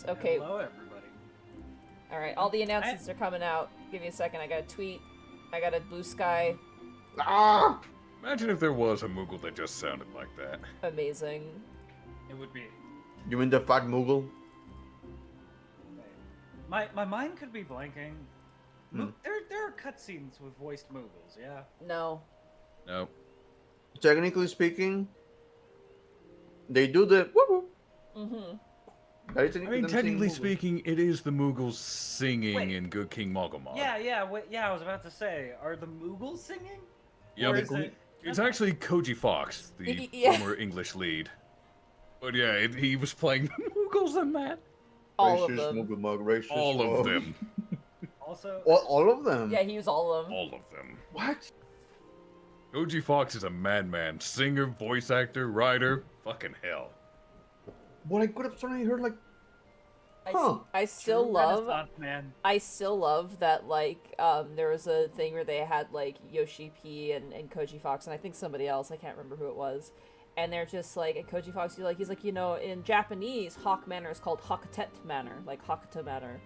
Yes. Okay. Hello, everybody. All right. All the announcements are coming out. Give me a second. I got a tweet. I got a blue sky. Ah! Imagine if there was a Moogle that just sounded like that. Amazing. It would be. You mean the fat Moogle? My mind could be blanking. There are cutscenes with voiced Moogles, yeah. No. No. Technically speaking, they do the whoop whoop. I mean, technically speaking, it is the Moogles singing in Good King Mogomog. Yeah, I was about to say, are the Moogles singing? Yeah, Or is it... It's actually Koji Fox, the former English lead. But yeah, he was playing the Moogles in that. All Racist, of them. Moogle mug, racist, All of them. Also... All of them? Yeah, he was all of them. All of them. What? Koji Fox is a madman. Singer, voice actor, writer. Fucking hell. What I could have suddenly heard, like, I still love man. I still love that, like, there was a thing where they had, like, Yoshi P and Koji Fox, and I think somebody else, I can't remember who it was, and they're just, like, and Koji Fox, he's like, you know, in Japanese, Hawk Manor is called Hakutet Manor, like, Hakuta Manor,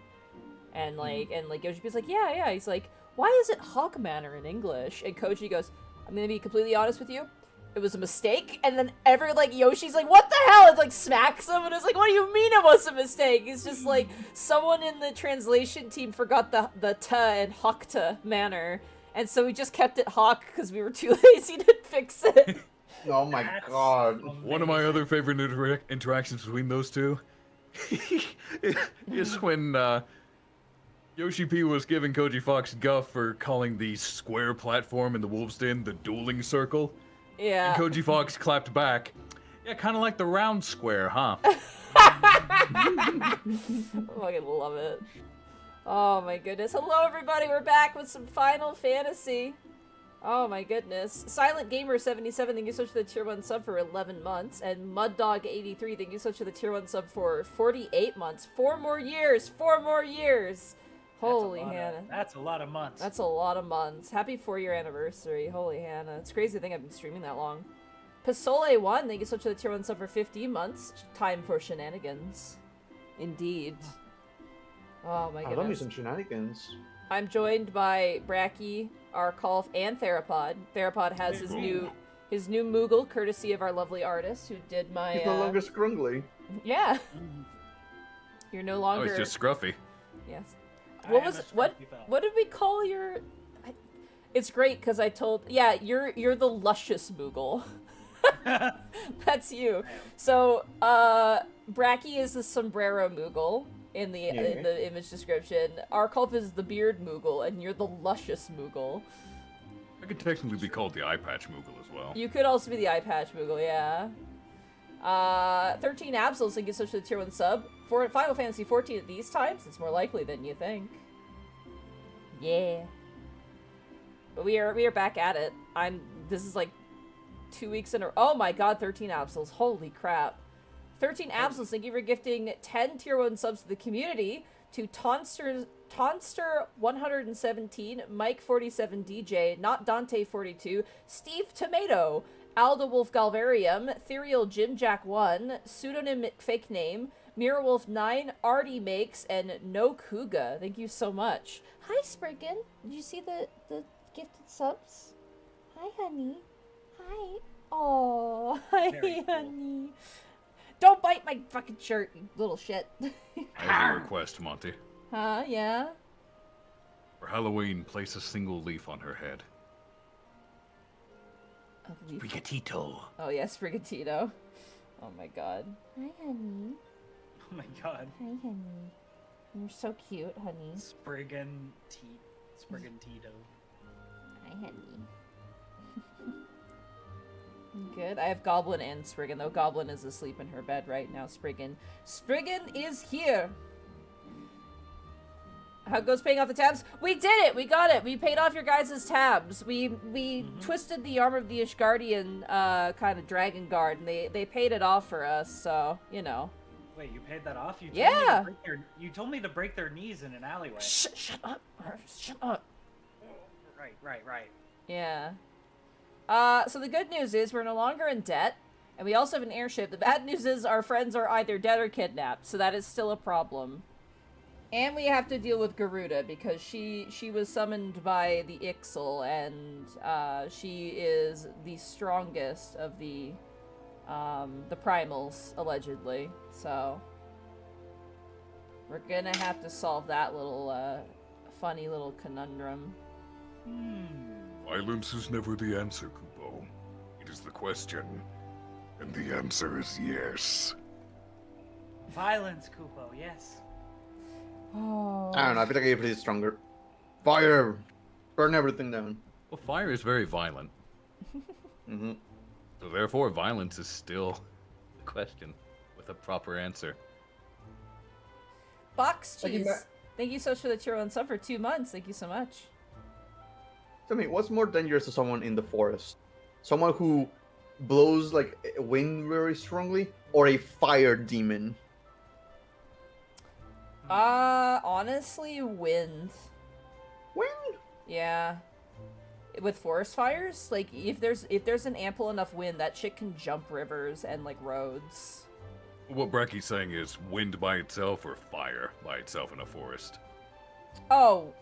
and, like, Yoshi P's like, yeah, he's like, why is it Hawk Manor in English? And Koji goes, I'm gonna be completely honest with you, it was a mistake, and then Yoshi's like, what the hell? It, like, smacks him, and it's like, what do you mean it was a mistake? It's just, like, someone in the translation team forgot the ta in Hakta manner, and so we just kept it Hawk, because we were too lazy to fix it. Oh my god. One of my other favorite interactions between those two is when Yoshi P was giving Koji Fox guff for calling the square platform in the Wolves Den the dueling circle. Yeah. And Koji Fox clapped back. Yeah, kind of like the round square, huh? I fucking love it. Oh my goodness. Hello everybody, we're back with some Final Fantasy. Oh my goodness. Silent Gamer 77, thank you so much for the tier 1 sub for 11 months. And Muddog 83, thank you so much for the tier 1 sub for 48 months. 4 more years! 4 more years! Holy Hannah. That's a lot of months. That's a lot of months. Happy 4-year anniversary. Holy Hannah. It's crazy to think I've been streaming that long. Pasole 1, thank you so much for the tier 1 sub for 15 months. Time for shenanigans. Indeed. Oh my goodness. I love me some shenanigans. I'm joined by Bracky, Arkolf, and Therapod. Therapod has his new Moogle, courtesy of our lovely artist who did my He's no longer scrungly. Yeah. You're no longer Oh, he's just scruffy. Yes. What did we call your It's great because I told you're the luscious Moogle. That's you. So Bracky is the sombrero Moogle in the image description. Arkolf is the beard Moogle, and you're the luscious Moogle. I could technically be called the Eye Patch Moogle as well. You could also be the Eye Patch Moogle, yeah. 13 Absols, thank you so much for the tier 1 sub. For Final Fantasy 14 at these times, it's more likely than you think. Yeah. But we are back at it. This is like 2 weeks in a row. Oh my god, 13 Absols. Holy crap. 13 Absols, thank you for gifting 10 tier 1 subs to the community, to Tonster117, Mike47DJ, Not Dante42, Steve Tomato, Alda Wolf Galvarium, Therial Jimjack1, Pseudonym Fake Name, Mirrorwolf9, Artie Makes, and No Kuga. Thank you so much. Hi, Spriggan. Did you see the gifted subs? Hi, honey. Hi. Oh, hi, honey. Don't bite my fucking shirt, you little shit. I have a request, Monty. Huh? Yeah? For Halloween, place a single leaf on her head. Sprigatito. Oh yeah, Sprigatito. Oh my god. Hi, honey. Oh my god. Hi, honey. You're so cute, honey. Sprigantito. Hi, honey. Good. I have Goblin and Spriggan, though Goblin is asleep in her bed right now. Spriggan is here! How goes paying off the tabs? We did it! We got it! We paid off your guys' tabs. We twisted the arm of the Ishgardian, kind of Dragon Guard, and they paid it off for us, so, you know. Wait, you paid that off? You told me to break their knees in an alleyway. Shut up! Shut up! Right. Yeah. So the good news is we're no longer in debt. And we also have an airship. The bad news is our friends are either dead or kidnapped, so that is still a problem. And we have to deal with Garuda, because she was summoned by the Ixal, and she is the strongest of the primals, allegedly. So we're gonna have to solve that little, funny little conundrum. Violence is never the answer, Kupo. It is the question. And the answer is yes. Violence, Kupo, yes. Oh. I don't know. I feel like everybody is stronger. Fire! Burn everything down. Well, fire is very violent. Mm-hmm. So therefore, violence is still the question with a proper answer. Box Thank you, cheese. Matt. Thank you so much for the tier 1 sub for 2 months. Thank you so much. Tell me, what's more dangerous to someone in the forest? Someone who blows like wind very strongly, or a fire demon? Honestly, wind. Wind? Yeah. With forest fires, like if there's an ample enough wind, that shit can jump rivers and like roads. What Brecky's saying is wind by itself or fire by itself in a forest. Oh,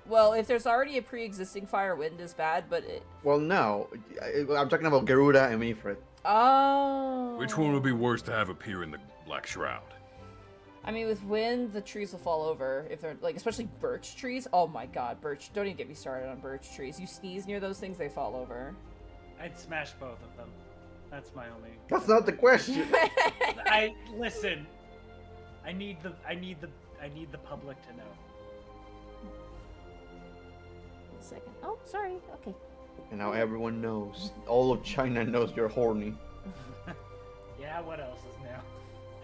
well, if there's already a pre-existing fire, wind is bad, but it... Well, no. I'm talking about Garuda and Ifrit. Oh. Which one would be worse to have appear in the Black Shroud? I mean, with wind, the trees will fall over if they're, like, especially birch trees. Oh my god, birch. Don't even get me started on birch trees. You sneeze near those things, they fall over. I'd smash both of them. That's my only. That's not the question. Listen. I need the public to know. 1 second. Oh, sorry. Okay. And now everyone knows. All of China knows you're horny. Yeah, what else is new?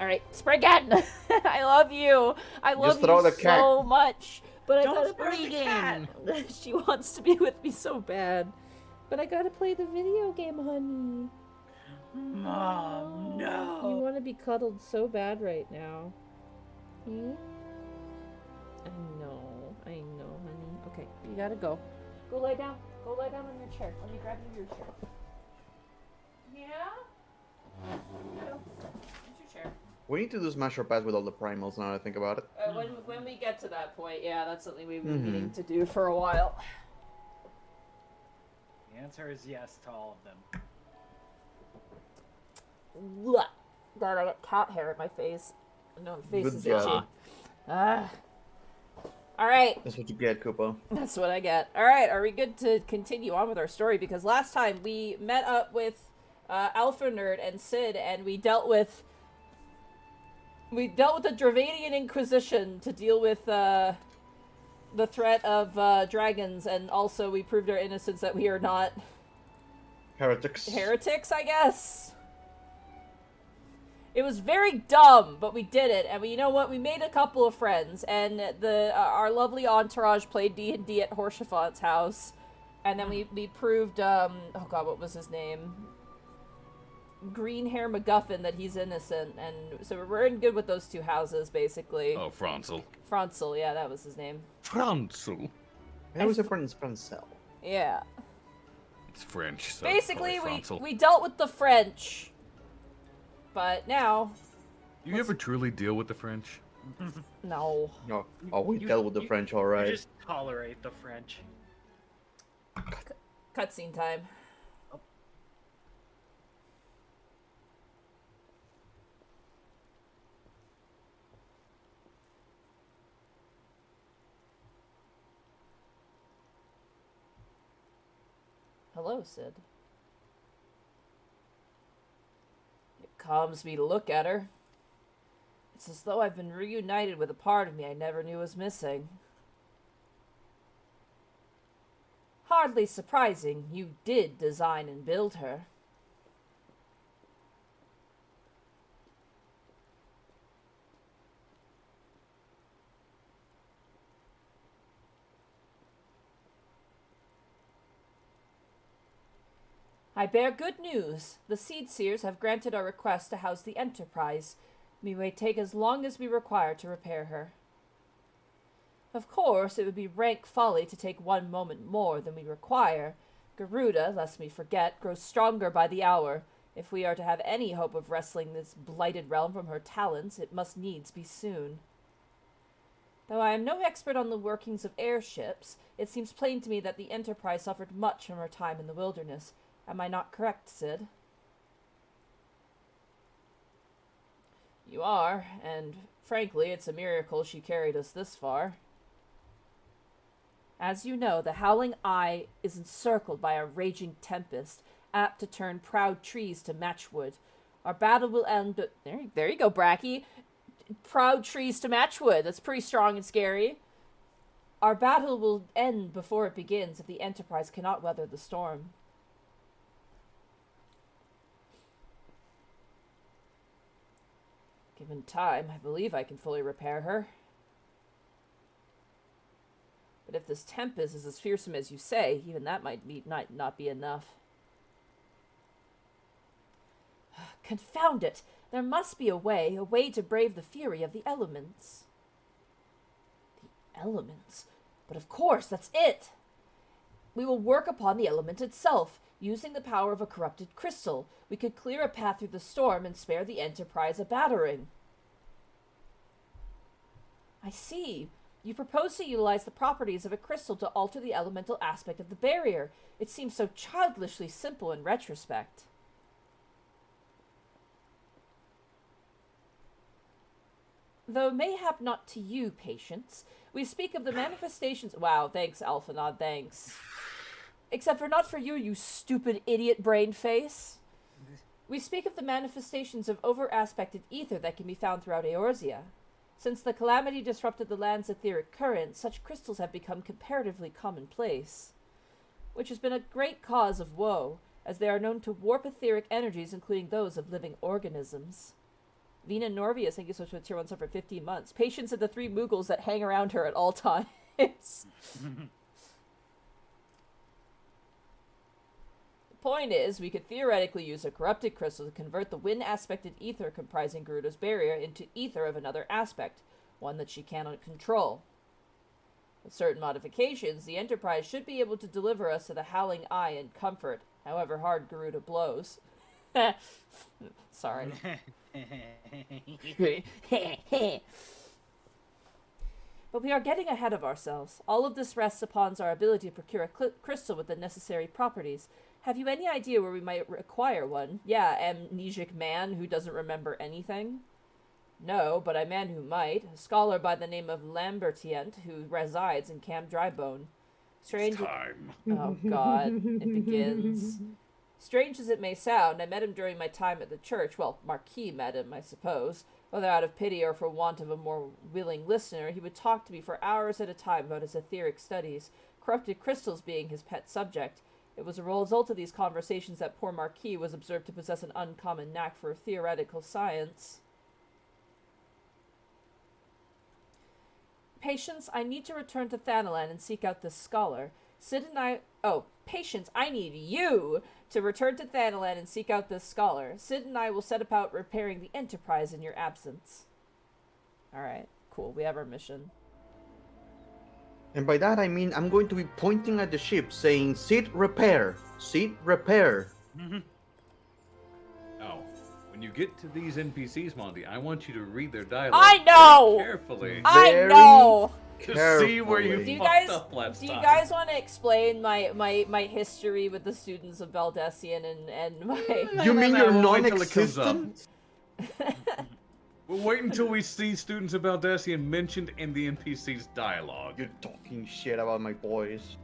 All right, Spriggan. I love you. I love Just throw you the cat. so much. But I Don't gotta spray the Spriggan. She wants to be with me so bad. But I gotta play the video game, honey. Mom, You no. want to be cuddled so bad right now. Hmm? I know, honey. Okay, you gotta go. Go lie down. Go lie down on your chair. Let me grab you your chair. Yeah? No. Where's your chair? We need to do Smash or Pass with all the primals now that I think about it. When we get to that point, yeah, that's something we've been meaning to do for a while. The answer is yes to all of them. Blah. God, I got cat hair in my face. No, my face Good is job. itchy. Alright, That's what you get, Koopa. that's what I get. Alright, are we good to continue on with our story? Because last time we met up with Alpha Nerd and Sid, and we dealt with the Dravanian Inquisition to deal with the threat of dragons, and also we proved our innocence that we are not heretics, I guess. It was very dumb, but we did it, and you know what? We made a couple of friends, and our lovely entourage played D&D at Horshafont's house, and then we proved oh god, what was his name? Green hair MacGuffin, that he's innocent, and so we're in good with those two houses, basically. Oh, Franzel. Franzel, yeah, that was his name. Franzel? It was a friend's cell. Yeah. It's French, so Basically, call it Franzel. we dealt with the French, but now... Do you ever truly deal with the French? No. No. Oh, we dealt with the French, alright. You just tolerate the French. Cutscene time. Hello, Sid. It calms me to look at her. It's as though I've been reunited with a part of me I never knew was missing. Hardly surprising, you did design and build her. I bear good news. The Seed Seers have granted our request to house the Enterprise. We may take as long as we require to repair her. Of course, it would be rank folly to take 1 moment more than we require. Garuda, lest we forget, grows stronger by the hour. If we are to have any hope of wresting this blighted realm from her talons, it must needs be soon. Though I am no expert on the workings of airships, it seems plain to me that the Enterprise suffered much from her time in the wilderness. Am I not correct, Sid? You are, and frankly, it's a miracle she carried us this far. As you know, the Howling Eye is encircled by a raging tempest, apt to turn proud trees to matchwood. Our battle will end... There you go, Bracky. Proud trees to matchwood. That's pretty strong and scary. Our battle will end before it begins if the Enterprise cannot weather the storm. Given time, I believe I can fully repair her. But if this tempest is as fearsome as you say, even that might not be enough. Confound it! There must be a way to brave the fury of the elements. The elements? But of course, that's it! We will work upon the element itself. Using the power of a corrupted crystal, we could clear a path through the storm and spare the Enterprise a battering. I see. You propose to utilize the properties of a crystal to alter the elemental aspect of the barrier. It seems so childishly simple in retrospect. Though mayhap not to you, Patience, we speak of the manifestations— Wow, thanks, Alphanod, thanks. Except for not for you, you stupid idiot brain face. We speak of the manifestations of over-aspected ether that can be found throughout Eorzea. Since the calamity disrupted the land's etheric current, such crystals have become comparatively commonplace, which has been a great cause of woe, as they are known to warp etheric energies, including those of living organisms. Vina Norvius, thank you so much for the tier 1 sub for 15 months. Patience and the 3 Moogles that hang around her at all times. Point is, we could theoretically use a corrupted crystal to convert the wind-aspected ether comprising Garuda's barrier into ether of another aspect, one that she cannot control. With certain modifications, the Enterprise should be able to deliver us to the Howling Eye in comfort, however hard Garuda blows. Sorry. But we are getting ahead of ourselves. All of this rests upon our ability to procure a crystal with the necessary properties. Have you any idea where we might acquire one? Yeah, amnesic man who doesn't remember anything? No, but a man who might. A scholar by the name of Lambertient who resides in Camp Drybone. Strange. It's time. Oh god, it begins. Strange as it may sound, I met him during my time at the church. Well, Marquis met him, I suppose. Whether out of pity or for want of a more willing listener, he would talk to me for hours at a time about his etheric studies, corrupted crystals being his pet subject. It was a result of these conversations that poor Marquis was observed to possess an uncommon knack for theoretical science. Patience, I need to return to Thanalan and seek out this scholar. Sid and I... Oh, Patience, I need you to return to Thanalan and seek out this scholar. Sid and I will set about repairing the Enterprise in your absence. Alright, cool. We have our mission. And by that I mean I'm going to be pointing at the ship saying, "Sit repair, sit repair." Now, when you get to these NPCs, Monty, I want you to read their dialogue I know! carefully. I know! To see where you Carefully. fucked up last Do time. you guys want to explain my history with the students of Baldessian and my... You mean no, you're we'll wait till it comes up. non-existent? We'll wait until we see students of Baldessian mentioned in the NPC's dialogue. You're talking shit about my boys.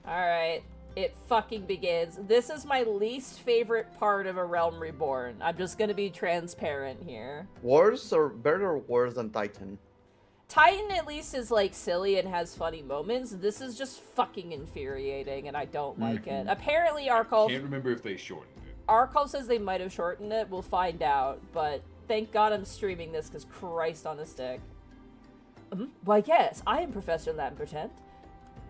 Alright, it fucking begins. This is my least favorite part of A Realm Reborn. I'm just gonna be transparent here. Worse or better or worse than Titan? Titan at least is like silly and has funny moments. This is just fucking infuriating and I don't like it. Apparently Arcol Can't remember if they shortened it. says they might have shortened it. We'll find out. But thank God I'm streaming this because Christ on a stick. Why yes, I am Professor Lambertent.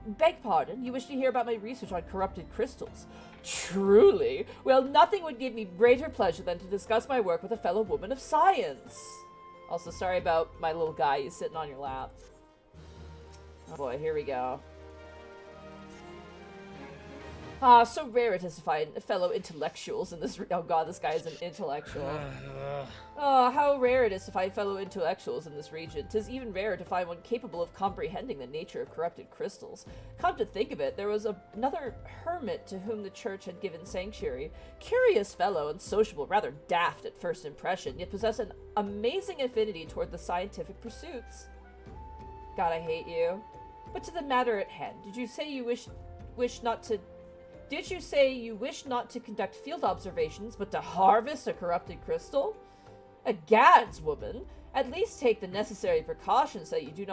Beg pardon, you wish to hear about my research on corrupted crystals? Truly? Well, nothing would give me greater pleasure than to discuss my work with a fellow woman of science. Also, sorry about my little guy, he's sitting on your lap. Oh boy, here we go. Ah, so rare it is to find fellow intellectuals in this. Oh god, this guy is an intellectual. Oh, how rare it is to find fellow intellectuals in this region. 'Tis even rarer to find one capable of comprehending the nature of corrupted crystals. Come to think of it, there was another hermit to whom the church had given sanctuary. Curious fellow and sociable, rather daft at first impression, yet possessed an amazing affinity toward the scientific pursuits. God, I hate you. But to the matter at hand, did you say you wish not to conduct field observations, but to harvest a corrupted crystal? Agads, woman! At least take the necessary precautions that you do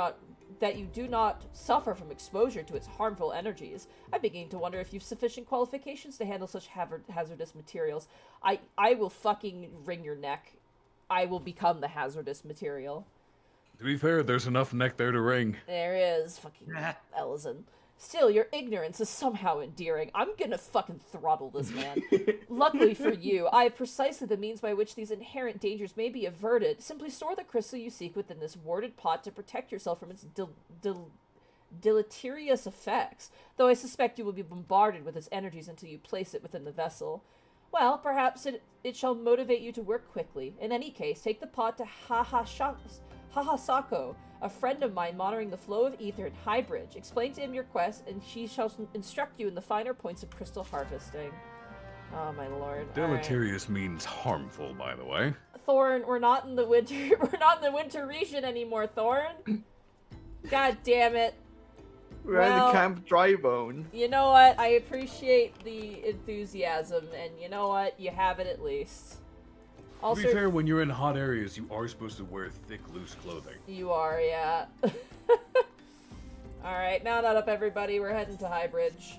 not suffer from exposure to its harmful energies. I'm beginning to wonder if you've sufficient qualifications to handle such hazardous materials. I will fucking wring your neck. I will become the hazardous material. To be fair, there's enough neck there to wring. There is, fucking Ellison. Still, your ignorance is somehow endearing. I'm gonna fucking throttle this man. Luckily for you, I have precisely the means by which these inherent dangers may be averted. Simply store the crystal you seek within this warded pot to protect yourself from its deleterious effects, though I suspect you will be bombarded with its energies until you place it within the vessel. Well, perhaps it shall motivate you to work quickly. In any case, take the pot to Hahasako, a friend of mine monitoring the flow of ether in Highbridge. Explain to him your quest, and she shall instruct you in the finer points of crystal harvesting. Oh my lord. Deleterious means harmful, by the way. Thorn, we're not in the winter. We're not in the winter region anymore, Thorn. God damn it. We're at the Camp Drybone. You know what? I appreciate the enthusiasm, and you know what? You have it at least. Also, to be fair, when you're in hot areas, you are supposed to wear thick, loose clothing. You are, yeah. Alright, mount up, everybody. We're heading to Highbridge.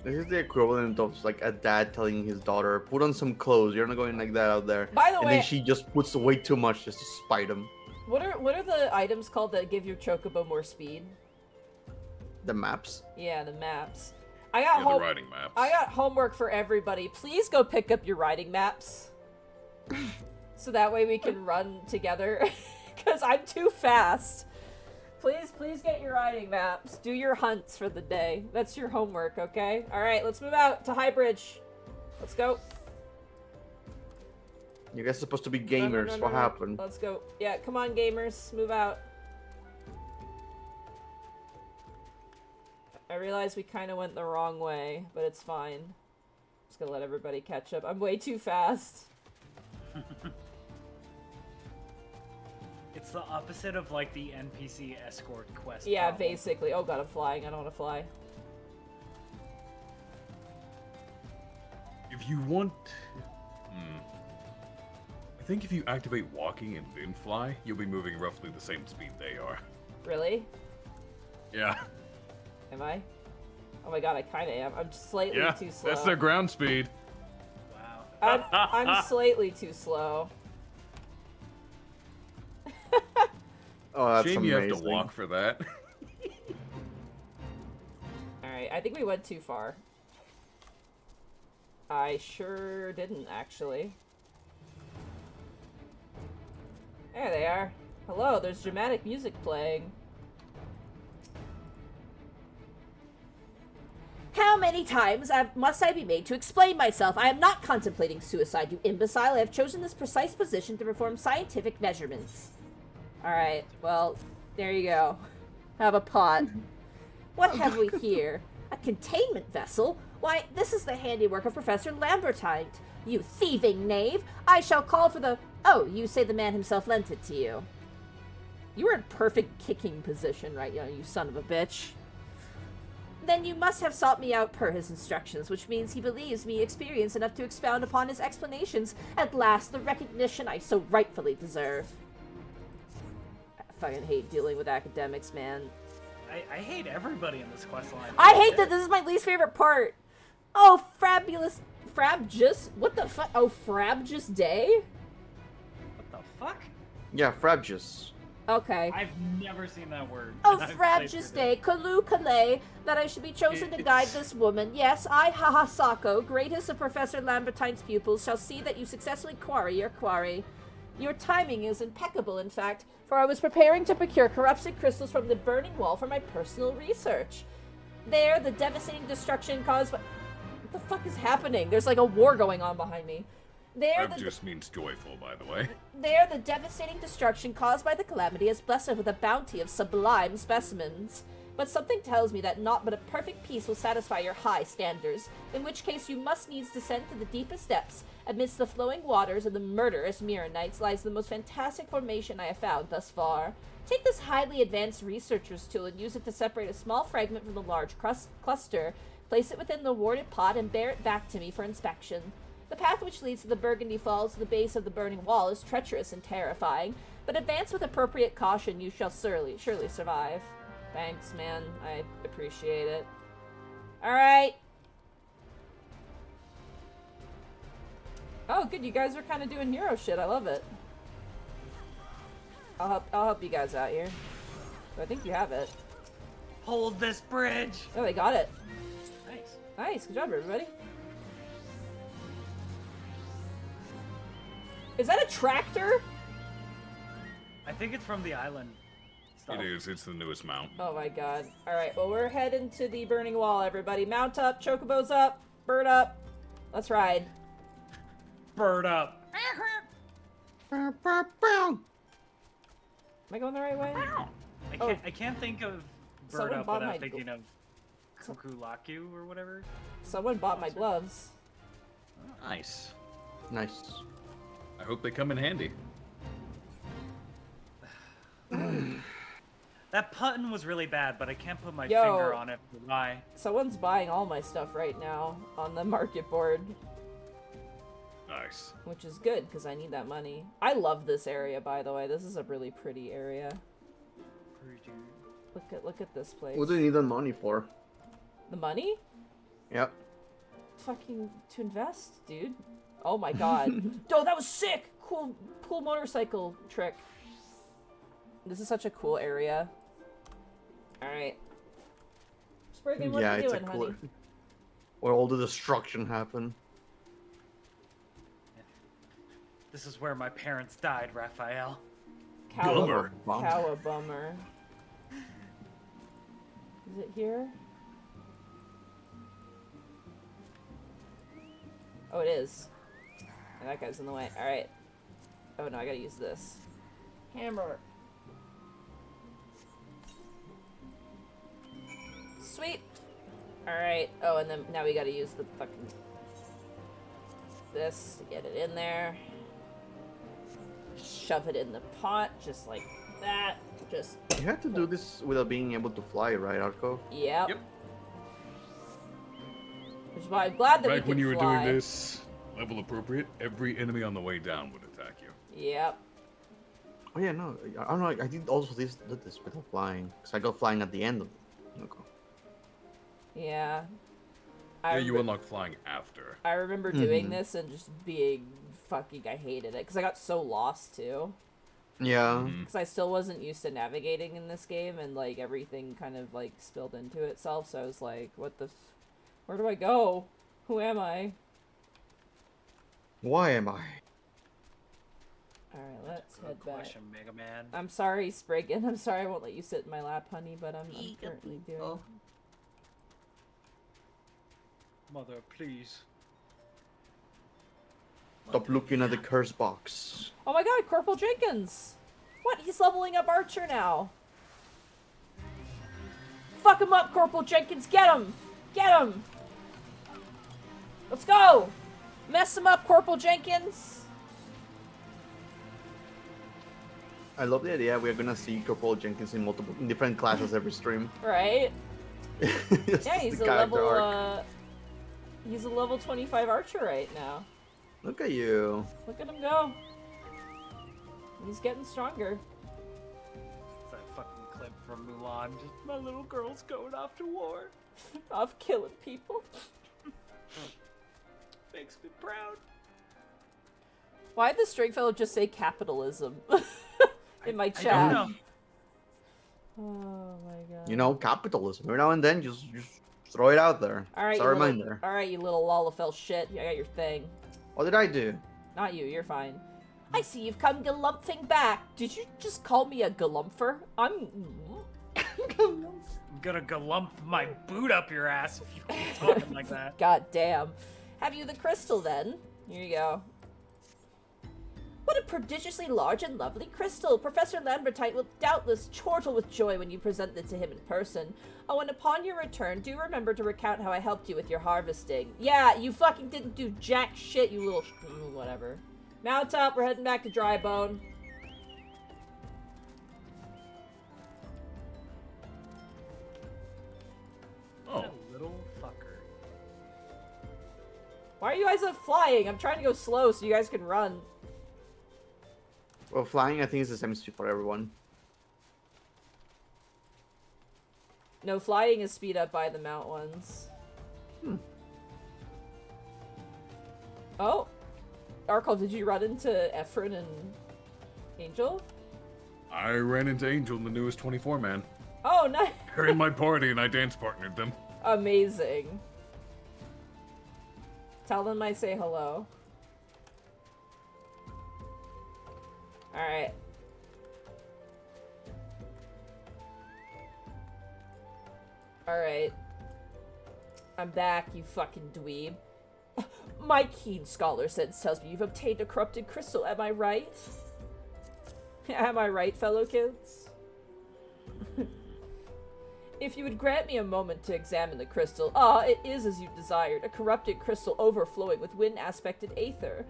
This is the equivalent of like a dad telling his daughter, put on some clothes, you're not going like that out there. By the and way, then she just puts way too much just to spite him. What are the items called that give your chocobo more speed? The maps? Yeah, the maps. I got the riding maps. I got homework for everybody. Please go pick up your riding maps. So that way we can run together. Because I'm too fast. Please get your riding maps. Do your hunts for the day. That's your homework, okay? Alright, let's move out to Highbridge. Let's go. You guys are supposed to be gamers. No. What happened? Let's go. Yeah, come on, gamers. Move out. I realize we kind of went the wrong way, but it's fine. Just gonna let everybody catch up. I'm way too fast. It's the opposite of like the NPC escort quest. Yeah, problem. basically. Oh god, I'm flying. I don't want to fly. If you want... I think if you activate walking and then fly, you'll be moving roughly the same speed they are. Really? Yeah. Am I? Oh my god, I kind of am. I'm slightly too slow. That's their ground speed. Wow. I'm slightly too slow. Oh, that's Shame amazing. you have to walk for that. Alright, I think we went too far. I sure didn't, actually. There they are. Hello, there's dramatic music playing. How many times must I be made to explain myself? I am not contemplating suicide, you imbecile. I have chosen this precise position to perform scientific measurements. Alright, well, there you go. Have a pot. What have we here? A containment vessel? Why, this is the handiwork of Professor Lambertine. You thieving knave! I shall call for the... Oh, you say the man himself lent it to you. You were in perfect kicking position right now, you son of a bitch. Then you must have sought me out per his instructions, which means he believes me experienced enough to expound upon his explanations. At last, the recognition I so rightfully deserve. I fucking hate dealing with academics, man. I hate everybody in this quest line. I hate that this is my least favorite part. Oh, fabulous. Frabjus? What the fuck? Oh, Frabjus Day? What the fuck? Yeah, Frabjus. Okay. I've never seen that word. Oh, and I've Frabjus played Day, Kalu Kale, that I should be chosen to guide this woman. Yes, I, Hahasako, greatest of Professor Lambertine's pupils, shall see that you successfully quarry your quarry. Your timing is impeccable, in fact, for I was preparing to procure corrupted crystals from the burning wall for my personal research. There, the devastating destruction caused by... the fuck is happening? There's like a war going on behind me. That just means joyful, by the way. There, the devastating destruction caused by the calamity has blessed us with a bounty of sublime specimens. But something tells me that naught but a perfect peace will satisfy your high standards, in which case you must needs descend to the deepest depths. Amidst the flowing waters of the murderous Mirrorites lies the most fantastic formation I have found thus far. Take this highly advanced researcher's tool and use it to separate a small fragment from the large cluster, place it within the warded pot, and bear it back to me for inspection. The path which leads to the Burgundy Falls to the base of the burning wall is treacherous and terrifying, but advance with appropriate caution, you shall surely survive. Thanks, man. I appreciate it. Alright. Oh, good. You guys are kind of doing hero shit. I love it. I'll help you guys out here. So I think you have it. Hold this bridge. Oh, they got it. Nice. Nice. Good job, everybody. Is that a tractor? I think it's from the island stuff. It is. It's the newest mount. Oh my god. Alright, well we're heading to the burning wall, everybody. Mount up, chocobos up, bird up. Let's ride. Bird up. Am I going the right way? I can't think of bird Someone up bought without my thinking of Kukulakyu or whatever. Someone bought my gloves. Nice. Nice. I hope they come in handy. That button was really bad, but I can't put my Yo. finger on it. Why? Someone's buying all my stuff right now on the market board, Nice. which is good because I need that money. I love this area, by the way. This is a really pretty area. Look at this place. What do you need the money for? The money? Yep. Fucking to invest, dude. Oh my god. Oh, that was sick! Cool motorcycle trick. This is such a cool area. Alright. Spriggan, what are you doing, honey? Where all the destruction happened. This is where my parents died, Raphael. Bummer. Cowabummer. Is it here? Oh, it is. And that guy's in the way. Alright. Oh no, I gotta use this. Hammer. Sweet! Alright. Oh, and then now we gotta use the fucking... this to get it in there. Shove it in the pot, just like that. Just... You had to do this without being able to fly, right, Arco? Yep. Yep. Which is why I'm glad that we Back can when you were fly. doing this, level appropriate, every enemy on the way down would attack you. Yep. Oh yeah, no, I don't know. I did also did this without flying, because I got flying at the end of it. Okay. Yeah. Yeah, you unlock flying after. I remember doing this and just being fucking, I hated it, because I got so lost too. Yeah. Because I still wasn't used to navigating in this game, and like everything kind of like spilled into itself, so I was like, what the where do I go? Who am I? Why am I? Alright, let's Good head back. question, Mega Man. I'm sorry, Spriggan. I'm sorry I won't let you sit in my lap, honey, but I'm currently doing... Mother, please. Stop looking at the curse box. Oh my god, Corporal Jenkins! What? He's leveling up Archer now! Fuck him up, Corporal Jenkins! Get him! Get him! Let's go! Mess him up, Corporal Jenkins! I love the idea we're gonna see Corporal Jenkins in different classes every stream. Right? It's Yeah, just he's the a character level, arc. he's a level 25 Archer right now. Look at you. Look at him go. He's getting stronger. It's that fucking clip from Mulan. Just my little girl's going off to war. Off killing people. Makes me proud. Why did the Stringfellow just say capitalism in my I chat? don't know. Oh my god. You know, capitalism. Every now and then, just throw it out there. All right, It's a you reminder. Alright, you little Lalafell shit. I got your thing. What did I do? Not you, you're fine. I see you've come galumphing back. Did you just call me a galumpher? I'm... I'm gonna galump my boot up your ass if you keep talking like that. God damn. Have you the crystal then? Here you go. What a prodigiously large and lovely crystal! Professor Lambertite will doubtless chortle with joy when you present it to him in person. Oh, and upon your return, do remember to recount how I helped you with your harvesting. Yeah, you fucking didn't do jack shit, you little whatever. Mount up, we're heading back to Drybone. Oh. That little fucker. Why are you guys not flying? I'm trying to go slow so you guys can run. Well, flying, I think, is the same speed for everyone. No, flying is speed up by the mount ones. Oh! Arkle, did you run into Ephron and Angel? I ran into Angel in the newest 24 man. Oh, nice! They're in my party and I dance partnered them. Amazing. Tell them I say hello. Alright. Alright. I'm back, you fucking dweeb. My keen scholar sense tells me you've obtained a corrupted crystal, am I right? Am I right, fellow kids? If you would grant me a moment to examine the crystal. Ah, it is as you desired, a corrupted crystal overflowing with wind-aspected aether.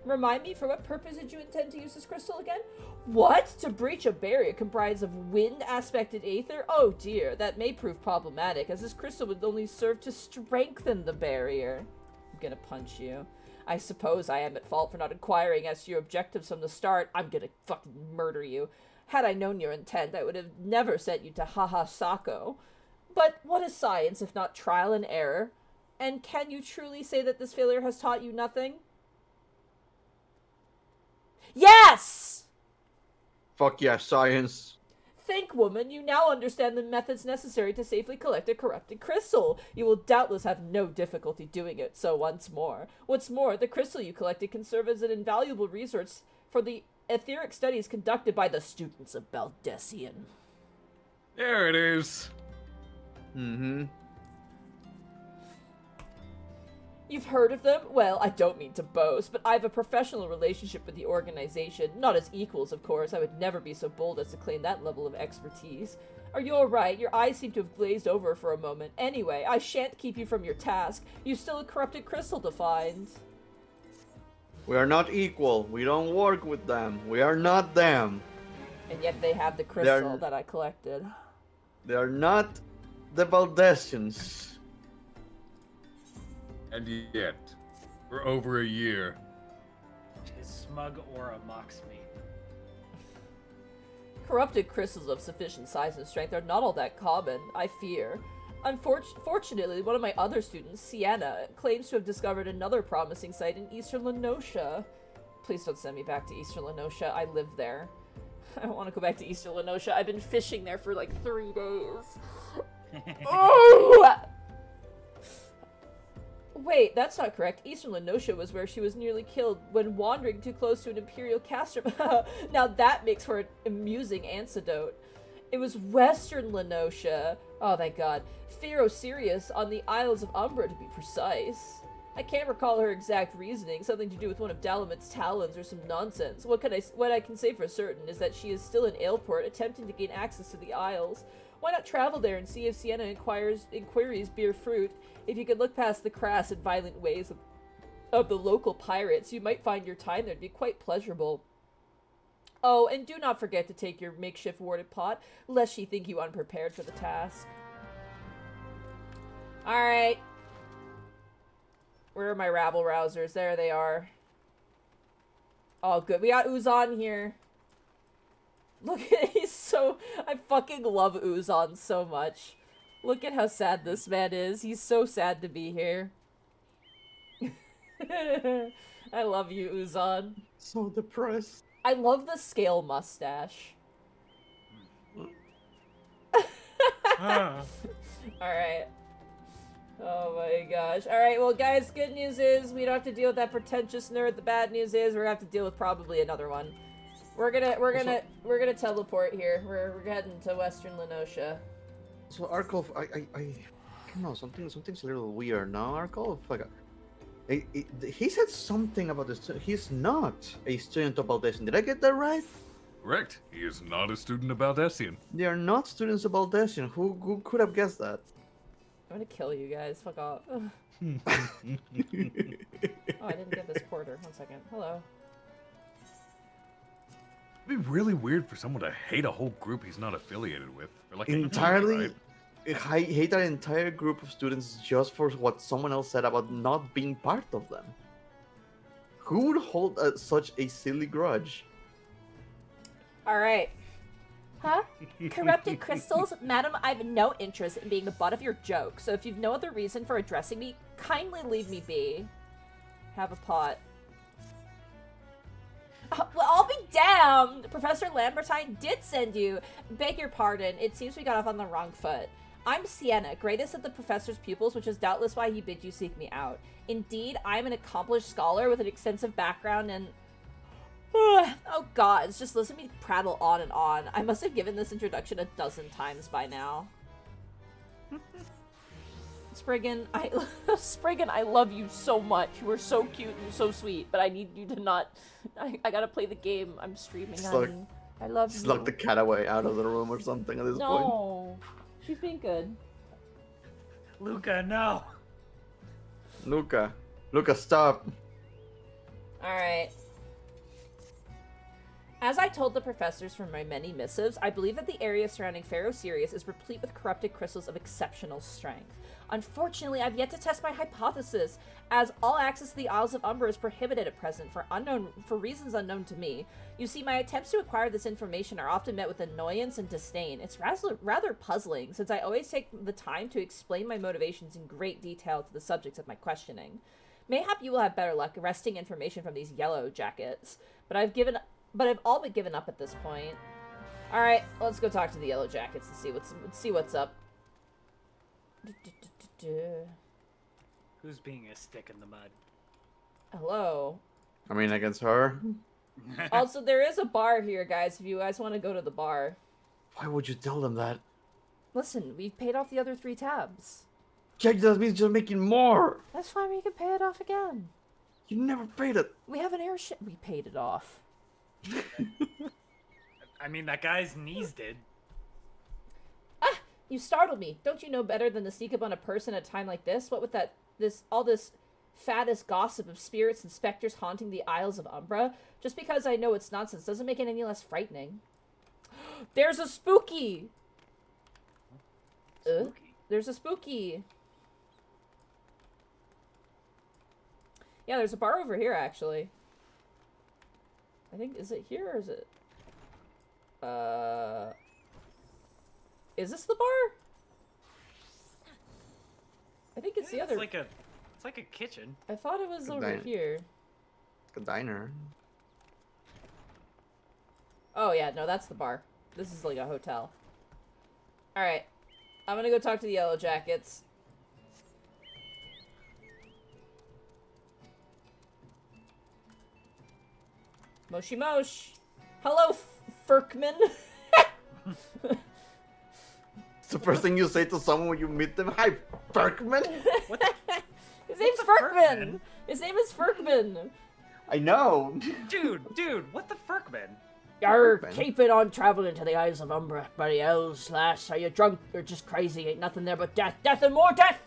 Remind me, for what purpose did you intend to use this crystal again? What? To breach a barrier comprised of wind-aspected aether? Oh dear, that may prove problematic, as this crystal would only serve to strengthen the barrier. I'm gonna punch you. I suppose I am at fault for not inquiring as to your objectives from the start. I'm gonna fucking murder you. Had I known your intent, I would have never sent you to Haha Sako. But what is science if not trial and error? And can you truly say that this failure has taught you nothing? Yes! Fuck yeah, science. Think, woman, you now understand the methods necessary to safely collect a corrupted crystal. You will doubtless have no difficulty doing it, so what's more, the crystal you collected can serve as an invaluable resource for the etheric studies conducted by the students of Baldessian. There it is. Mm-hmm. You've heard of them? Well, I don't mean to boast, but I have a professional relationship with the organization. Not as equals, of course. I would never be so bold as to claim that level of expertise. Are you alright? Your eyes seem to have glazed over for a moment. Anyway, I shan't keep you from your task. You've still a corrupted crystal to find. We are not equal. We don't work with them. We are not them. And yet they have the crystal that I collected. They are not the Baldessians. And yet, for over a year. His smug aura mocks me. Corrupted crystals of sufficient size and strength are not all that common, I fear. Unfortunately, one of my other students, Sienna, claims to have discovered another promising site in Eastern Lenosha. Please don't send me back to Eastern Lenosha. I live there. I don't want to go back to Eastern Lenosha. I've been fishing there for like 3 days. Oh! Wait, that's not correct. Eastern Lenosha was where she was nearly killed when wandering too close to an Imperial castrum. Now that makes for an amusing anecdote. It was Western Lenosha. Oh, thank God. Fero Sirius on the Isles of Umbra, to be precise. I can't recall her exact reasoning, something to do with one of Dalamit's talons or some nonsense. What I can say for certain is that she is still in Aleport, attempting to gain access to the Isles. Why not travel there and see if Sienna inquiries bear fruit? If you could look past the crass and violent ways of the local pirates, you might find your time there to be quite pleasurable. Oh, and do not forget to take your makeshift warded pot, lest she think you unprepared for the task. Alright. Where are my rabble-rousers? There they are. Oh, good. We got Uzan here. Look at he's so... I fucking love Uzan so much. Look at how sad this man is. He's so sad to be here. I love you, Uzan. So depressed. I love the scale mustache. Alright. Oh my gosh. Alright, well guys, good news is we don't have to deal with that pretentious nerd. The bad news is we're gonna have to deal with probably another one. We're gonna teleport here. We're heading to Western Lenosha. So Arkov, I don't know, something's a little weird now. Arkov, like, he said something about this. He's not a student of Baldessian. Did I get that right? Correct. He is not a student of Baldessian. They are not students of Baldessian. Who could have guessed that? I'm gonna kill you guys. Fuck off. Oh, I didn't get this porter. 1 second. Hello. It'd be really weird for someone to hate a whole group he's not affiliated with. Or like Entirely, right? I hate that entire group of students just for what someone else said about not being part of them. Who would hold such a silly grudge? Alright. Huh? Corrupted crystals? Madam, I have no interest in being the butt of your joke, so if you've no other reason for addressing me, kindly leave me be. Have a pot. Well, I'll be damned! Professor Lambertine did send you. Beg your pardon, it seems we got off on the wrong foot. I'm Sienna, greatest of the professor's pupils, which is doubtless why he bid you seek me out. Indeed, I am an accomplished scholar with an extensive background in... Oh god, it's just listen to me prattle on and on. I must have given this introduction a dozen times by now. Spriggan, I love you so much. You are so cute and so sweet, but I need you to not... I gotta play the game. I'm streaming, honey. I love you. Slug the cat away out of the room or something at this point. No. She's being good. Luca, no. Luca, stop. Alright. As I told the professors from my many missives, I believe that the area surrounding Pharaoh Sirius is replete with corrupted crystals of exceptional strength. Unfortunately, I've yet to test my hypothesis, as all access to the Isles of Umbra is prohibited at present for reasons unknown to me. You see, my attempts to acquire this information are often met with annoyance and disdain. It's rather puzzling, since I always take the time to explain my motivations in great detail to the subjects of my questioning. Mayhap you will have better luck wresting information from these yellow jackets, but I've all but given up at this point. All right, let's go talk to the Yellow Jackets and see what's up. Who's being a stick in the mud? Hello. I mean, against her? Also, there is a bar here, guys, if you guys want to go to the bar. Why would you tell them that? Listen, we've paid off the other 3 tabs. Yeah, that means you're making more. That's fine, we can pay it off again. You never paid it. We have an airship. We paid it off. I mean, that guy's knees did. Ah! You startled me. Don't you know better than to sneak up on a person at a time like this? What with all this fattest gossip of spirits and specters haunting the Isles of Umbra? Just because I know it's nonsense doesn't make it any less frightening. There's a spooky! Spooky. There's a spooky. Yeah, there's a bar over here, actually. I think, is it here or is it? Is this the bar? I think it's the other. It's like a kitchen. I thought it was over diner. here. A diner. Oh yeah, no, that's the bar. This is like a hotel. Alright. I'm gonna go talk to the Yellow Jackets. Moshi Mosh! Hello, Ferkman! It's the first thing you say to someone when you meet them. Hi, Berkman. What? His name's Ferkman? Ferkman! His name is Ferkman! I know. Dude, what the Ferkman? Yarr, Ferkman? keep it on traveling to the Isles of Umbra, buddy elves, lass. Are you drunk or just crazy? Ain't nothing there but death, death and more death!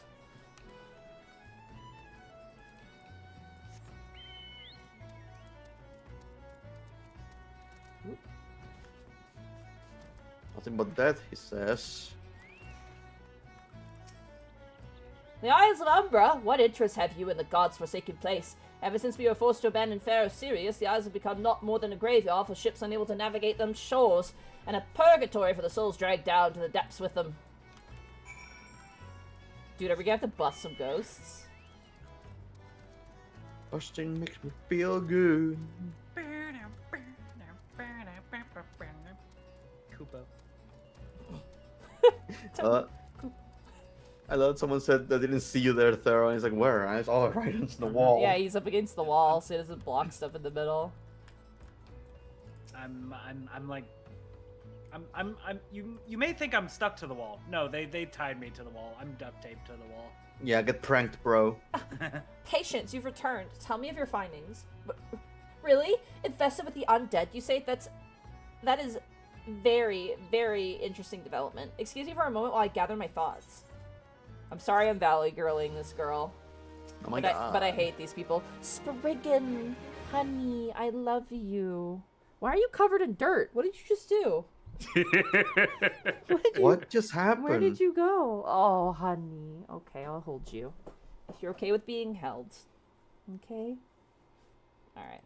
Nothing but death, he says. The Isles of Umbra? What interest have you in the god's forsaken place? Ever since we were forced to abandon Pharaoh Sirius, the Isles have become not more than a graveyard for ships unable to navigate them shores, and a purgatory for the souls dragged down to the depths with them. Dude, are we gonna have to bust some ghosts? Busting makes me feel good. Koopa. I love someone said they didn't see you there, Thero. And he's like, where? And it's all right against the wall. Yeah, he's up against the wall, so he doesn't block stuff in the middle. I'm like You may think I'm stuck to the wall. No, they tied me to the wall. I'm duct taped to the wall. Yeah, get pranked, bro. Patience, you've returned. Tell me of your findings. Really? Infested with the undead? You say that is very, very interesting development. Excuse me for a moment while I gather my thoughts. I'm sorry I'm valley girling this girl. Oh my but god. I hate these people. Spriggan, honey, I love you. Why are you covered in dirt? What did you just do? What just happened? Where did you go? Oh, honey. Okay, I'll hold you. If you're okay with being held. Okay? Alright.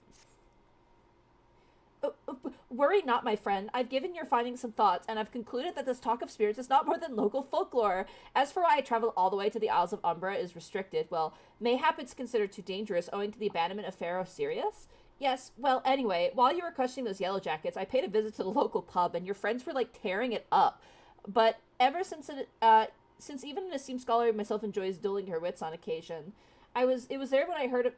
Worry not, my friend. I've given your findings some thoughts, and I've concluded that this talk of spirits is not more than local folklore. As for why I traveled all the way to the Isles of Umbra is restricted, well, mayhap it's considered too dangerous owing to the abandonment of Pharaoh Sirius? Yes, well, anyway, while you were questioning those yellow jackets, I paid a visit to the local pub, and your friends were, like, tearing it up. But ever since since even an esteemed scholar myself enjoys dueling her wits on occasion, it was there when I heard of...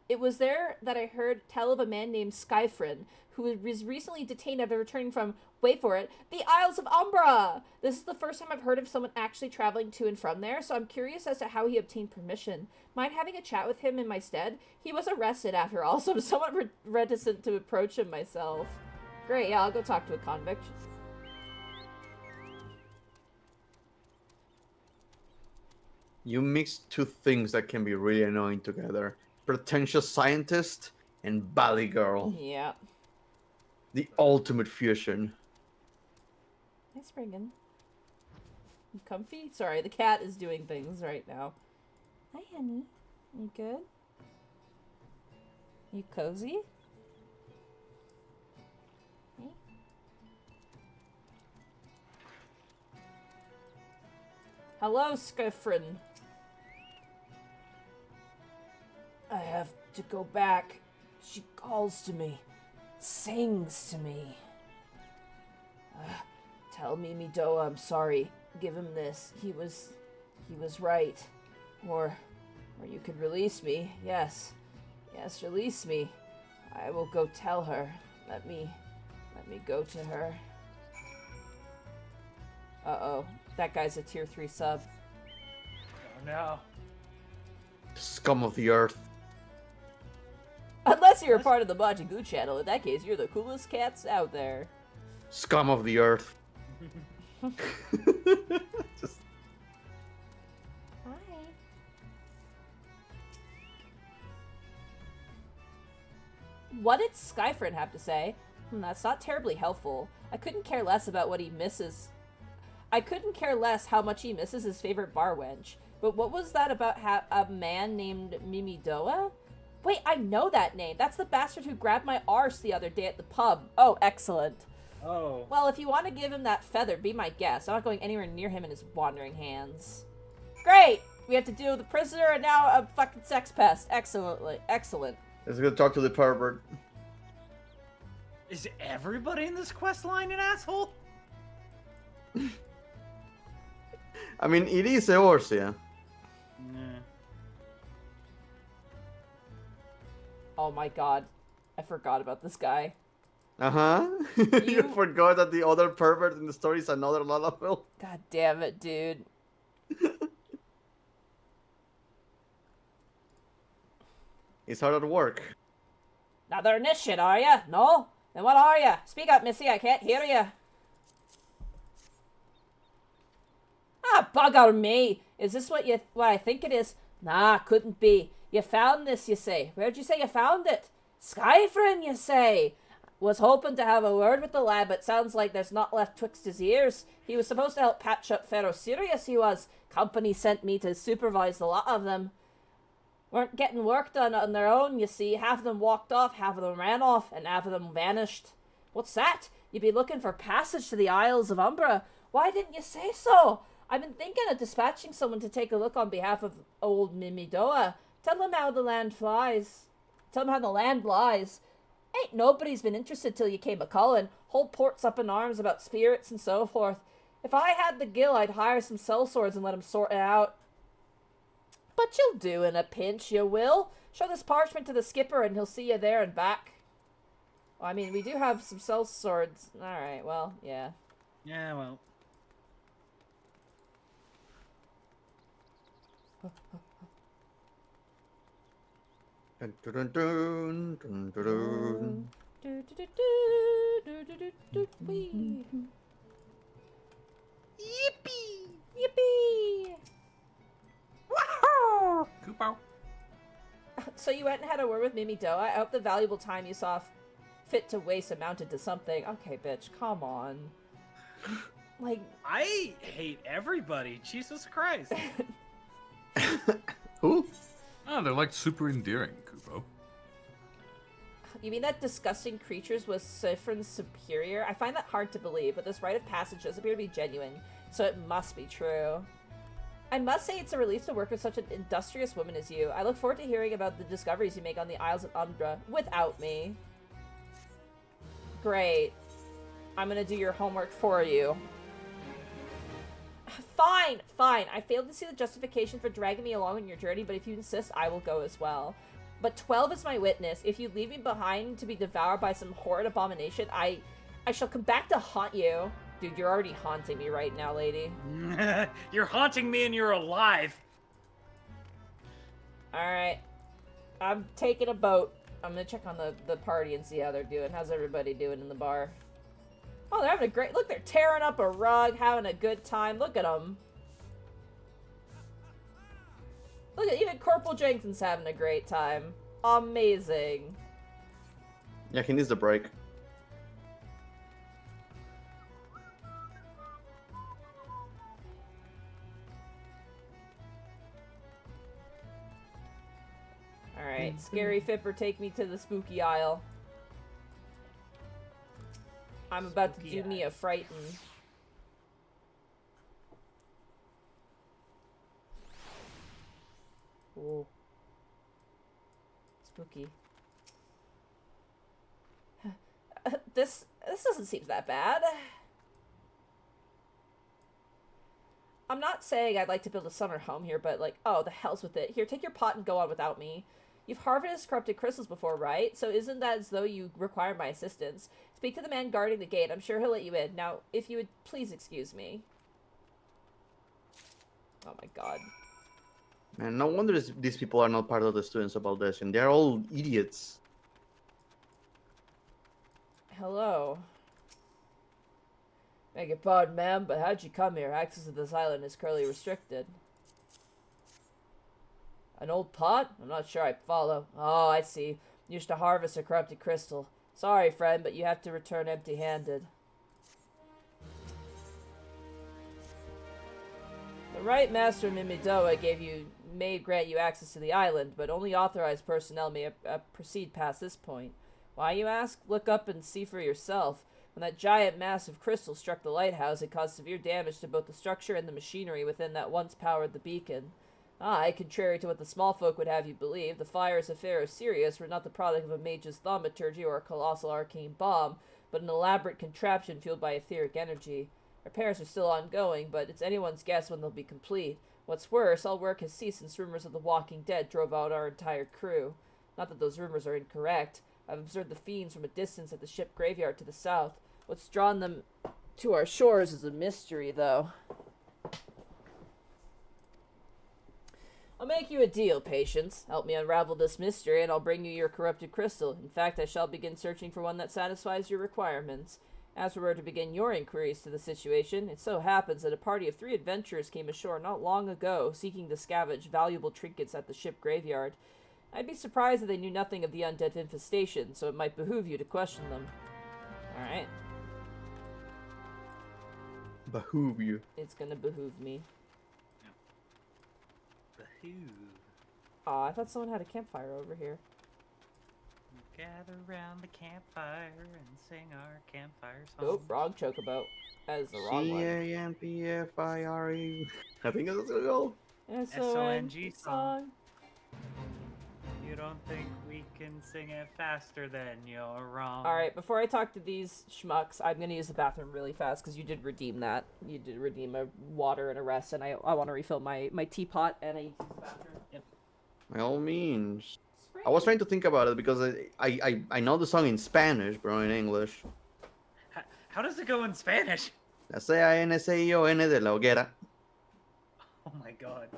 It was there that I heard tell of a man named Skyfrin, who was recently detained after returning from, wait for it, the Isles of Umbra! This is the first time I've heard of someone actually traveling to and from there, so I'm curious as to how he obtained permission. Mind having a chat with him in my stead? He was arrested after all, so I'm somewhat reticent to approach him myself. Great, yeah, I'll go talk to a convict. You mix two things that can be really annoying together. Pretentious scientist and valley girl. Yeah. The ultimate fusion. Hey, Spriggan. You comfy? Sorry, the cat is doing things right now. Hi, honey. You good? You cozy? Hey. Hello, Skyfrin. I have to go back. She calls to me. Sings to me. Tell Mimi Doa I'm sorry. Give him this. He was right. Or you could release me. Yes, release me. I will go tell her. Let me go to her. Uh-oh. That guy's a tier 3 sub. Oh no. Scum of the earth. Unless you're a part of the Bajigu channel. In that case, you're the coolest cats out there. Scum of the earth. Just... Hi. What did Skyfrin have to say? That's not terribly helpful. I couldn't care less about what he misses. I couldn't care less how much he misses his favorite bar wench. But what was that about a man named Mimidoa? Wait, I know that name. That's the bastard who grabbed my arse the other day at the pub. Oh, excellent. Oh. Well, if you want to give him that feather, be my guest. I'm not going anywhere near him and his wandering hands. Great! We have to deal with a prisoner and now a fucking sex pest. Excellently. Excellent. Let's go talk to the pervert. Is everybody in this quest line an asshole? I mean, it is a horse, yeah. Nah. Oh my god. I forgot about this guy. Uh-huh. You You- forgot that the other pervert in the story is another Lalafell? God damn it, dude. He's hard at work. Another initiate, are ya? No? Then what are ya? Speak up, missy, I can't hear ya. Ah, bugger me. Is this what I think it is? Nah, couldn't be. You found this, you say. Where'd you say you found it? Skyfrin, you say. Was hoping to have a word with the lad, but sounds like there's not left twixt his ears. He was supposed to help patch up Pharaoh Sirius, he was. Company sent me to supervise the lot of them. Weren't getting work done on their own, you see. Half of them walked off, half of them ran off, and half of them vanished. What's that? You'd be looking for passage to the Isles of Umbra. Why didn't you say so? I've been thinking of dispatching someone to take a look on behalf of old Mimidoa. Tell him how the land flies. Tell him how the land lies. Ain't nobody's been interested till you came a-callin'. Whole port's up in arms about spirits and so forth. If I had the gill, I'd hire some sellswords and let 'em sort it out. But you'll do in a pinch, you will. Show this parchment to the skipper and he'll see you there and back. Well, I mean, we do have some cell swords. Alright, well, yeah. Yeah, well. Dun, dun, dun, dun, dun, dun, Do, do, do, do, do, do, do, do, wee. Yippee! Yippee! Koopo. So you went and had a word with Mimi Doe. I hope the valuable time you saw fit to waste amounted to something. Okay, bitch, come on. Like, I hate everybody. Jesus Christ. Who? Oh, they're like super endearing, Koopo. you mean that disgusting creatures was Sifrin's superior? I find that hard to believe, but this rite of passage does appear to be genuine, so it must be true. I must say it's a relief to work with such an industrious woman as you. I look forward to hearing about the discoveries you make on the Isles of Umbra without me. Great. I'm gonna do your homework for you. Fine, fine. I failed to see the justification for dragging me along on your journey, but if you insist, I will go as well. But 12 is my witness. If you leave me behind to be devoured by some horrid abomination, I shall come back to haunt you. Dude, you're already haunting me right now, lady. You're haunting me and you're alive. Alright. I'm taking a boat. I'm gonna check on the party and see how they're doing. How's everybody doing in the bar? Oh, they're having a great... Look, they're tearing up a rug, having a good time. Look at them. Look at... Even Corporal Jenkins having a great time. Amazing. Yeah, he needs a break. Alright, Scary Fipper, take me to the spooky aisle. I'm about to Spooky do me a frighten. Ooh. Spooky. This doesn't seem that bad. I'm not saying I'd like to build a summer home here, but like, oh, the hell's with it. Here, take your pot and go on without me. You've harvested corrupted crystals before, right? So isn't that as though you require my assistance? Speak to the man guarding the gate. I'm sure he'll let you in. Now, if you would please excuse me. Oh my god. Man, no wonder these people are not part of the students about this, and they're all idiots. Hello. Beg your pardon, ma'am, but how'd you come here? Access to this island is currently restricted. An old pot? I'm not sure I follow. Oh, I see. Used to harvest a corrupted crystal. Sorry, friend, but you have to return empty-handed. The right master Mimidoa may grant you access to the island, but only authorized personnel may proceed past this point. Why, you ask? Look up and see for yourself. When that giant mass of crystal struck the lighthouse, it caused severe damage to both the structure and the machinery within that once powered the beacon. Contrary to what the small folk would have you believe, the fire's affair of Sirius were not the product of a mage's thaumaturgy or a colossal arcane bomb, but an elaborate contraption fueled by etheric energy. Repairs are still ongoing, but it's anyone's guess when they'll be complete. What's worse, all work has ceased since rumors of the Walking Dead drove out our entire crew. Not that those rumors are incorrect. I've observed the fiends from a distance at the ship graveyard to the south. What's drawn them to our shores is a mystery, though. I'll make you a deal, Patience. Help me unravel this mystery, and I'll bring you your corrupted crystal. In fact, I shall begin searching for one that satisfies your requirements. As we were to begin your inquiries to the situation, it so happens that a party of 3 adventurers came ashore not long ago, seeking to scavenge valuable trinkets at the ship graveyard. I'd be surprised if they knew nothing of the undead infestation, so it might behoove you to question them. Alright. Behoove you. It's gonna behoove me. Behoove. Aw, I thought someone had a campfire over here. Gather round the campfire and sing our campfire song. Oh, wrong chocobo. That is the wrong one. CAMPFIRE. I think that's what it's gonna go. SONG song. You don't think we can sing it faster, then you're wrong. Alright, before I talk to these schmucks, I'm gonna use the bathroom really fast, because you did redeem that. You did redeem a water and a rest, and I want to refill my teapot, and I use the bathroom. By all means. Spring! I was trying to think about it because I know the song in Spanish, bro, in English. How does it go in Spanish? Cincion de la hoguera. Oh my god.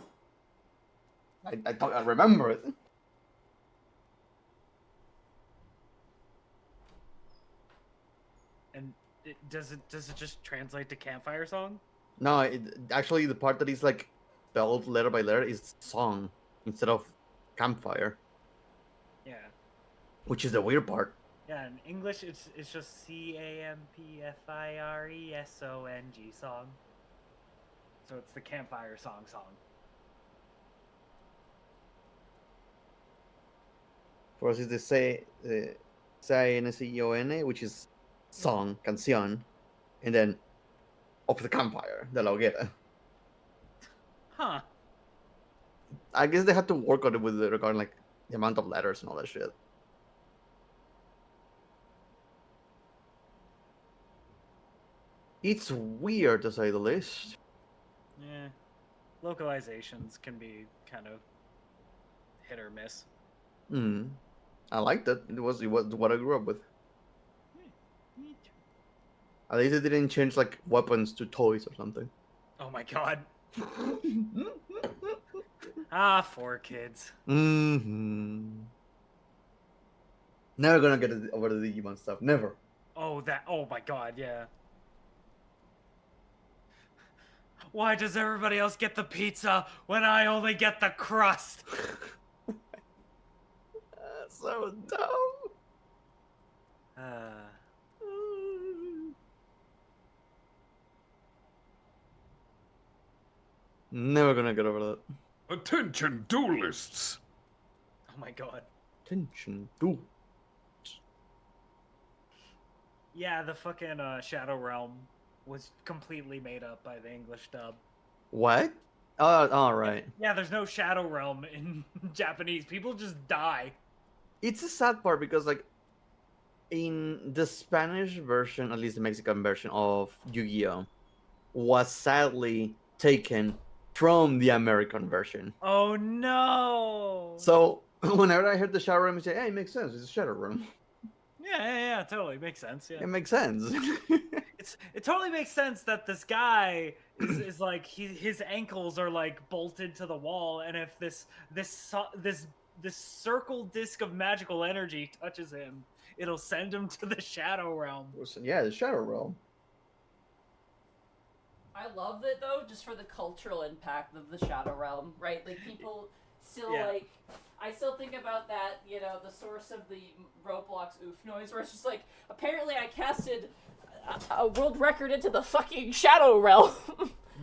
I remember it. And does it just translate to campfire song? No, actually the part that is like spelled letter by letter is song instead of campfire, Yeah. which is the weird part. Yeah, in English it's just CAMPFIRESONG song. So it's the campfire song. For us, it's the Cincion, which is song, canción, and then of the campfire, de la hoguera. Huh. I guess they had to work on it with regarding like the amount of letters and all that shit. It's weird to say the least. Yeah. Localizations can be kind of hit or miss. I liked it. It was what I grew up with. Me too. At least it didn't change like weapons to toys or something. Oh my god. For kids. Never gonna get over the Digimon stuff. Never. Oh my god, yeah. Why does everybody else get the pizza when I only get the crust? That's so dumb. Never gonna get over that. Attention, duelists! Oh my god. Attention, dude. Yeah, the fucking Shadow Realm was completely made up by the English dub. What? Oh, all right. Yeah, there's no Shadow Realm in Japanese. People just die. It's a sad part because like in the Spanish version, at least the Mexican version of Yu-Gi-Oh, was sadly taken from the American version. Oh no! So whenever I heard the Shadow Realm, I say, "Hey, it makes sense. It's a Shadow Realm. Yeah, totally makes sense. Yeah, It makes sense." it totally makes sense that this guy is like his ankles are like bolted to the wall, and if this circle disc of magical energy touches him, it'll send him to the Shadow Realm. Yeah, the Shadow Realm. I love it though, just for the cultural impact of the Shadow Realm, right? Like people still like, I still think about that, you know, the source of the Roblox oof noise, where it's just like, apparently I casted a world record into the fucking Shadow Realm.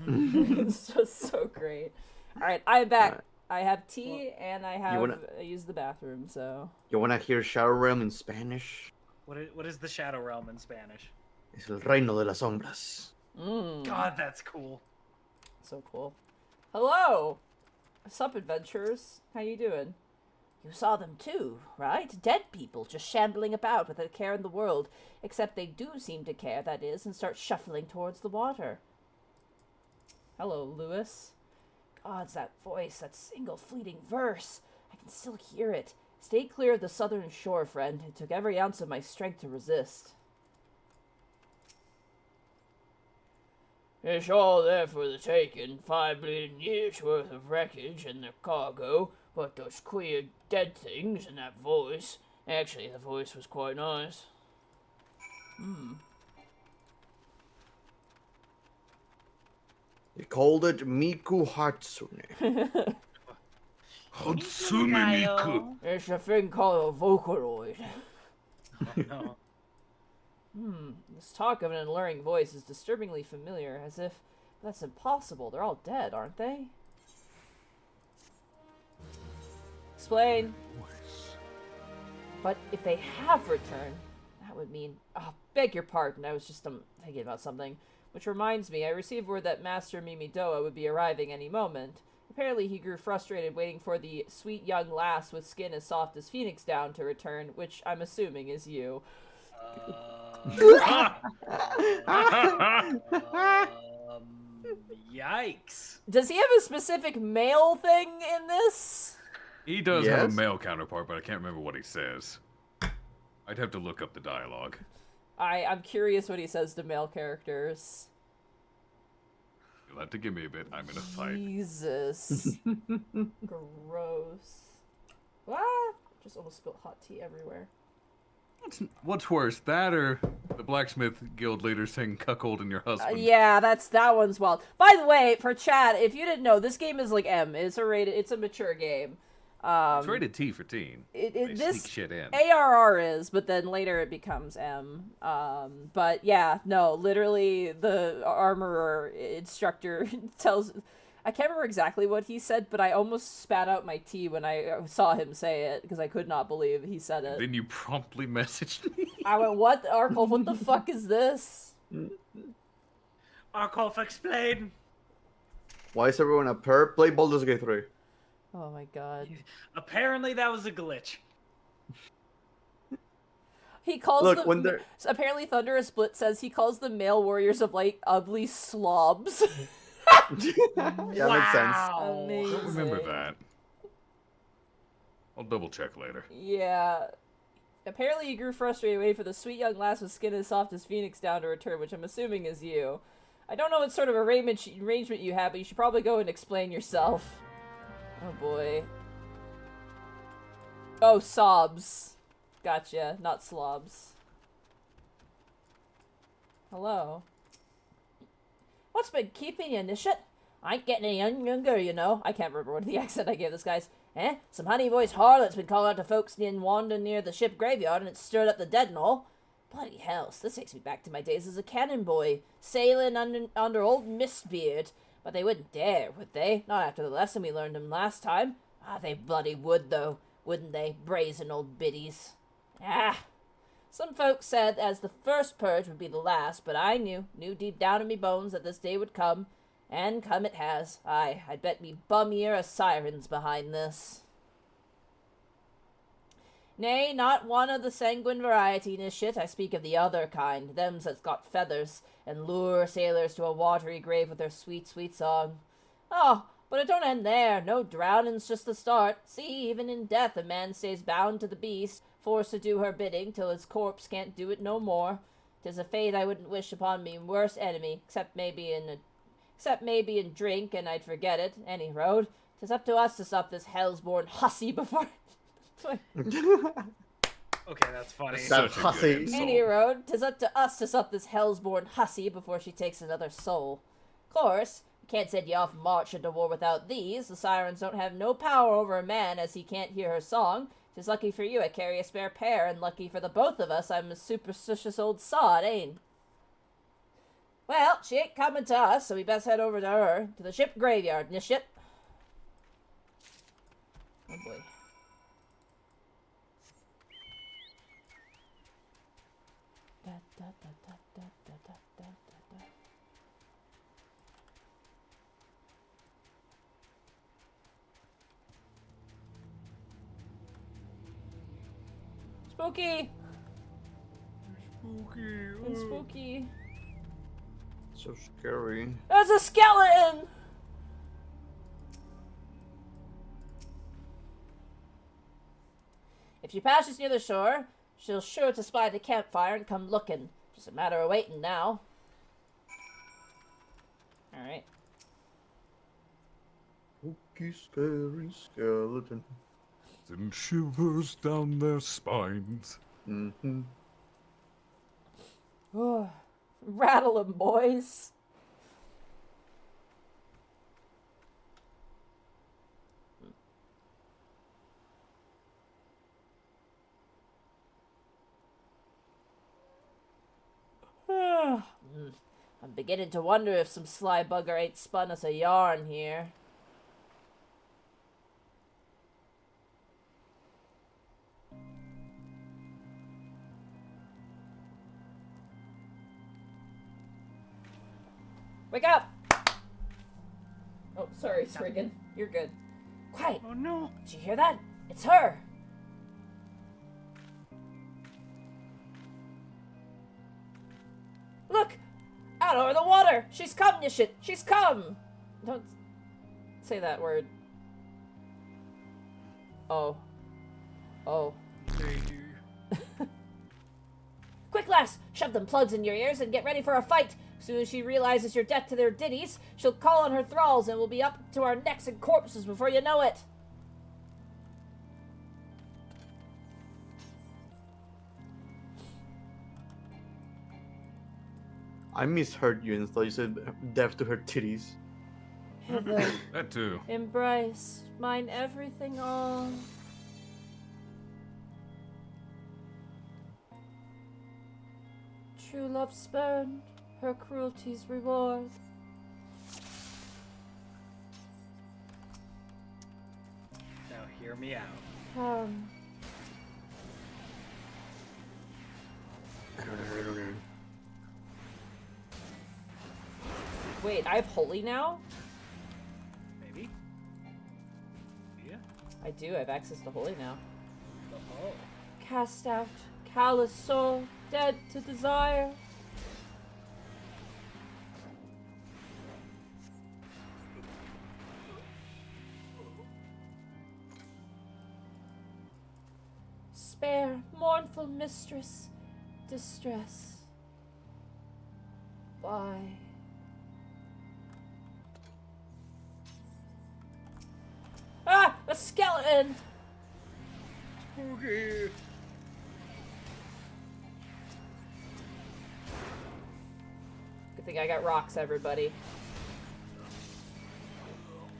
It's just so great. All right, I'm back. Right. I have tea and I used the bathroom, so. You wanna hear Shadow Realm in Spanish? What is the Shadow Realm in Spanish? Es el reino de las sombras. God, that's cool. So cool. Hello! Sup, adventurers? How you doing? You saw them too, right? Dead people just shambling about without a care in the world, except they do seem to care, that is, and start shuffling towards the water. Hello, Lewis. Gods, that voice, that single fleeting verse. I can still hear it. Stay clear of the southern shore, friend. It took every ounce of my strength to resist. It's all there for the taking. 5 bleeding years worth of wreckage and their cargo, but those queer dead things and that voice. Actually, the voice was quite nice. They called it Miku Hatsune. Hatsune Miku. It's a thing called a Vocaloid. Oh, no. This talk of an alluring voice is disturbingly familiar, as if that's impossible. They're all dead, aren't they? Explain. But if they have returned, that would mean... Oh, beg your pardon, I was just thinking about something. Which reminds me, I received word that Master Mimidoa would be arriving any moment. Apparently he grew frustrated waiting for the sweet young lass with skin as soft as phoenix down to return, which I'm assuming is you. Yikes. Does he have a specific male thing in this? He does have a Yes? male counterpart, but I can't remember what he says. I'd have to look up the dialogue. I'm curious what he says to male characters. You'll have to give me a bit. I'm in a fight. Jesus. Gross. What? Just almost spilled hot tea everywhere. What's worse, that or the blacksmith guild leader saying "cuckold" your husband? Yeah, that one's wild. By the way, for chat, if you didn't know, this game is like M. It's a mature game. It's rated T for teen. This sneak shit in. ARR is, but then later it becomes M. But yeah, no, literally the armorer instructor tells. I can't remember exactly what he said, but I almost spat out my tea when I saw him say it, because I could not believe he said it. Then you promptly messaged me. I went, what? Arkolf, what the fuck is this? Arkolf, explain! Why is everyone a perp? Play Baldur's Gate 3. Oh my god. Apparently that was a glitch. He calls Look, them... when they're... Apparently Thunderous Split says he calls the male warriors of light ugly slobs. Yeah, makes sense. Amazing. I don't remember that. I'll double check later. Yeah. Apparently you grew frustrated waiting for the sweet young lass with skin as soft as Phoenix down to return, which I'm assuming is you. I don't know what sort of arrangement you have, but you should probably go and explain yourself. Oh boy. Oh, sobs. Gotcha, not slobs. Hello. What's been keeping you, Nishat? I ain't getting any younger, you know. I can't remember what the accent I gave this guy's. Eh? Some honey-voiced harlot's been calling out to folks in wandering near the ship graveyard, and it's stirred up the dead and all. Bloody hell, this takes me back to my days as a cannon boy, sailing under old Mistbeard. But they wouldn't dare, would they? Not after the lesson we learned them last time. Ah, they bloody would, though, wouldn't they? Brazen old biddies. Ah! Some folks said as the first purge would be the last, but I knew deep down in me bones that this day would come. And come it has. Aye, I'd bet me bum ear a siren's behind this. Nay, not one of the sanguine variety, Nishit. I speak of the other kind, them that's got feathers, and lure sailors to a watery grave with their sweet, sweet song. Oh, but it don't end there. No drowning's just the start. See, even in death a man stays bound to the beast, forced to do her bidding till his corpse can't do it no more. 'Tis a fate I wouldn't wish upon me worst enemy, except maybe in drink, and I'd forget it. Any road. 'Tis up to us to stop this hell's-born hussy before... Okay, that's funny. That hussy. Any road. 'Tis up to us to stop this hell's-born hussy before she takes another soul. Course, you can't send you off march into war without these. The sirens don't have no power over a man as he can't hear her song. 'Tis lucky for you I carry a spare pair, and lucky for the both of us I'm a superstitious old sod, ain't? Well, she ain't coming to us, so we best head over to her, to the ship graveyard, Nishit. Oh boy. Spooky! Spooky. It's spooky. So scary. There's a skeleton! If she passes near the shore, she'll sure to spy the campfire and come looking. Just a matter of waiting now. Alright. Spooky, scary skeleton. And shivers down their spines. Mm-hmm. Rattle 'em, boys. I'm beginning to wonder if some sly bugger ain't spun us a yarn here. Wake up! Oh, sorry, Spriggan. You're good. Quiet! Oh no! Did you hear that? It's her! Look! Out over the water! She's come, Nishit! She's come! Don't say that word. Oh. Oh. Hey. Quick, lass! Shove them plugs in your ears and get ready for a fight! As soon as she realizes your debt to their ditties, she'll call on her thralls and we'll be up to our necks in corpses before you know it! I misheard you and thought you said death to her titties. Hither, That too. embrace, mine everything all. True love spurned, her cruelty's reward. Now hear me out. Come. Wait, I have holy now? Maybe? Yeah? I do, I have access to holy now. Oh. Cast out, callous soul, dead to desire. Spare, mournful mistress, distress. Why? Ah! A skeleton! Okay. Good thing I got rocks, everybody.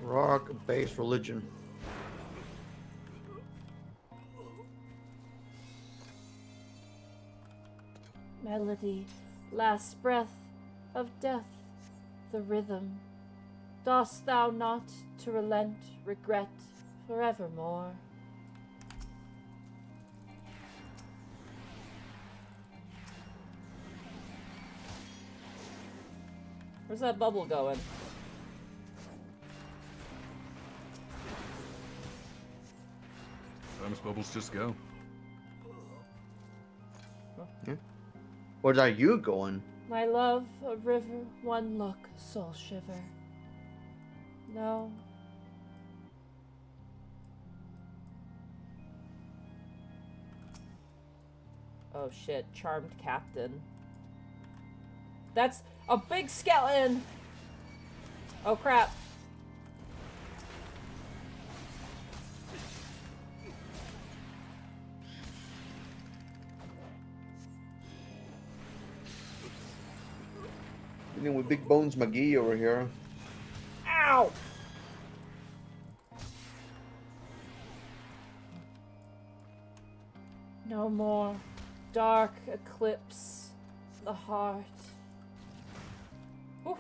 Rock-based religion. Melody, last breath of death, the rhythm. Dost thou not to relent, regret forevermore? Where's that bubble going? Sometimes bubbles just go. Where are you going? My love, a river, one look, soul shiver. No. Oh shit, charmed captain. That's a big skeleton! Oh crap. Dealing with Big Bones McGee over here. Ow! No more dark eclipse the heart. Whew.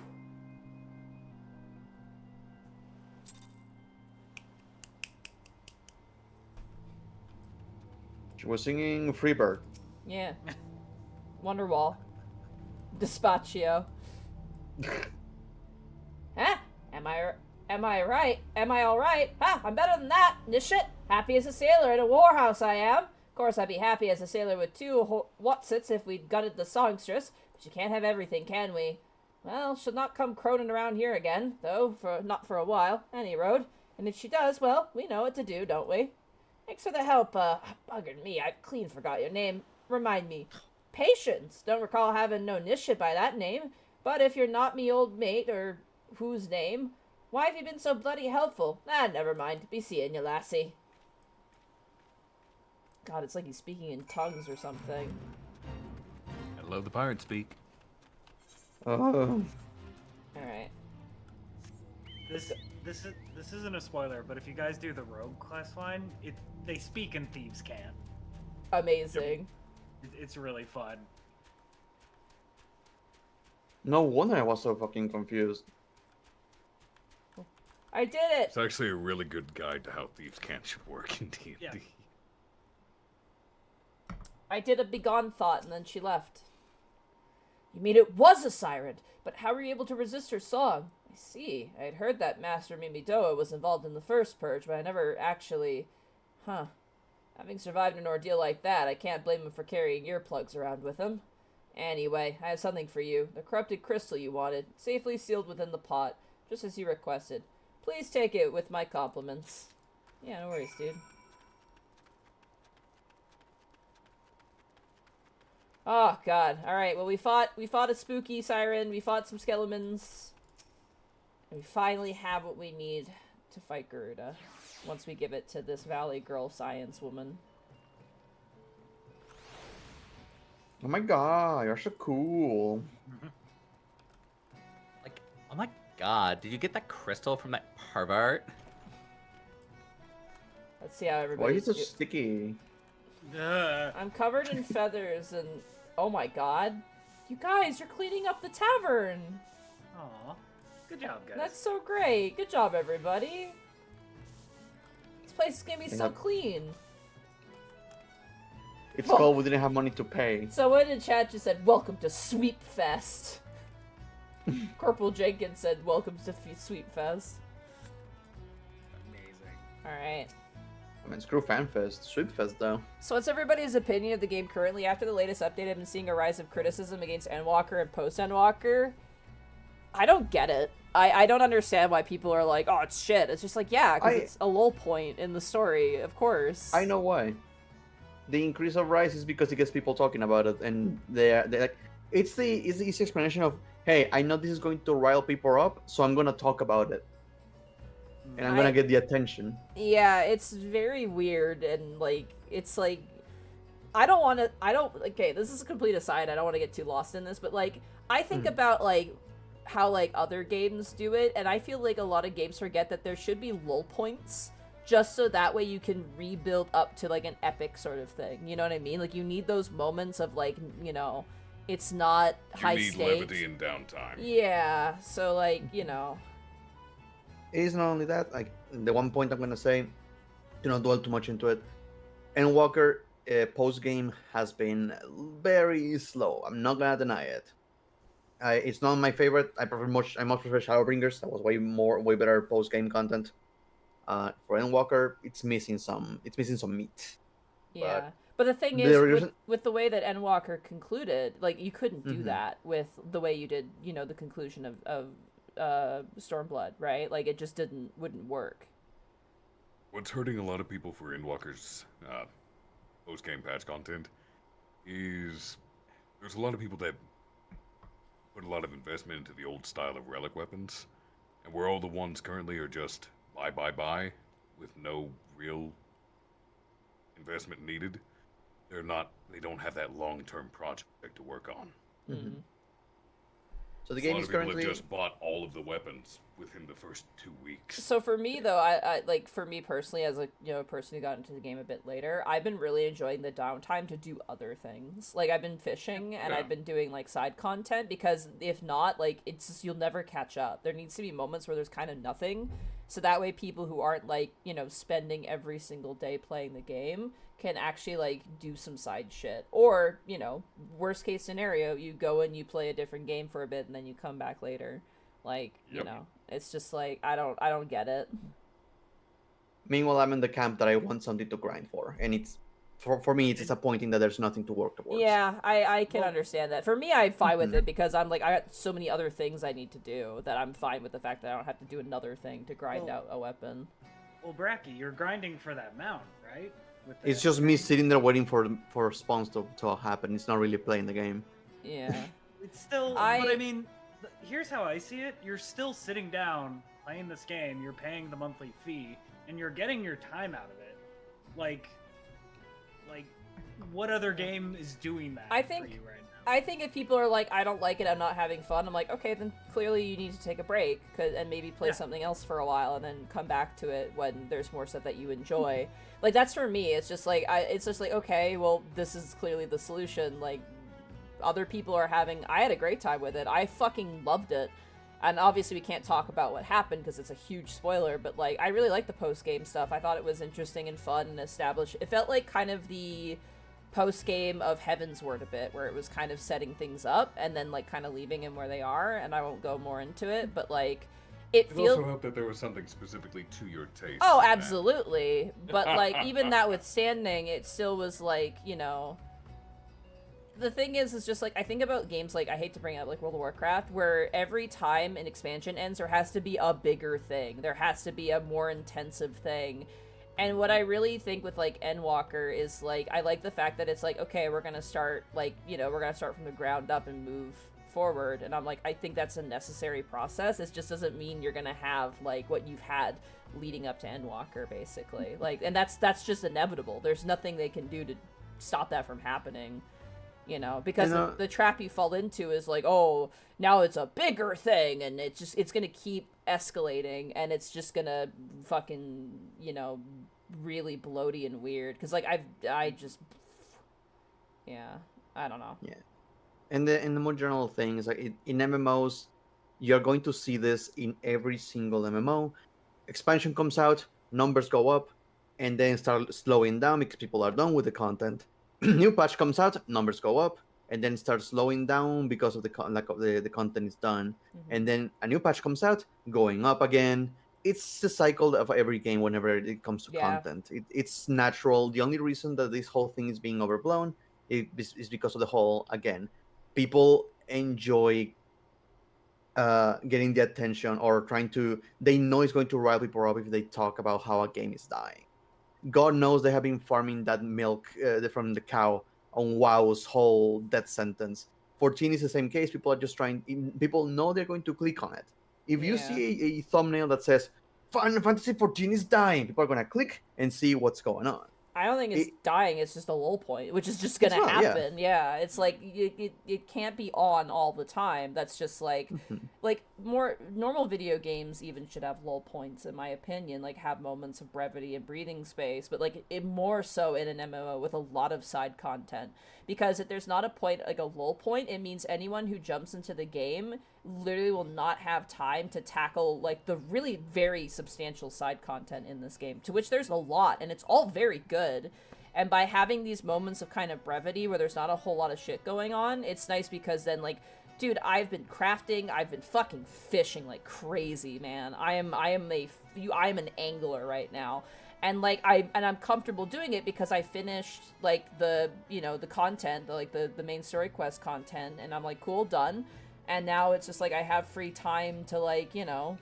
She was singing Freebird. Yeah. Wonderwall. Dispatchio. Huh? Am I right? Am I alright? Huh, I'm better than that. This shit. Happy as a sailor in a warhouse I am. Of course, I'd be happy as a sailor with two Watsits if we'd gutted the songstress, but you can't have everything, can we? Well, she'll not come croning around here again, though, not for a while, any road. And if she does, well, we know what to do, don't we? Thanks for the help, buggered me, I clean forgot your name. Remind me. Patience. Don't recall having known this shit by that name, but if you're not me old mate, or whose name, why have you been so bloody helpful? Ah, never mind. Be seeing you, lassie. God, it's like he's speaking in tongues or something. I love the pirate speak. Oh. Alright. This isn't a spoiler, but if you guys do the rogue quest line, they speak in thieves' can. Amazing. It's really fun. No wonder I was so fucking confused. I did it! It's actually a really good guide to how thieves' can should work in D&D. Yeah. I did a begone thought and then she left. You mean it was a siren, but how were you able to resist her song? I see. I had heard that Master Mimidoa was involved in the first purge, but I never actually... Huh. Having survived an ordeal like that, I can't blame him for carrying earplugs around with him. Anyway, I have something for you. The corrupted crystal you wanted, safely sealed within the pot, just as you requested. Please take it with my compliments. Yeah, no worries, dude. Oh god. Alright, well we fought a spooky siren, we fought some skeletons. And we finally have what we need to fight Garuda. Once we give it to this Valley Girl science woman. Oh my god, you're so cool. Like, oh my god, did you get that crystal from that pervert? Let's see how Why everybody. is it so sticky? I'm covered in feathers and oh my god. You guys, you're cleaning up the tavern. Aw. Good job, guys. That's so great. Good job, everybody. This place is gonna be so Yep. clean. It's called we didn't have money to pay. Someone in chat just said, "Welcome to Sweep Fest." Corporal Jenkins said, "Welcome to Sweep Fest." Amazing. All right. I mean, screw FanFest, Sweepfest though. So what's everybody's opinion of the game currently? After the latest update, I've been seeing a rise of criticism against Endwalker and post-Endwalker. I don't get it. I don't understand why people are like, oh, it's shit. It's just like, yeah, because it's a lull point in the story, of course. I know why. The increase of Rise is because it gets people talking about it, and they're like, it's the easy explanation of, hey, I know this is going to rile people up, so I'm gonna talk about it, and I'm gonna get the attention. Yeah, it's very weird, and like, it's like, okay, this is a complete aside, I don't want to get too lost in this, but like, I think about like, how like other games do it, and I feel like a lot of games forget that there should be lull points, just so that way you can rebuild up to like an epic sort of thing, you know what I mean? Like, you need those moments of like, you know, it's not high stakes. You need levity and downtime. Yeah, so like, you know. It is not only that, like, the one point I'm gonna say, do not dwell too much into it. Endwalker post-game has been very slow. I'm not gonna deny it. It's not my favorite. I much prefer Shadowbringers. That was way better post-game content. For Endwalker, it's missing some meat. Yeah. But the thing is, with, with the way that Endwalker concluded, like, you couldn't do Mhm. that with the way you did, you know, the conclusion of Stormblood, right? Like, it just wouldn't work. What's hurting a lot of people for Endwalker's post-game patch content is there's a lot of people that put a lot of investment into the old style of relic weapons, and where all the ones currently are just buy with no real investment needed. They don't have that long-term project to work on. Mm-hmm. So the A game lot is of people currently have just bought all of the weapons within the first 2 weeks. So for me though, I like, for me personally, as a, you know, a person who got into the game a bit later, I've been really enjoying the downtime to do other things. Like, I've been fishing and Yeah. I've been doing like side content, because if not, like, it's just, you'll never catch up. There needs to be moments where there's kind of nothing, so that way people who aren't like, you know, spending every single day playing the game can actually like do some side shit. Or, you know, worst case scenario, you go and you play a different game for a bit and then you come back later. Like, you Yep. know, it's just like, I don't get it. Meanwhile, I'm in the camp that I want something to grind for, and it's for me, it's disappointing that there's nothing to work towards. Yeah, I can understand that. For me, I'm fine with Mhm. it, because I'm like, I got so many other things I need to do that I'm fine with the fact that I don't have to do another thing to grind out a weapon. Well, Bracky, you're grinding for that mount, right? With It's just me sitting there waiting for spawns to happen. It's not really playing the game. Yeah. It's still, but I mean, here's how I see it. You're still sitting down playing this game. You're paying the monthly fee, and you're getting your time out of it. Like, what other game is doing that I for think- you right now? I think if people are like, I don't like it, I'm not having fun, I'm like, okay, then clearly you need to take a break, and maybe play something else for a while, and then come back to it when there's more stuff that you enjoy. Like, that's for me. It's just like, okay, well, this is clearly the solution. Like, other people are I had a great time with it. I fucking loved it. And obviously we can't talk about what happened because it's a huge spoiler, but like, I really liked the post-game stuff. I thought it was interesting and fun and established. It felt like kind of the post-game of Heavensward a bit, where it was kind of setting things up and then like kind of leaving them where they are, and I won't go more into it, but like, it I feels... also hope that there was something specifically to your taste. Oh, in that. absolutely. But like, even that withstanding, it still was like, you know, the thing is just like, I think about games like, I hate to bring up like World of Warcraft, where every time an expansion ends, there has to be a bigger thing. There has to be a more intensive thing. And what I really think with like Endwalker is like I like the fact that it's like, okay, we're gonna start like, you know, we're gonna start from the ground up and move forward, and I'm like, I think that's a necessary process. It just doesn't mean you're gonna have like what you've had leading up to Endwalker, basically. Like, and that's just inevitable. There's nothing they can do to stop that from happening, you know, because the trap you fall into is like, oh, now it's a bigger thing, and it's gonna keep escalating, and it's just gonna fucking, you know, really bloaty and weird. Because like I just, yeah, I don't know. Yeah. And the more general things, like in MMOs, you're going to see this in every single MMO. Expansion comes out, numbers go up, and then start slowing down because people are done with the content. New patch comes out, numbers go up, and then start slowing down because of the content is done. Mm-hmm. And then a new patch comes out, going up again. It's the cycle of every game whenever it comes to content. It's natural. The only reason that this whole thing is being overblown is because of the whole, again, people enjoy getting the attention or trying to. They know it's going to rile people up if they talk about how a game is dying. God knows they have been farming that milk from the cow on WoW's whole death sentence. 14 is the same case. People are just trying. People know they're going to click on it. If you see a thumbnail that says Final Fantasy 14 is dying, people are going to click and see what's going on. I don't think it's dying. It's just a lull point, which is just gonna happen. Yeah, it's like it can't be on all the time. That's just like, like more normal video games even should have lull points, in my opinion. Like have moments of brevity and breathing space, but like it more so in an MMO with a lot of side content. Because if there's not a point, like a lull point, it means anyone who jumps into the game literally will not have time to tackle like the really very substantial side content in this game, to which there's a lot, and it's all very good. And by having these moments of kind of brevity where there's not a whole lot of shit going on, it's nice because then like, dude, I've been crafting, I've been fucking fishing like crazy, man. I am an angler right now. And like I'm comfortable doing it because I finished like the, you know, the content, the main story quest content, and I'm like, cool, done. And now it's just like I have free time to like, you know,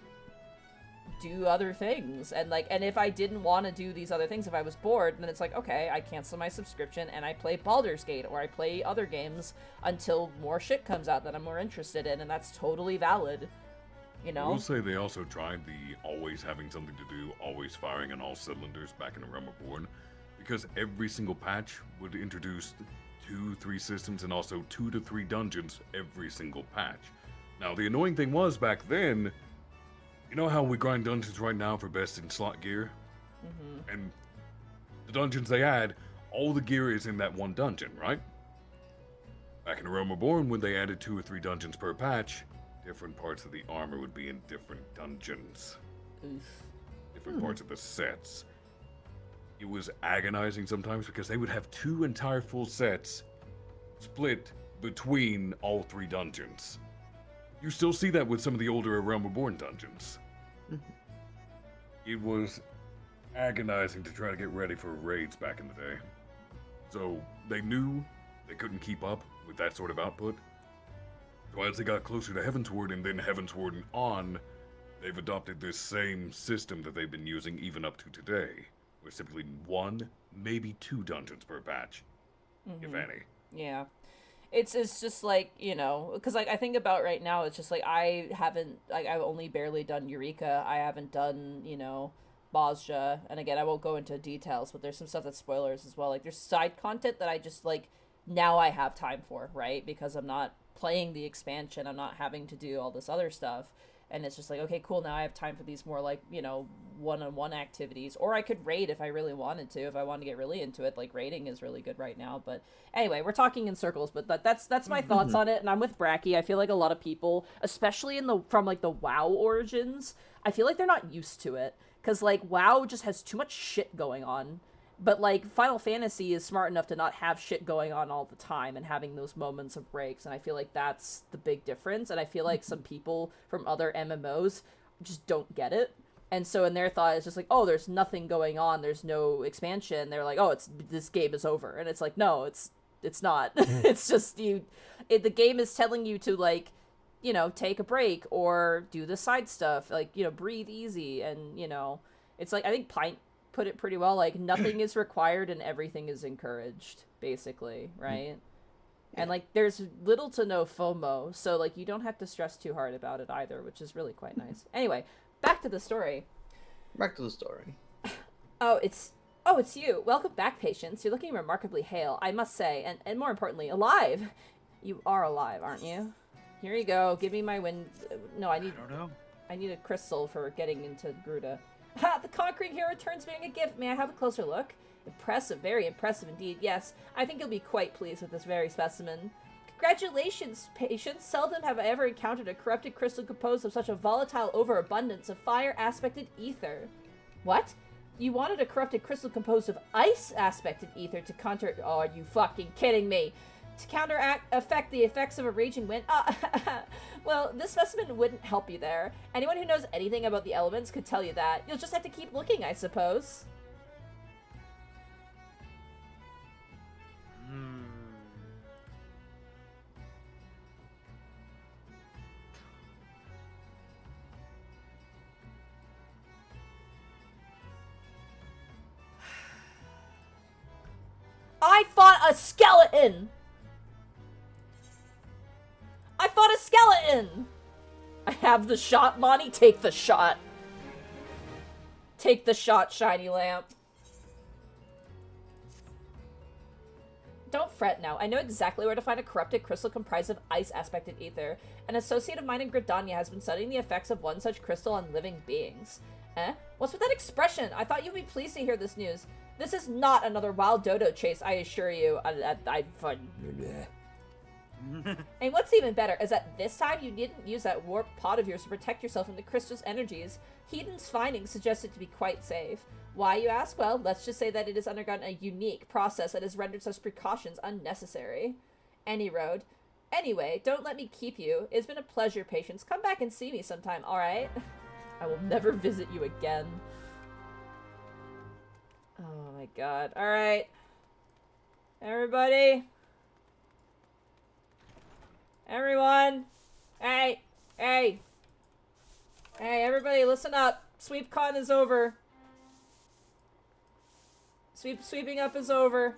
do other things. And like, and if I didn't want to do these other things, if I was bored, then it's like, okay, I cancel my subscription and I play Baldur's Gate or I play other games until more shit comes out that I'm more interested in, and that's totally valid. You know? I will say they also tried the always having something to do, always firing on all cylinders back in A Realm Reborn, because every single patch would introduce 2-3 systems and also 2 to 3 dungeons every single patch. Now, the annoying thing was back then, you know how we grind dungeons right now for best in slot gear? Mm-hmm. And the dungeons they add, all the gear is in that one dungeon, right? Back in A Realm Reborn, when they added 2 or 3 dungeons per patch, different parts of the armor would be in different dungeons. Different parts of the sets. It was agonizing sometimes because they would have 2 entire full sets split between all 3 dungeons. You still see that with some of the older Realm Reborn dungeons. It was agonizing to try to get ready for raids back in the day. So they knew they couldn't keep up with that sort of output. So as they got closer to Heavensward and then Heavensward and on, they've adopted this same system that they've been using even up to today, where it's typically 1, maybe 2 dungeons per patch, if any. Yeah. It's just like, you know, because like I think about right now, it's just like I've only barely done Eureka. I haven't done, you know, Bozja, and again, I won't go into details, but there's some stuff that's spoilers as well. Like there's side content that I just like now I have time for, right? Because I'm not playing the expansion, I'm not having to do all this other stuff, and it's just like, okay, cool, now I have time for these more like, you know, one-on-one activities, or I could raid if I really wanted to, if I wanted to get really into it. Like raiding is really good right now. But anyway, we're talking in circles, but that's my thoughts on it, and I'm with Bracky. I feel like a lot of people, especially from like the WoW origins, I feel like they're not used to it, because like WoW just has too much shit going on. But, like, Final Fantasy is smart enough to not have shit going on all the time and having those moments of breaks, and I feel like that's the big difference, and I feel like some people from other MMOs just don't get it, and so in their thought, it's just like, oh, there's nothing going on, there's no expansion, they're like, oh, this game is over, and it's like, no, it's not. It's just, the game is telling you to, like, you know, take a break, or do the side stuff, like, you know, breathe easy, and, you know, it's like, I think put it pretty well. Like, nothing is required and everything is encouraged, basically, right? And, like, there's little to no FOMO, so, like, you don't have to stress too hard about it either, which is really quite nice. Anyway, back to the story. Back to the story. Oh, it's you. Welcome back, patients. You're looking remarkably hale, I must say, and more importantly, alive. You are alive, aren't you? Here you go. Give me my wind. No, I don't know. I need a crystal for getting into Garuda. Ha! The concrete here returns being a gift. May I have a closer look? Impressive, very impressive indeed. Yes, I think you'll be quite pleased with this very specimen. Congratulations, patients. Seldom have I ever encountered a corrupted crystal composed of such a volatile overabundance of fire-aspected ether. What? You wanted a corrupted crystal composed of ice-aspected ether to counter... Oh, are you fucking kidding me? To counteract the effects of a raging wind? Well, this specimen wouldn't help you there. Anyone who knows anything about the elements could tell you that. You'll just have to keep looking, I suppose. I fought a skeleton! I fought a skeleton! I have the shot, Monty. Take the shot. Take the shot, shiny lamp. Don't fret now. I know exactly where to find a corrupted crystal comprised of ice-aspected ether. An associate of mine in Gridania has been studying the effects of one such crystal on living beings. Eh? What's with that expression? I thought you'd be pleased to hear this news. This is not another wild dodo chase, I assure you. And what's even better is that this time you didn't use that warped pod of yours to protect yourself from the crystal's energies. Heaton's findings suggest it to be quite safe. Why, you ask? Well, let's just say that it has undergone a unique process that has rendered such precautions unnecessary. Any road. Anyway, don't let me keep you. It's been a pleasure, patience. Come back and see me sometime, alright? I will never visit you again. Oh my god. Alright. Everybody. Everyone. Hey. Hey. Hey, everybody, listen up. SweepCon is over. Sweeping up is over.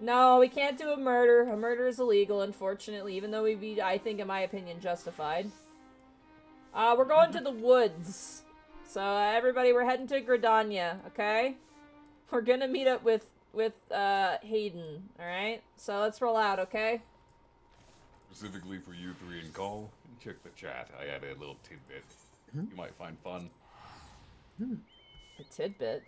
No, we can't do a murder. A murder is illegal, unfortunately, even though we'd be, I think, in my opinion, justified. We're going to the woods. So, everybody, we're heading to Gridania, okay? We're gonna meet up with Hayden, alright? So, let's roll out, okay? Specifically for you three in call, check the chat. I had a little tidbit you might find fun. A tidbit?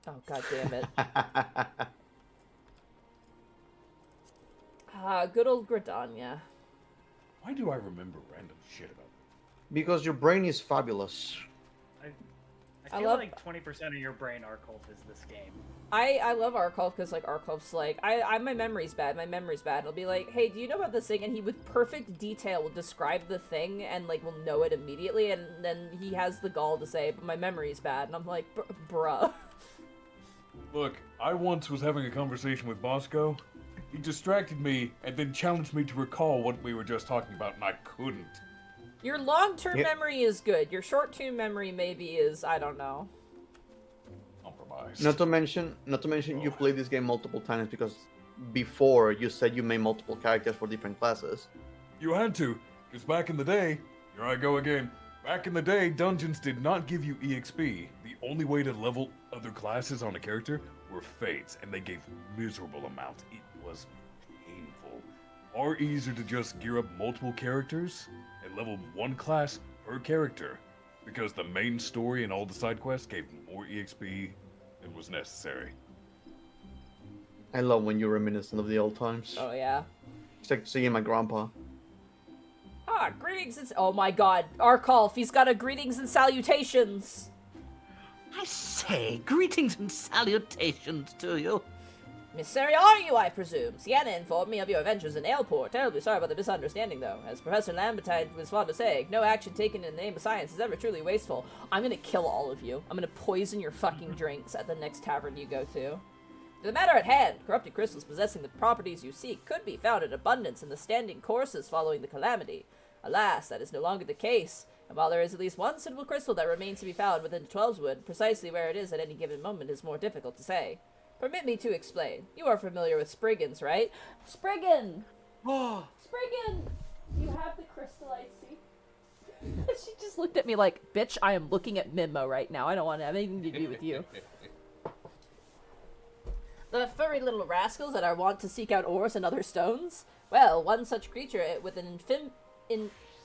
Oh, god damn it. Good old Gridania. Why do I remember random shit about it? Because your brain is fabulous. I feel like 20% of your brain, Arculf, is this game. I love Arculf because, like, Arculf's like, my memory's bad, It'll be like, hey, do you know about this thing? And he, with perfect detail, will describe the thing and, like, will know it immediately, and then he has the gall to say, but my memory's bad. And I'm like, bruh. Look, I once was having a conversation with Bosco. He distracted me and then challenged me to recall what we were just talking about, and I couldn't. Your long-term memory is good. Your short-term memory maybe is, I don't know. Compromised. Not to mention, you played this game multiple times because before you said you made multiple characters for different classes. You had to, because back in the day, here I go again. Back in the day, dungeons did not give you EXP. The only way to level other classes on a character were fates, and they gave miserable amounts. It was painful. Far easier to just gear up multiple characters and level one class per character, because the main story and all the side quests gave more EXP than was necessary. I love when you're reminiscent of the old times. Oh, yeah. It's like seeing my grandpa. Ah, greetings and... Oh my god, Arculf, he's got a greetings and salutations. I say, greetings and salutations to you. Misseri are you, I presume? Sienna informed me of your adventures in Ailport. Terribly sorry about the misunderstanding, though. As Professor Lambertine was fond of saying, no action taken in the name of science is ever truly wasteful. I'm gonna kill all of you. I'm gonna poison your fucking drinks at the next tavern you go to. The matter at hand, corrupted crystals possessing the properties you seek could be found in abundance in the standing courses following the calamity. Alas, that is no longer the case. And while there is at least one suitable crystal that remains to be found within the 12's wood, precisely where it is at any given moment is more difficult to say. Permit me to explain. You are familiar with Spriggans, right? Spriggan! Oh, Spriggan! You have the crystal, I see. She just looked at me like, bitch, I am looking at Mimo right now. I don't want to have anything to do with you. The furry little rascals that are wont to seek out ores and other stones? Well, one such creature with an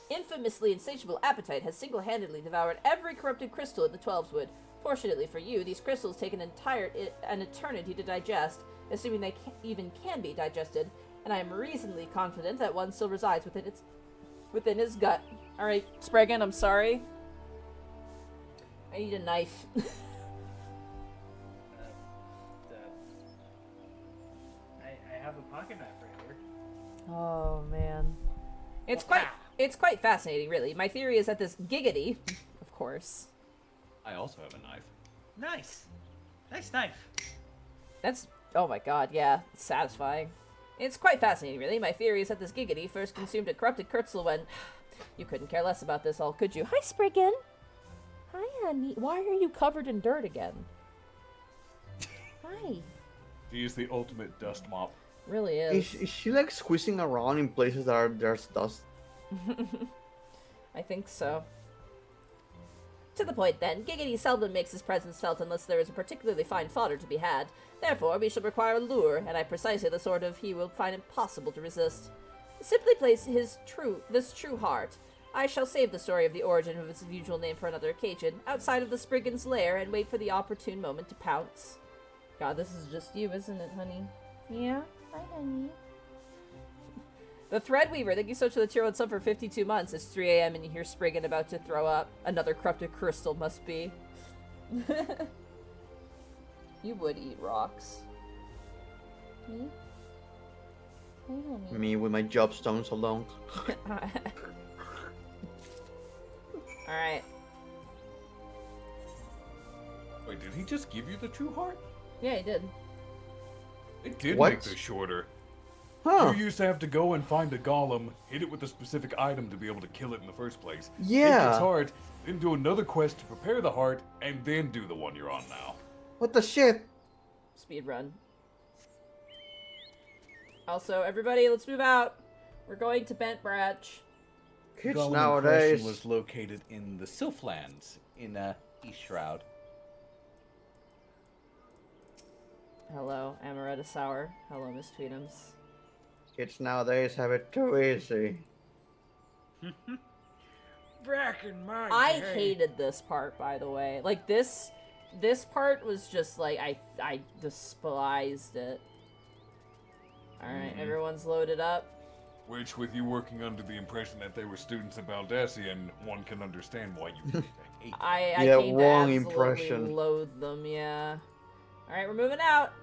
infamously insatiable appetite has single-handedly devoured every corrupted crystal in the 12's wood. Fortunately for you, these crystals take an eternity to digest, assuming they even can be digested, and I am reasonably confident that one still resides within his gut. Alright, Spriggan, I'm sorry. I need a knife. I have a pocket knife right here. Oh, man. It's quite fascinating, really. My theory is that this giggity, of course. I also have a knife. Nice. Nice knife. That's, oh my god, yeah, satisfying. It's quite fascinating, really. My theory is that this giggity first consumed a corrupted crystal when... You couldn't care less about this all, could you? Hi, Spriggan. Hi, honey. Why are you covered in dirt again? Hi. She is the ultimate dust mop. Really is. Is she like squeezing around in places that there's dust? I think so. To the point, then, Giggity seldom makes his presence felt unless there is a particularly fine fodder to be had. Therefore, we shall require a lure, and I precisely the sort of he will find impossible to resist. Simply place this true heart. I shall save the story of the origin of its usual name for another occasion, outside of the Spriggan's lair, and wait for the opportune moment to pounce. God, this is just you, isn't it, honey? Yeah? Hi, honey. The Threadweaver, thank you so much for the tier 1 sub for 52 months. It's 3 a.m. and you hear Spriggan about to throw up. Another corrupted crystal must be. You would eat rocks. Me? Hey, honey. Me with my job stones alone. Alright. Wait, did he just give you the true heart? Yeah, he did. It did What? make this shorter. Huh. You used to have to go and find a golem, hit it with a specific item to be able to kill it in the first place. Take Yeah. its heart, then do another quest to prepare the heart, and then do the one you're on now. What the shit? Speed run. Also, everybody, let's move out. We're going to Bent Branch. Kids Golem in nowadays. question was located in the Sylphlands in East Shroud. Hello, Amaretta Sour. Hello, Miss Tweetums. Kids nowadays have it too easy. Back in my I day. hated this part, by the way. Like, this part was just, like, I despised it. Alright, everyone's loaded up. Which, with you working under the impression that they were students of Baldassian, one can understand why you hate them. I Yeah, came to wrong absolutely impression. loathe them, yeah. Alright, we're moving out.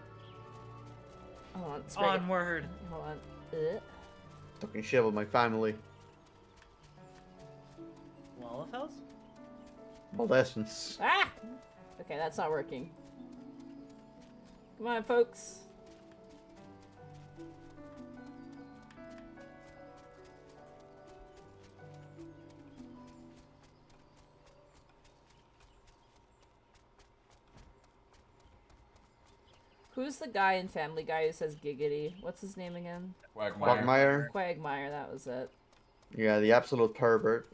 Hold on, Spriggan. Onward. Hold on. Talking shit about my family. Wallafels? Adolescents. Ah! Okay, that's not working. Come on, folks. Who's the guy in Family Guy who says giggity? What's his name again? Quagmire. Quagmire, that was it. Yeah, the absolute pervert.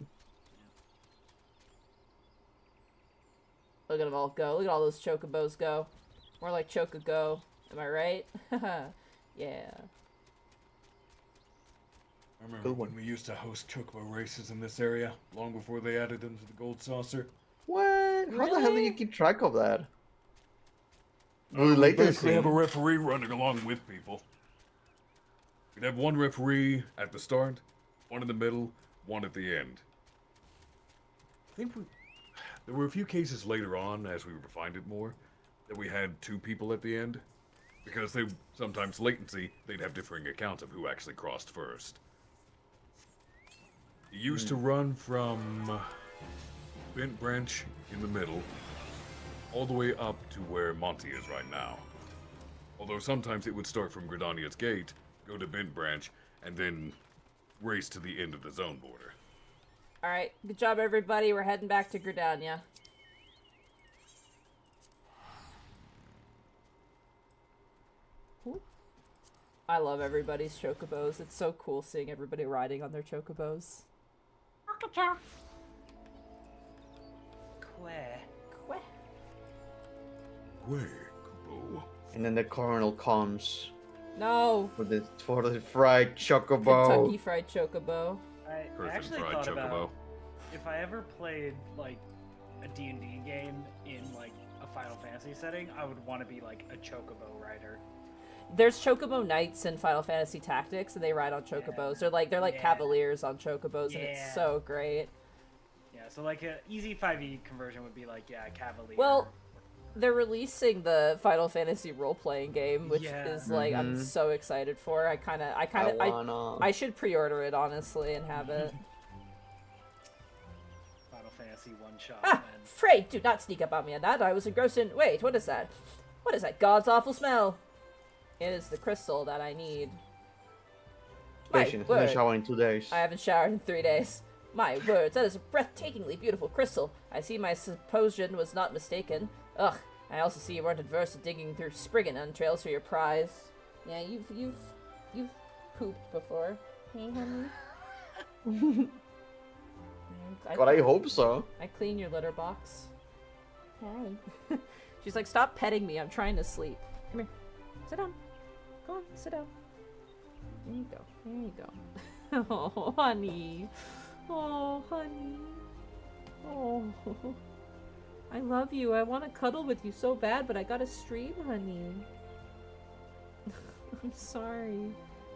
Look at them all go. Look at all those chocobos go. More like chocogo. Am I right? Yeah. I remember when we used to host chocobo races in this area, long before they added them to the gold saucer. What? How the hell do you keep track of that? We Latency. basically have a referee running along with people. We'd have one referee at the start, one in the middle, one at the end. I think there were a few cases later on, as we refined it more, that we had two people at the end. Because they sometimes latency, they'd have differing accounts of who actually crossed first. It used to run from Bent Branch in the middle, all the way up to where Monty is right now. Although sometimes it would start from Gridania's Gate, go to Bent Branch, and then race to the end of the zone border. Alright, good job everybody. We're heading back to Gridania. Ooh. I love everybody's chocobos. It's so cool seeing everybody riding on their chocobos. Queh. Where, Kubo? And then the colonel comes No! for the fried chocobo. Kentucky Fried Chocobo. I Perfect actually fried thought chocobo. about if I ever played like a D&D game in like a Final Fantasy setting, I would want to be like a chocobo rider. There's Chocobo Knights in Final Fantasy Tactics, and they ride on chocobos. They're like Yeah. cavaliers on chocobos, and Yeah. it's so great. Yeah, so like a easy 5e conversion would be like, yeah, cavalier. Well, they're releasing the Final Fantasy role-playing game, which Yeah. is like I'm Mhm. so excited for. I should pre-order it honestly and have it. Final Fantasy one shot. Ah, And Frey, do not sneak up on me on that. I was engrossed in. Wait, what is that? What is that god's awful smell? It is the crystal that I need. My Patient, word. no shower in 2 days. I haven't showered in 3 days. My words, that is a breathtakingly beautiful crystal. I see my supposition was not mistaken. Ugh, I also see you weren't adverse to digging through Spriggan on trails for your prize. Yeah, you've pooped before. Hey, honey. God, I hope so. I clean your litter box. Hi. She's like, stop petting me. I'm trying to sleep. Come here. Sit down. Go on, sit down. There you go. There you go. Oh, honey. Oh, honey. Oh. I love you. I want to cuddle with you so bad, but I gotta stream, honey. I'm sorry.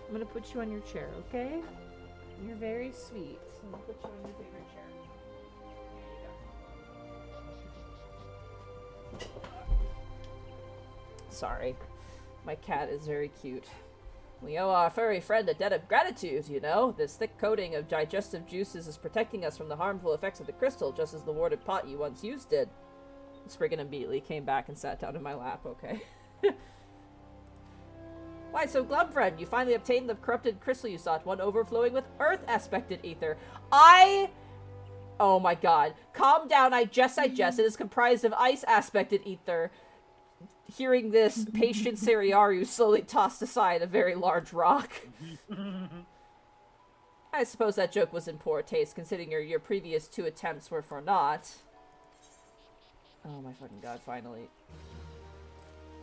I'm gonna put you on your chair, okay? You're very sweet. I'm gonna put you on your favorite chair. There you go. Sorry. My cat is very cute. We owe our furry friend a debt of gratitude, you know? This thick coating of digestive juices is protecting us from the harmful effects of the crystal, just as the warded pot you once used did. Spriggan immediately came back and sat down in my lap, okay. Why, so glum friend, you finally obtained the corrupted crystal you sought, one overflowing with earth-aspected ether. Oh my god. Calm down, I jest. It is comprised of ice-aspected ether. Hearing this, patient Sariaru slowly tossed aside a very large rock. I suppose that joke was in poor taste, considering your previous 2 attempts were for naught. Oh my fucking god, finally.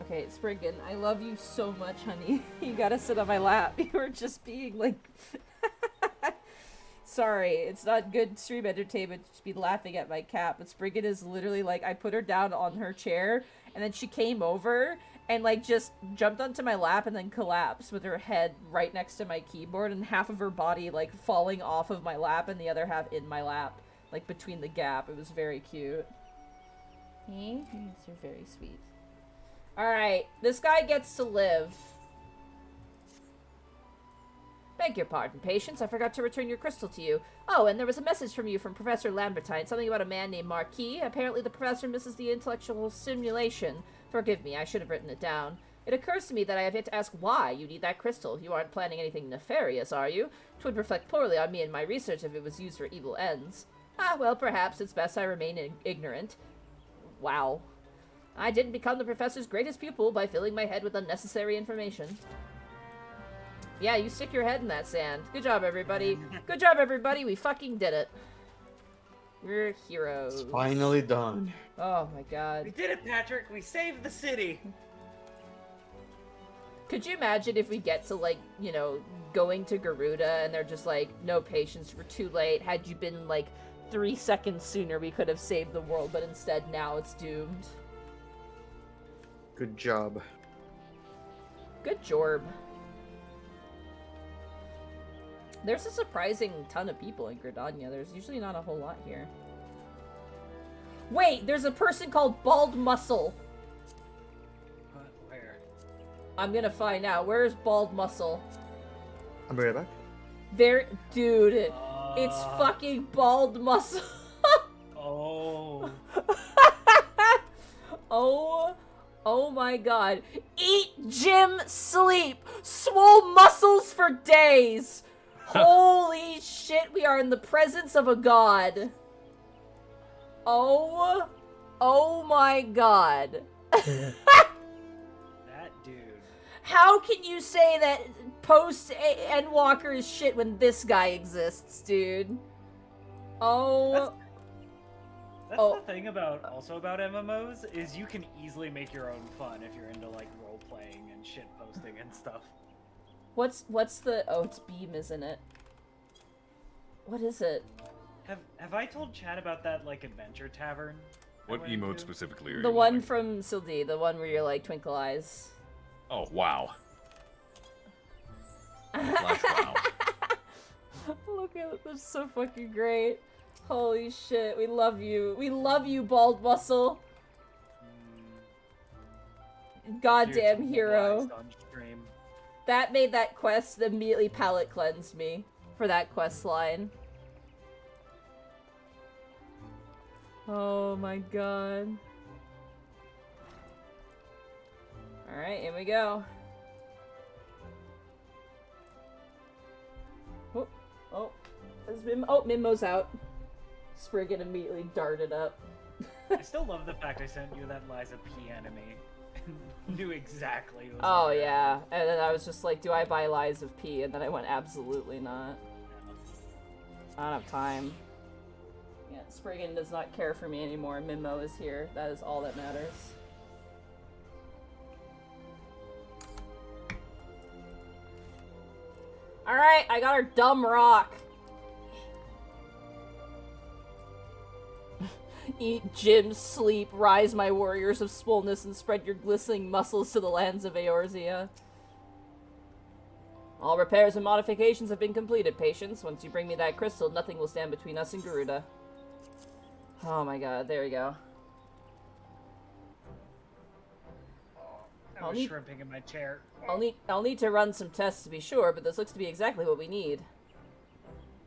Okay, Spriggan, I love you so much, honey. You gotta sit on my lap. You were just being like... Sorry, it's not good stream entertainment to be laughing at my cat, but Spriggan is literally like, I put her down on her chair, and then she came over and like just jumped onto my lap and then collapsed with her head right next to my keyboard and half of her body like falling off of my lap and the other half in my lap, like between the gap. It was very cute. You're very sweet. Alright, this guy gets to live. Beg your pardon, Patience. I forgot to return your crystal to you. Oh, and there was a message from you from Professor Lambertine, something about a man named Marquis. Apparently the professor misses the intellectual stimulation. Forgive me, I should have written it down. It occurs to me that I have yet to ask why you need that crystal. You aren't planning anything nefarious, are you? 'Twould reflect poorly on me and my research if it was used for evil ends. Ah, well, perhaps it's best I remain ignorant. Wow. I didn't become the professor's greatest pupil by filling my head with unnecessary information. Yeah, you stick your head in that sand. Good job, everybody. Good job, everybody. We fucking did it. We're heroes. It's finally done. Oh my god. we did it, Patrick. We saved the city. Could you imagine if we get to, like, you know, going to Garuda and they're just like, no, Patience, we're too late. Had you been, like, 3 seconds sooner, we could have saved the world, but instead now it's doomed. Good job. Good jorb. There's a surprising ton of people in Gridania. There's usually not a whole lot here. Wait, there's a person called Bald Muscle. Where? I'm gonna find out. Where's Bald Muscle? I'll be right back. There, dude. It's fucking Bald Muscle. Oh. Oh my god. Eat, gym, sleep. Swole muscles for days. Holy shit, we are in the presence of a god. Oh my god. That dude. How can you say that post-Endwalker is shit when this guy exists, dude? Oh. That's the thing about MMOs is you can easily make your own fun if you're into like role playing and shit posting and stuff. What's the it's Beam, isn't it? What is it? Have I told Chad about that like adventure tavern? What emote specifically are The you one wanting? from Sildi, the one where you're like twinkle eyes. Oh, wow. Flash wow. Look at it, that's so fucking great. Holy shit, we love you. We love you, Bald Muscle. Goddamn hero. That made that quest immediately palate cleansed me for that quest line. Oh my god. Alright, here we go. Oh, Mimmo's out. Spriggan immediately darted up. I still love the fact I sent you that Liza P enemy and knew exactly what was Oh on there. yeah, and then I was just like, do I buy Lies of P? And then I went, absolutely not. I don't have time. Yeah, Spriggan does not care for me anymore. Mimmo is here. That is all that matters. Alright, I got our dumb rock. Eat, gym, sleep, rise my warriors of swollenness, and spread your glistening muscles to the lands of Eorzea. All repairs and modifications have been completed, patience. Once you bring me that crystal, nothing will stand between us and Garuda. Oh my god, there we go. I was shrimping in my chair. I'll need to run some tests to be sure, but this looks to be exactly what we need.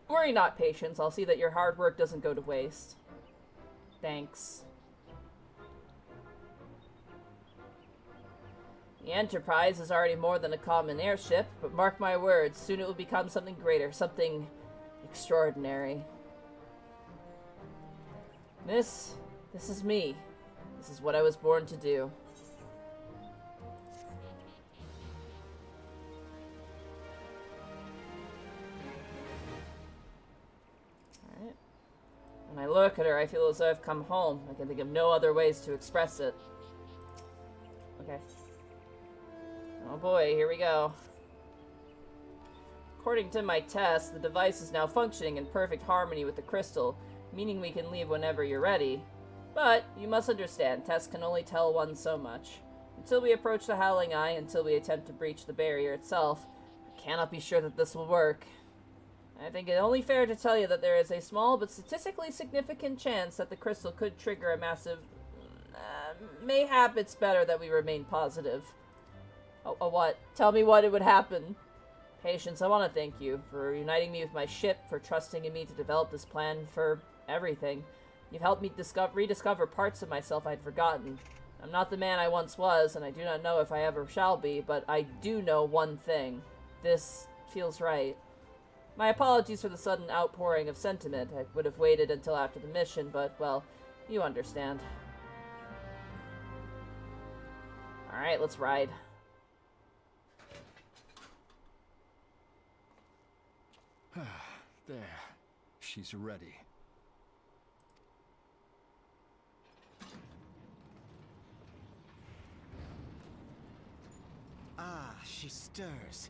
Worry not, patience. I'll see that your hard work doesn't go to waste. Thanks. The Enterprise is already more than a common airship, but mark my words, soon it will become something greater, something extraordinary. This is me. This is what I was born to do. Alright. When I look at her, I feel as though I've come home. I can think of no other ways to express it. Okay. Oh boy, here we go. According to my test, the device is now functioning in perfect harmony with the crystal, meaning we can leave whenever you're ready. But, you must understand, tests can only tell one so much. Until we approach the Howling Eye, until we attempt to breach the barrier itself, I cannot be sure that this will work. I think it only fair to tell you that there is a small but statistically significant chance that the crystal could trigger a massive... mayhap it's better that we remain positive. Oh, what? Tell me what it would happen. Patience, I want to thank you for uniting me with my ship, for trusting in me to develop this plan, for everything. You've helped me rediscover parts of myself I'd forgotten. I'm not the man I once was, and I do not know if I ever shall be, but I do know one thing. This feels right. My apologies for the sudden outpouring of sentiment. I would have waited until after the mission, but, well, you understand. Alright, let's ride. There. She's ready. Ah, she stirs.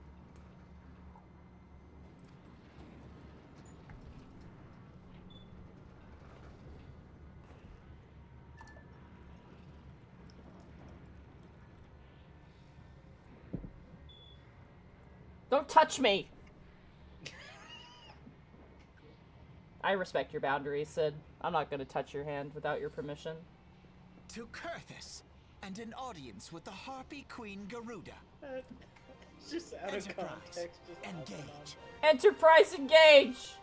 Don't touch me! I respect your boundaries, Sid. I'm not gonna touch your hand without your permission. To Kurthus, and an audience with the Harpy Queen Garuda. Just out of Enterprise, context. Just engage. Enterprise engage!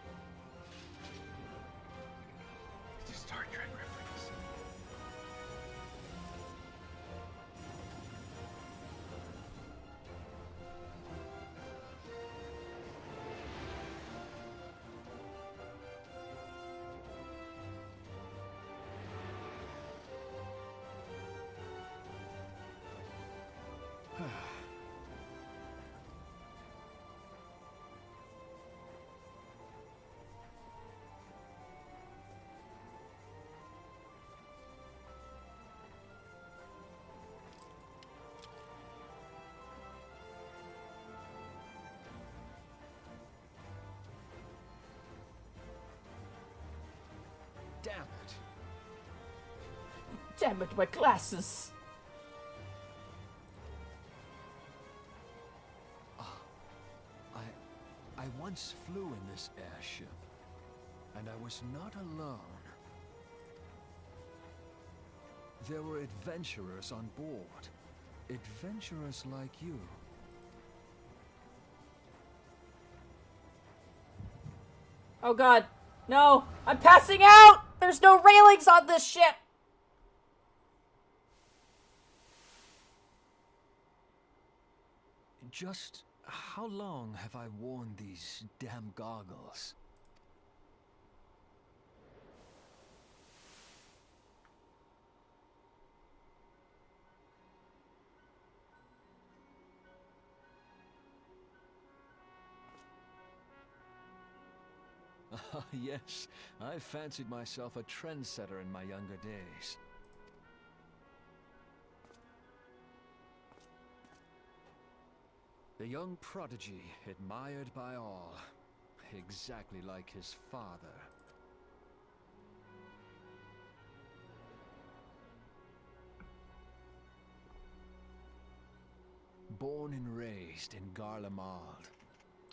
It's a Star Trek reference. Damn it, my glasses! I once flew in this airship, and I was not alone. There were adventurers on board. Adventurers like you. Oh god. No! I'm passing out! There's no railings on this ship! Just how long have I worn these damn goggles? Ah, yes, I fancied myself a trendsetter in my younger days. The young prodigy, admired by all, exactly like his father. Born and raised in Garlemald.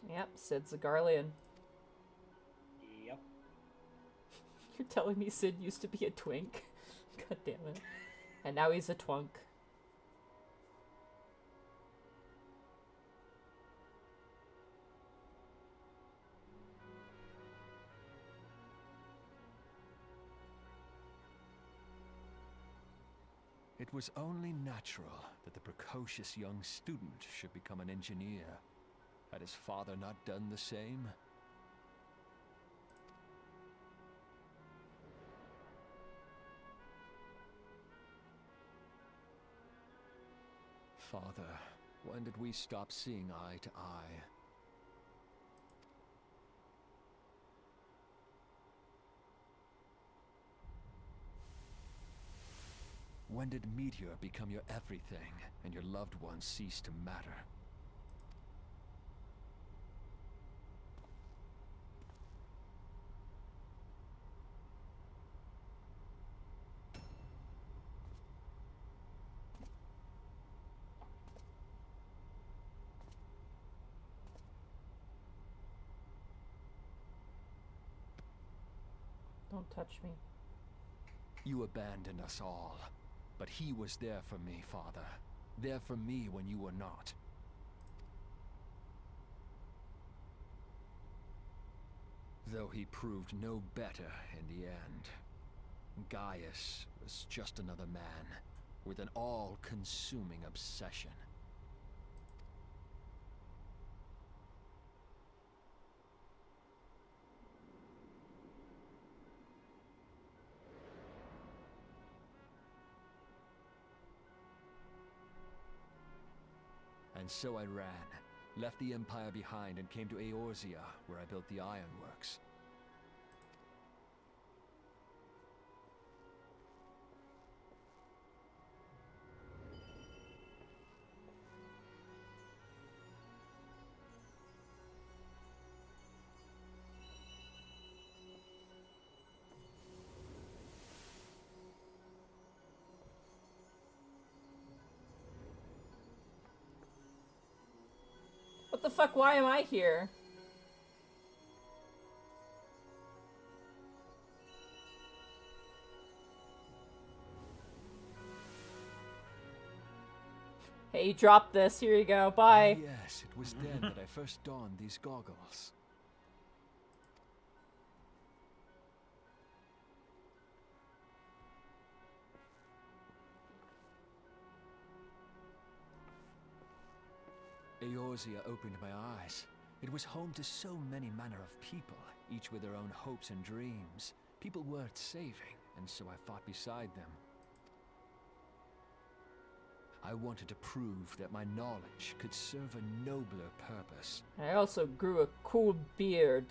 Yep, Sid's a Garlean. Yep. You're telling me Sid used to be a twink? God damn it. And now he's a twunk. It was only natural that the precocious young student should become an engineer. Had his father not done the same? Father, when did we stop seeing eye to eye? When did Meteor become your everything, and your loved ones cease to matter? Don't touch me. You abandoned us all. But he was there for me, Father. There for me when you were not. Though he proved no better in the end. Gaius was just another man, with an all-consuming obsession. And so I ran, left the Empire behind and came to Eorzea, where I built the ironworks. What the fuck? Why am I here? Hey, drop this. Here you go. Bye. Yes, it was then that I first donned these goggles. Eorzea opened my eyes. It was home to so many manner of people, each with their own hopes and dreams. People worth saving, and so I fought beside them. I wanted to prove that my knowledge could serve a nobler purpose. I also grew a cool beard.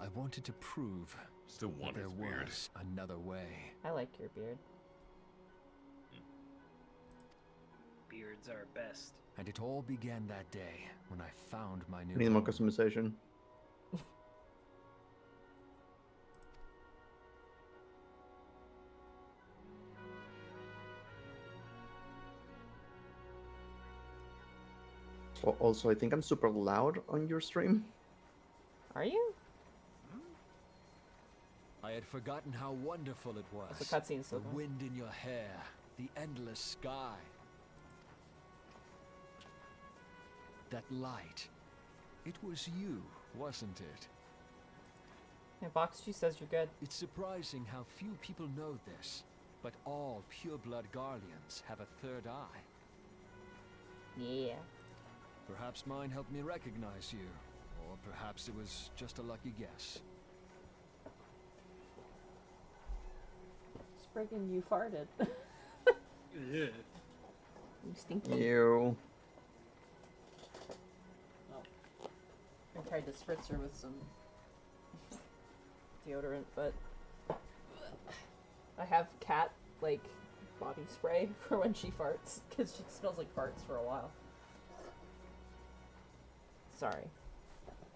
I wanted to prove Still that want there his beard. was another way. I like your beard. Beards are best. And it all began that day when I found my new Need more home. customization. Also, I think I'm super loud on your stream. Are you? I had forgotten how wonderful it was. That's a cutscene still The going. wind in your hair, the endless sky. That light. It was you, wasn't it? Yeah, Box G says you're good. It's surprising how few people know this, but all pure-blood Garleans have a third eye. Yeah. Perhaps mine helped me recognize you, or perhaps it was just a lucky guess. Friggin' you farted. Yeah. You stinky. Ew. I tried to spritz her with some deodorant, but I have cat, like, body spray for when she farts, because she smells like farts for a while. Sorry.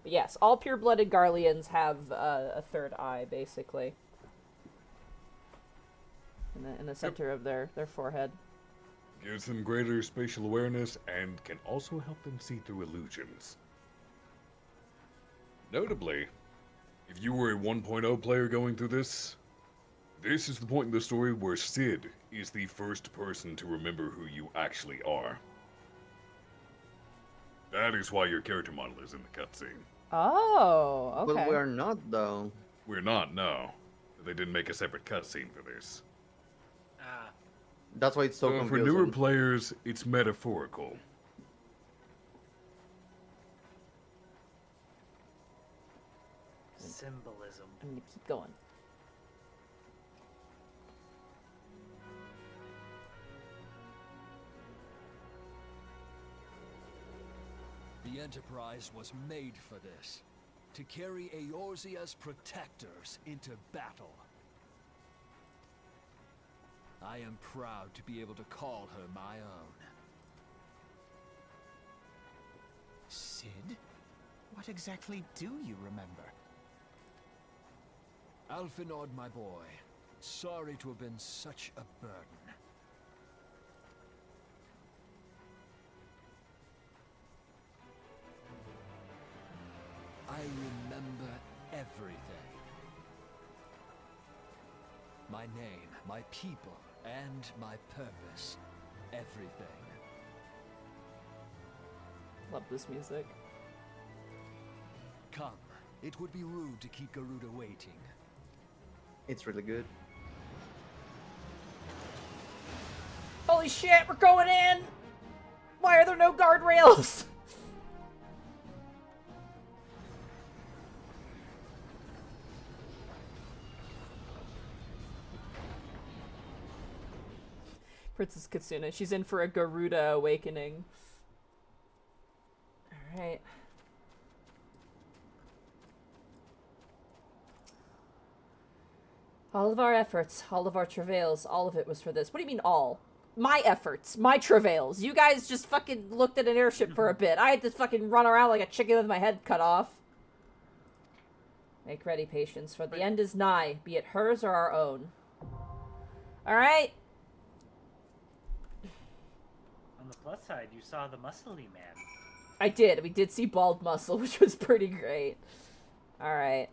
But yes, all pure-blooded Garleans have a third eye, basically. In the center of their forehead. Gives them greater spatial awareness and can also help them see through illusions. Notably, if you were a 1.0 player going through this is the point in the story where Sid is the first person to remember who you actually are. That is why your character model is in the cutscene. Oh, okay. But we're not, though. We're not, no. They didn't make a separate cutscene for this. Ah. That's why it's so For confusing. newer players, it's metaphorical. Symbolism. I'm gonna keep going. The Enterprise was made for this. To carry Eorzea's protectors into battle. I am proud to be able to call her my own. Sid? What exactly do you remember? Alphinaud, my boy. Sorry to have been such a burden. I remember everything. My name, my people, and my purpose. Everything. Love this music. Come. It would be rude to keep Garuda waiting. It's really good. Holy shit, we're going in! Why are there no guardrails? Princess Katsuna, she's in for a Garuda awakening. Alright. All of our efforts, all of our travails, all of it was for this. What do you mean all? My efforts, my travails. You guys just fucking looked at an airship for a bit. I had to fucking run around like a chicken with my head cut off. Make ready, patience, for the end is nigh, be it hers or our own. Alright. On the plus side, you saw the muscly man. I did. We did see Bald Muscle, which was pretty great. Alright.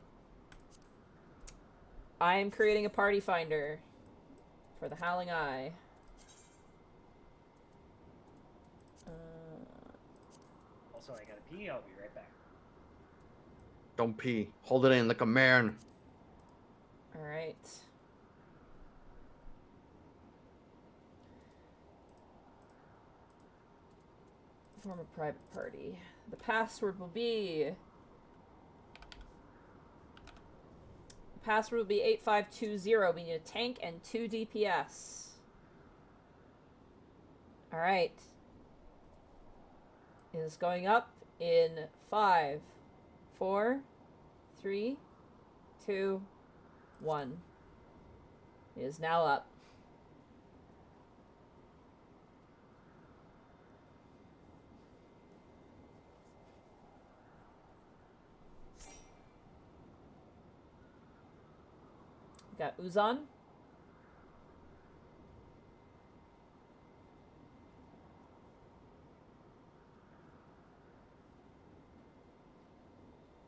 I am creating a party finder for the Howling Eye. Also, I gotta pee. I'll be right back. Don't pee. Hold it in like a man. Alright. Form a private party. The password will be... Password will be 8520. We need a tank and 2 DPS. Alright. It is going up in 5, 4, 3, 2, 1. It is now up. Got Uzan.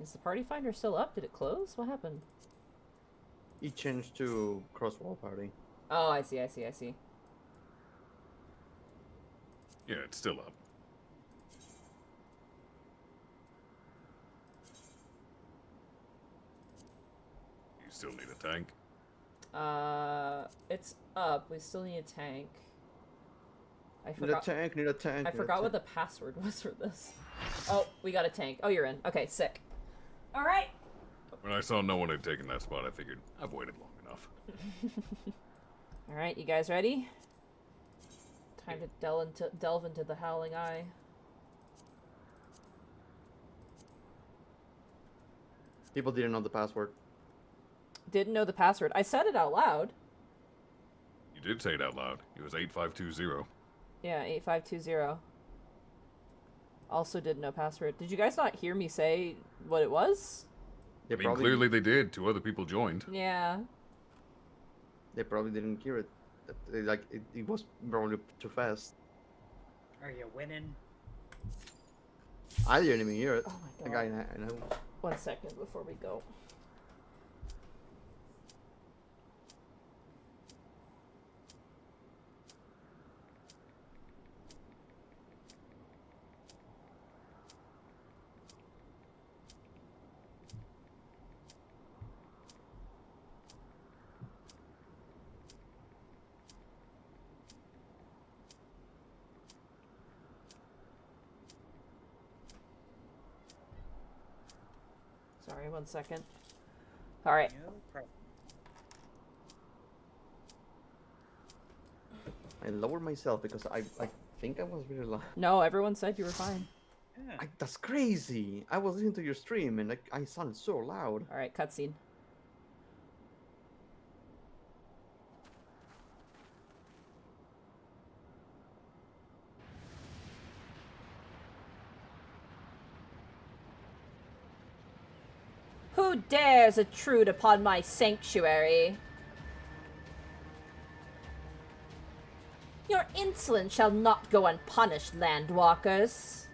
Is the party finder still up? Did it close? What happened? It changed to cross-wall party. Oh, I see, I see, I see. Yeah, it's still up. You still need a tank. It's up. We still need a tank. I Need a forgot. tank, need a tank. I need a forgot what tank. the password was for this. Oh, we got a tank. Oh, you're in. Okay, sick. All right. When I saw no one had taken that spot, I figured I've waited long enough. All right, you guys ready? Time to delve into the Howling Eye. People didn't know the password. Didn't know the password. I said it out loud. You did say it out loud. It was 8520. Yeah, 8520. Also didn't know password. Did you guys not hear me say what it was? They I mean, probably clearly they did. 2 other people joined. Yeah. they probably didn't hear it. It was probably too fast. Are you winning? I didn't even hear it. Oh my Like, god. I know. 1 second before we go. Sorry, 1 second. All right. No problem. I lowered myself because I think I was really loud. No, everyone said you were fine. Yeah. That's crazy. I was listening to your stream and I sounded so loud. All right, cutscene. Who dares intrude upon my sanctuary? Your insolence shall not go unpunished, landwalkers.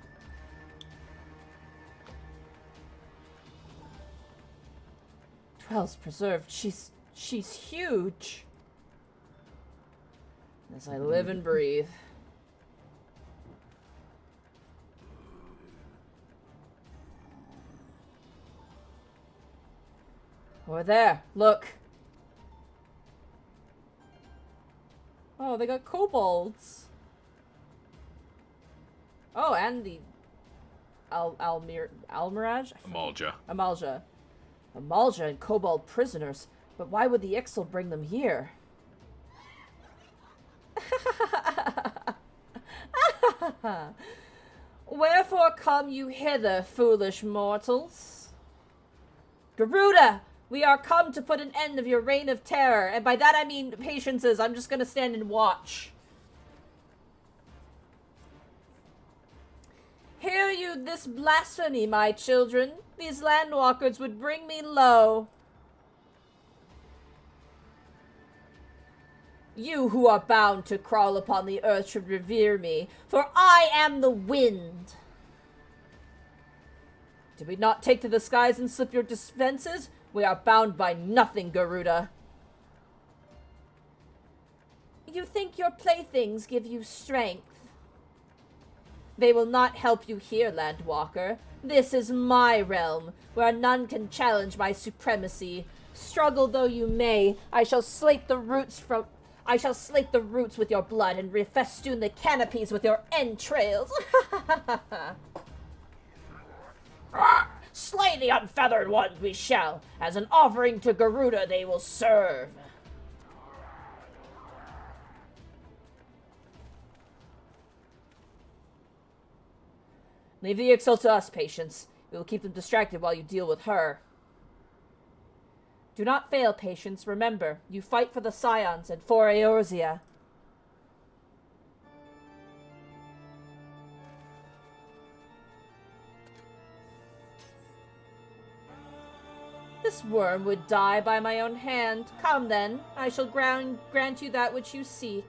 Dwell's preserved. She's huge. As I live and breathe. Over there, look. Oh, they got kobolds. Oh, and the Almiraj? Amalja. Amalja. Amalja and kobold prisoners. But why would the Ixal bring them here? Wherefore come you hither, foolish mortals? Garuda! We are come to put an end of your reign of terror, and by that I mean patiences. I'm just gonna stand and watch. Hear you this blasphemy, my children? These landwalkers would bring me low. You who are bound to crawl upon the earth should revere me, for I am the wind. Did we not take to the skies and slip your defenses? We are bound by nothing, Garuda. You think your playthings give you strength? They will not help you here, Landwalker. This is my realm, where none can challenge my supremacy. Struggle though you may, I shall slate the roots with your blood and refestoon the canopies with your entrails. Slay the unfeathered ones we shall. As an offering to Garuda they will serve. Leave the Ixal to us, Patience. We will keep them distracted while you deal with her. Do not fail, Patience. Remember, you fight for the Scions and for Eorzea. This worm would die by my own hand. Come then, I shall grant you that which you seek.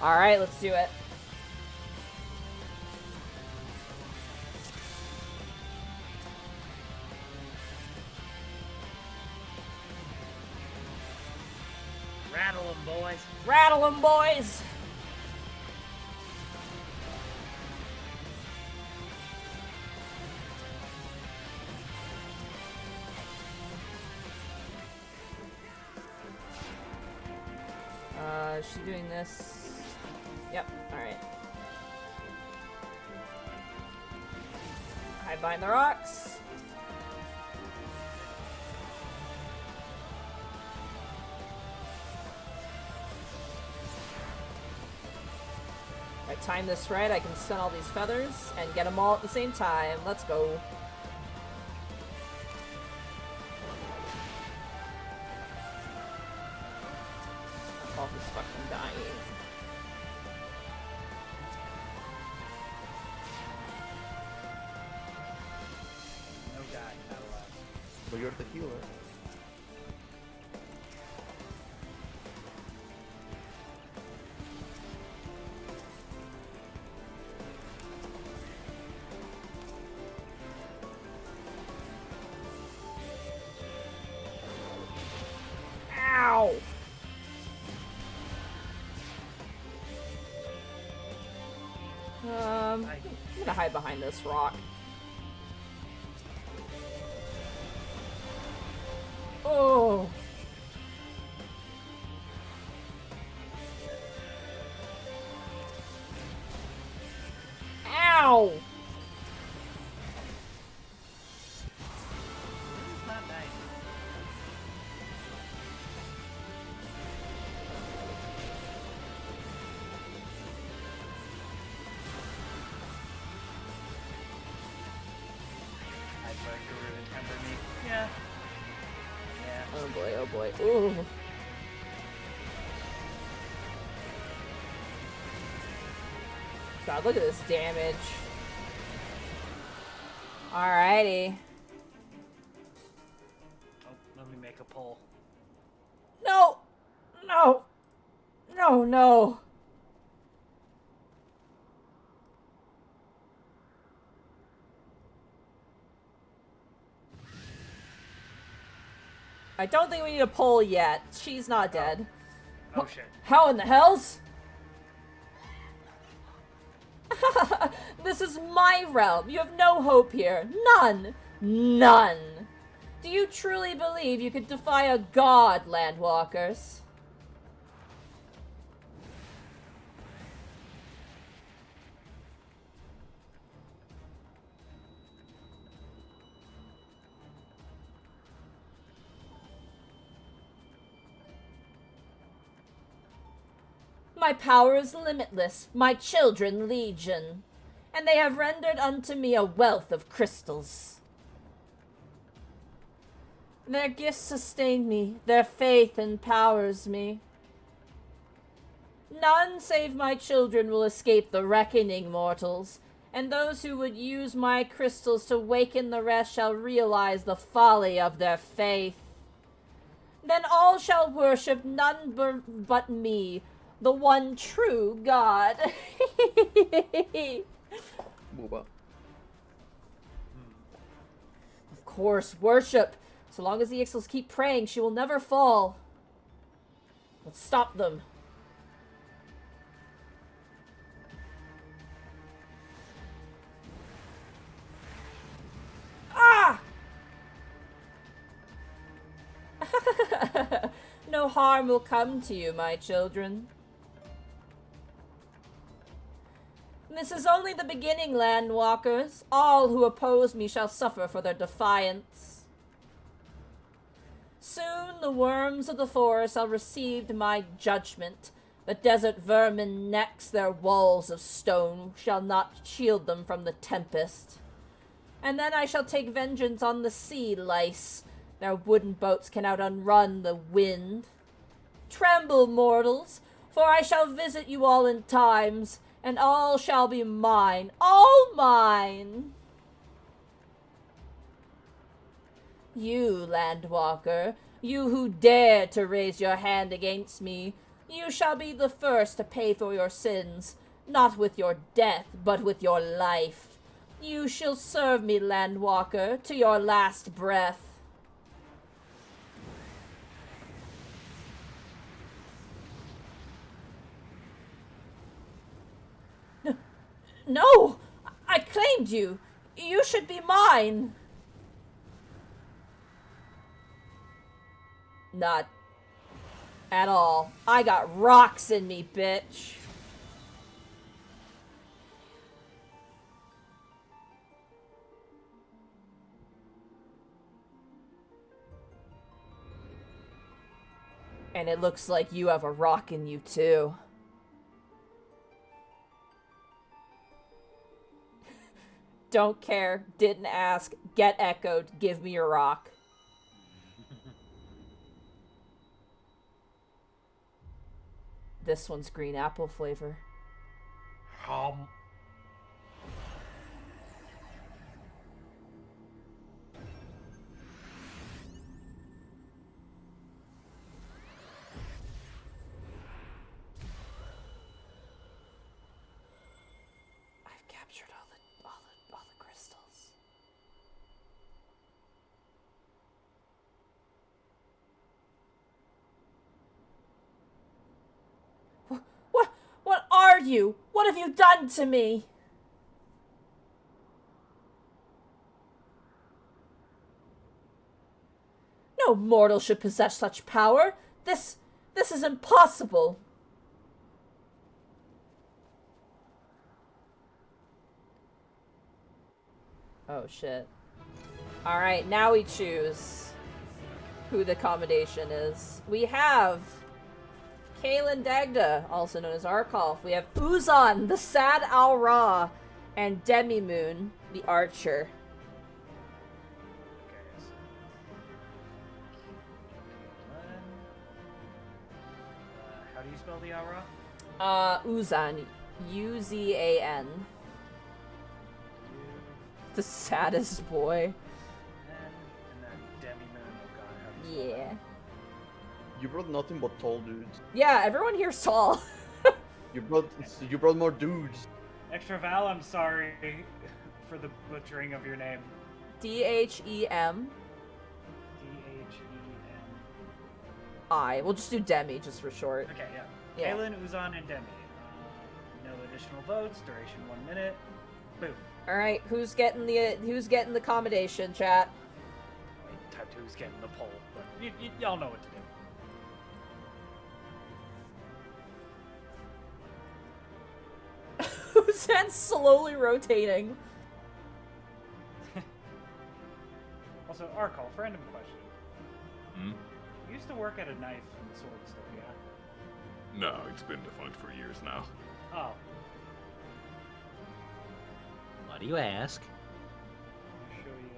Alright, let's do it. Rattle them, boys. Rattle 'em, boys! Is she doing this? Yep, alright. Hide behind the rocks. If I time this right, I can stun all these feathers and get them all at the same time. Let's go. Off is fucking dying. No die, not allowed. But you're the healer. Ow! I'm gonna hide behind this rock. Oh! Ow! It's not nice. I'd like Garuda to temper me. Yeah. Yeah. Oh boy, oh boy. Ooh. God, look at this damage. Alrighty. Oh, let me make a pull. No! No! No, no! I don't think we need a pull yet. She's not dead. Oh shit. How in the hells? This is my realm. You have no hope here. None. None. Do you truly believe you could defy a god, Landwalkers? My power is limitless, my children legion, and they have rendered unto me a wealth of crystals. Their gifts sustain me, their faith empowers me. None save my children will escape the reckoning, mortals, and those who would use my crystals to waken the rest shall realize the folly of their faith. Then all shall worship none but me, the one true God. Booba. Of course, worship. So long as the Ixals keep praying, she will never fall. Let's stop them. Ah! No harm will come to you, my children. This is only the beginning, Landwalkers. All who oppose me shall suffer for their defiance. Soon the worms of the forest shall receive my judgment. The desert vermin next, their walls of stone shall not shield them from the tempest. And then I shall take vengeance on the sea lice. Their wooden boats cannot outrun the wind. Tremble, mortals, for I shall visit you all in times, and all shall be mine, all mine. You, Landwalker, you who dare to raise your hand against me, You shall be the first to pay for your sins, not with your death, but with your life. You shall serve me, Landwalker, to your last breath. No! I claimed you! You should be mine! Not at all. I got rocks in me, bitch. And it looks like you have a rock in you, too. Don't care. Didn't ask. Get echoed. Give me your rock. This one's green apple flavor. I've captured all the crystals. What are you? What have you done to me? No mortal should possess such power. This is impossible. Oh shit. Alright, now we choose who the accommodation is. We have Kaelin Dagda, also known as Arkolf. We have Uzan, the Sad Al-Ra, and Demi-Moon, the Archer. Okay, so... how do you spell the Aura? Uzan. U-Z-A-N. The saddest boy. And then Demi-Moon, oh god, how do you spell Yeah. You brought nothing but tall dudes. Yeah, everyone here's tall. You brought more dudes. that? Extra Val, I'm sorry for the butchering of your name. D-H-E-M. D-H-E-M. We'll just do Demi, just for short. Okay, yeah. Yeah. Kaelin, Uzan, and Demi. No additional votes. Duration 1 minute. Boom. Alright, who's getting the accommodation, chat? Type 2's getting the poll, but y'all know what to do. Whose head's slowly rotating? Also, Arkolf, random question. Hmm? You used to work at a knife and sword store, yeah? No, it's been defunct for years now. Oh. Why do you ask? I want to show you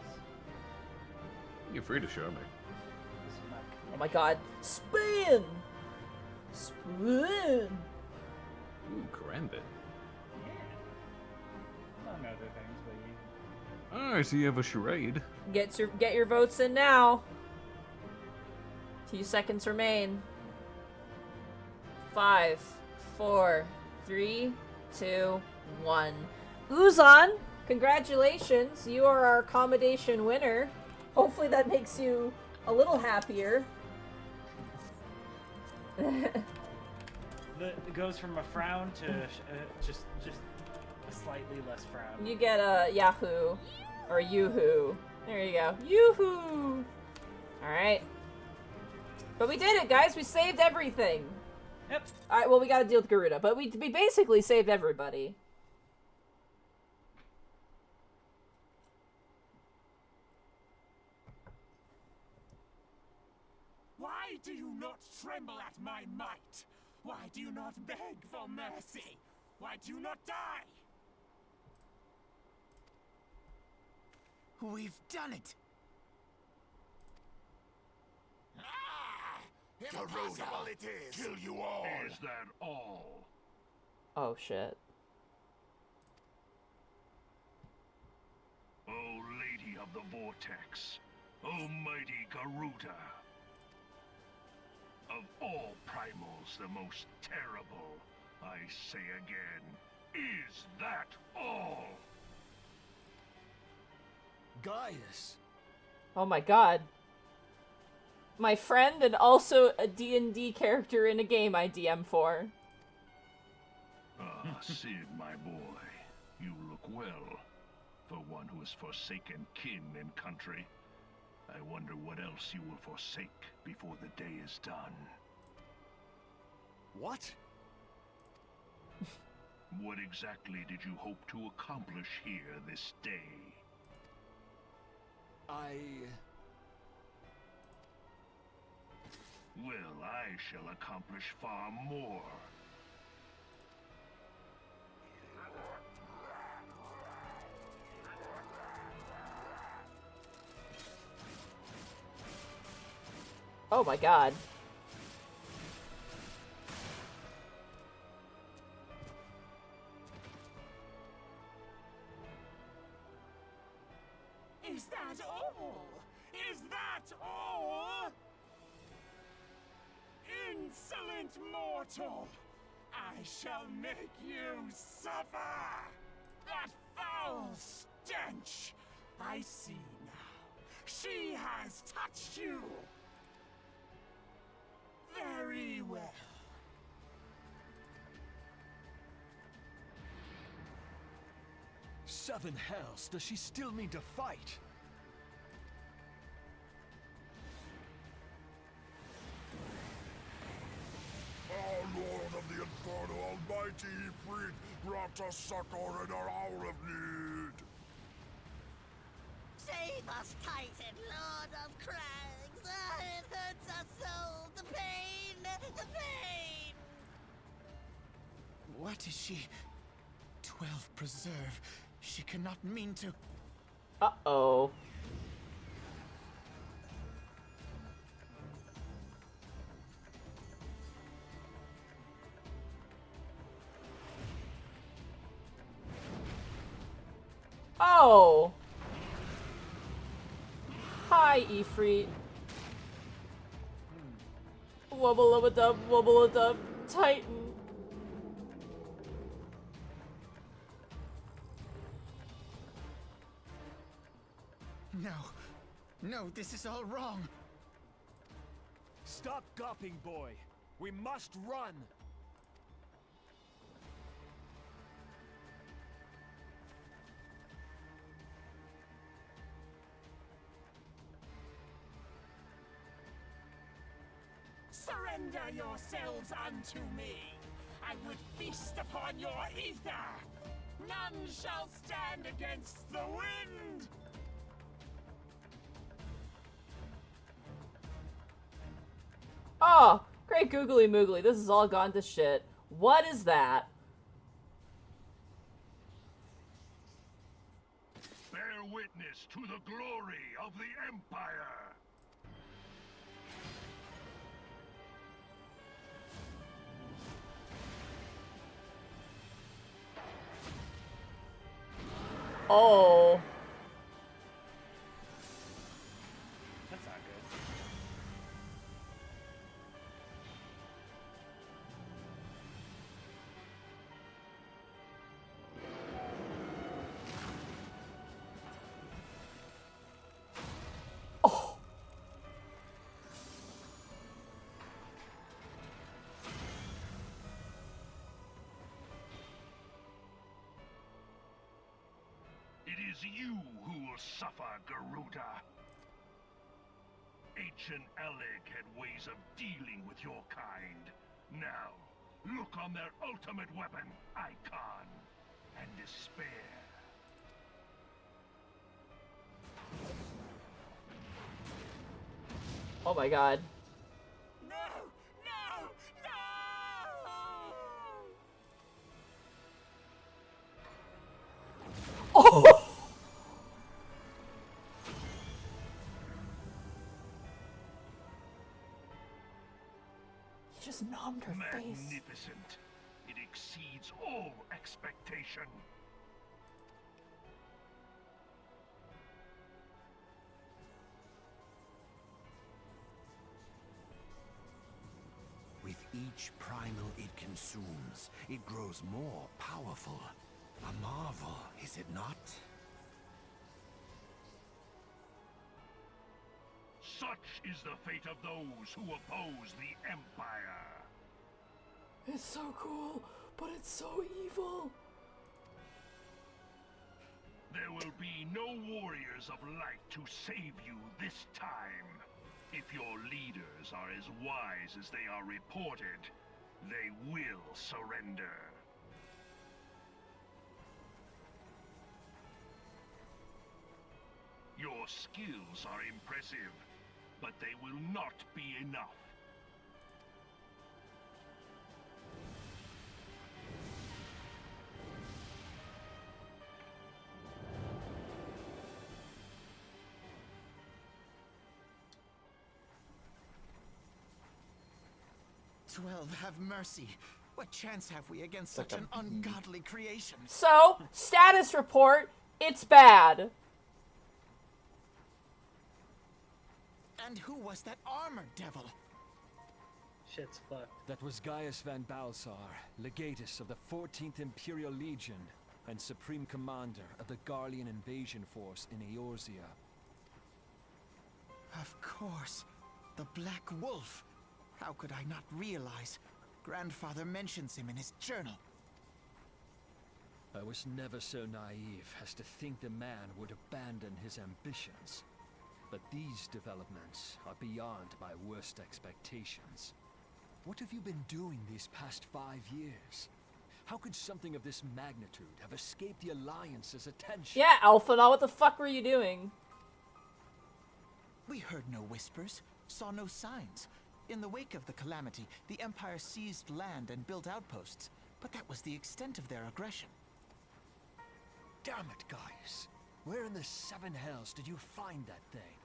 this. You're free to show me. This is my Oh my god. Spin! Spin! Ooh, Karambit. Yeah. Among other things, but you... Oh, I see you have a charade. Get your votes in now. 2 seconds remain. 5, 4, 3, 2, 1. Uzan, congratulations. You are our accommodation winner. Hopefully that makes you a little happier. It goes from a frown to just a slightly less frown. You get a Yahoo. Or Yoo-hoo. There you go. Yoo-hoo! Alright. But we did it, guys. We saved everything. Yep. Alright, well, we gotta deal with Garuda. But we basically saved everybody. Why do you not tremble at my might? Why do you not beg for mercy? Why do you not die? We've done it. Ah! Impossible it is. Kill you all. Is that all? Oh, shit. O Lady of the Vortex, O mighty Garuda. Of all primals, the most terrible. I say again, is that all? Gaius! Oh my god. My friend and also a D&D character in a game I DM for. Ah, Sid, my boy, you look well. For one who has forsaken kin and country. I wonder what else you will forsake before the day is done. What? What exactly did you hope to accomplish here this day? Well, I shall accomplish far more. Oh my god. Is that all? Is that all? Insolent mortal! I shall make you suffer! That foul stench! I see now. She has touched you! Very well. Seven hells, does she still mean to fight? Our Lord of the Inferno, Almighty Ifrit, grant us succor in our hour of need. Save us, Titan, Lord of Crags! It hurts us so! The pain! The pain! What is she? 12 preserve. She cannot mean to. Uh-oh. Oh! Hi, Ifrit. Wubba-lubba-dub, wubba-la-dub, Titan. No. No, this is all wrong. Stop gawping, boy. We must run. Surrender yourselves unto me. I would feast upon your ether. None shall stand against the wind. Oh, great googly moogly. This has all gone to shit. What is that? Bear witness to the glory of the Empire. Oh. That's not good. Oh. It is you who will suffer, Garuda. Ancient Alec had ways of dealing with your kind. Now, look on their ultimate weapon, Icon, and despair. Oh my god. No! No! No! Oh. He just nommed her face. Magnificent. It exceeds all expectation. each primal it consumes, it grows more powerful. A marvel, is it not? Such is the fate of those who oppose the Empire. It's so cool, but it's so evil. There will be no warriors of light to save you this time. If your leaders are as wise as they are reported, they will surrender. Your skills are impressive, but they will not be enough. "12, have mercy. What chance have we against such an ungodly creation?" So, status report, it's bad. And who was that armored devil? Shit's fucked. That was Gaius van Balsar, legatus of the 14th Imperial Legion and supreme commander of the Garlean invasion force in Eorzea. Of course. The Black Wolf. How could I not realize? Grandfather mentions him in his journal. I was never so naive as to think the man would abandon his ambitions. But these developments are beyond my worst expectations. What have you been doing these past 5 years? How could something of this magnitude have escaped the Alliance's attention? Yeah, Alphinaud, what the fuck were you doing? We heard no whispers, saw no signs. In the wake of the calamity, the Empire seized land and built outposts, but that was the extent of their aggression. Damn it, Gaius. Where in the seven hells did you find that thing?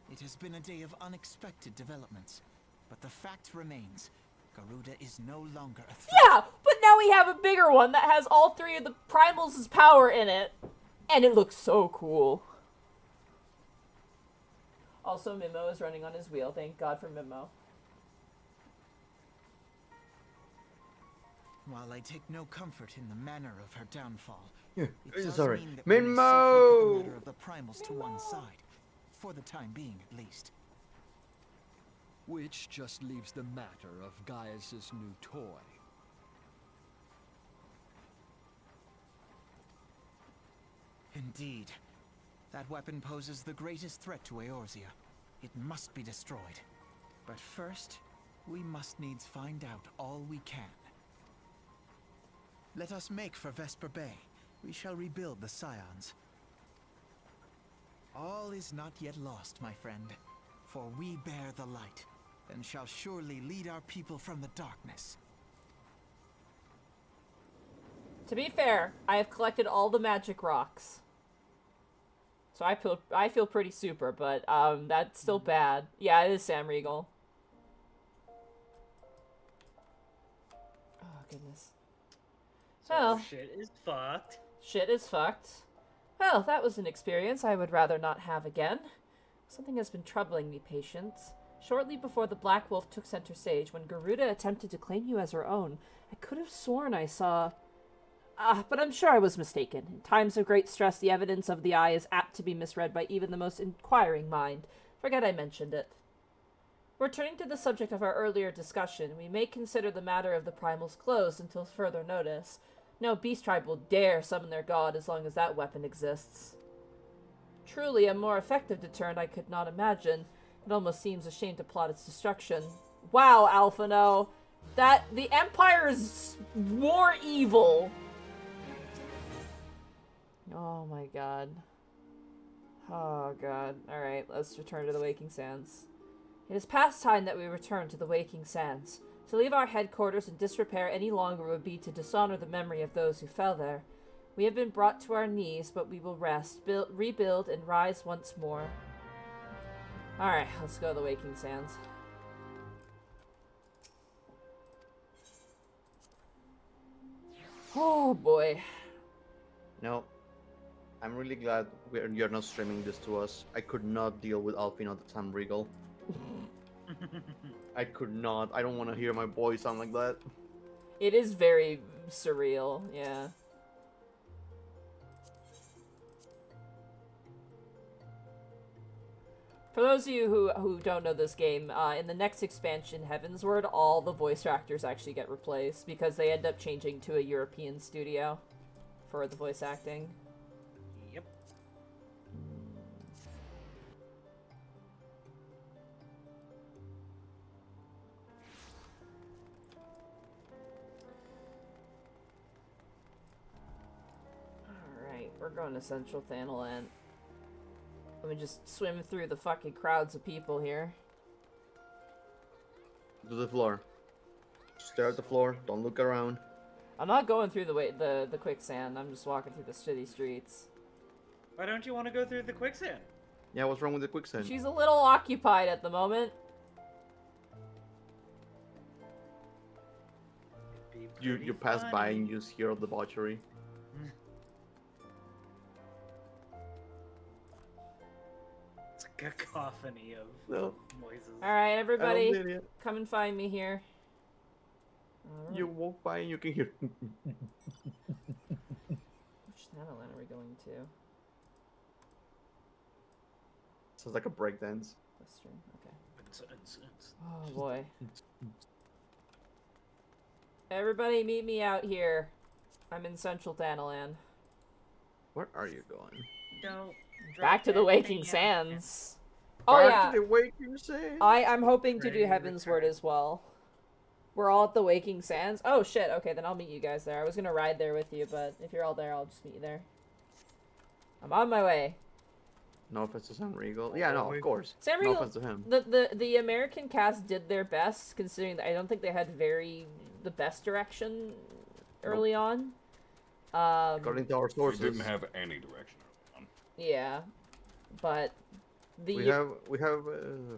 It has been a day of unexpected developments, but the fact remains, Garuda is no longer a threat. Yeah, but now we have a bigger one that has all 3 of the primals' power in it, and it looks so cool. Also, Mimo is running on his wheel. Thank God for Mimo. While I take no comfort in the manner of her downfall, Yeah, it does sorry. mean that we may safely put the matter of the primals to one side. For the time being, at least. Which just leaves the matter of Gaius's new toy. Indeed. That weapon poses the greatest threat to Eorzea. It must be destroyed. But first, we must needs find out all we can. Let us make for Vesper Bay. We shall rebuild the Scions. All is not yet lost, my friend, for we bear the light, and shall surely lead our people from the darkness. To be fair, I have collected all the magic rocks. So I feel pretty super, but that's still bad. Yeah, it is Sam Riegel. Oh goodness. So shit is fucked. Shit is fucked. Well, that was an experience I would rather not have again. Something has been troubling me, Patience. Shortly before the Black Wolf took center stage, when Garuda attempted to claim you as her own, I could have sworn I saw... but I'm sure I was mistaken. In times of great stress, the evidence of the eye is apt to be misread by even the most inquiring mind. Forget I mentioned it. Returning to the subject of our earlier discussion, we may consider the matter of the primals closed until further notice. No beast tribe will dare summon their god as long as that weapon exists. Truly a more effective deterrent I could not imagine. It almost seems a shame to plot its destruction. Wow, Alphinaud. The Empire is more evil. Oh my god. Oh god. Alright, let's return to the Waking Sands. It is past time that we return to the Waking Sands. To leave our headquarters in disrepair any longer would be to dishonor the memory of those who fell there. We have been brought to our knees, but we will rest, rebuild, and rise once more. Alright, let's go to the Waking Sands. Oh boy. No. I'm really glad you're not streaming this to us. I could not deal with Alpine at the time, Regal. I could not. I don't want to hear my voice sound like that. It is very surreal, yeah. For those of you who don't know this game, in the next expansion, Heavensward, all the voice actors actually get replaced because they end up changing to a European studio for the voice acting. Yep. Alright, we're going to Central Thanalan. Let me just swim through the fucking crowds of people here. To the floor. Stare at the floor. Don't look around. I'm not going through the quicksand. I'm just walking through the city streets. Why don't you want to go through the quicksand? Yeah, what's wrong with the quicksand? She's a little occupied at the moment. You pass by and you just hear the debauchery. It's a cacophony of voices. Alright, everybody, come and find me here. Right. You walk by and you can hear. Which Thanalan are we going to? Sounds like a breakdance. Western, okay. Oh boy. Everybody meet me out here. I'm in Central Thanalan. Where are you going? Don't Back to the Waking Sands. Oh Back yeah. to the Waking Sands. I'm hoping to do Heavensward as well. We're all at the Waking Sands. Oh shit, okay, then I'll meet you guys there. I was gonna ride there with you, but if you're all there, I'll just meet you there. I'm on my way. No offense to Sam Regal. Yeah, no, of course. Sam Regal, no offense to him. The American cast did their best, considering that I don't think they had the best direction early on. According to our sources, we didn't have any direction early on. Yeah, but we have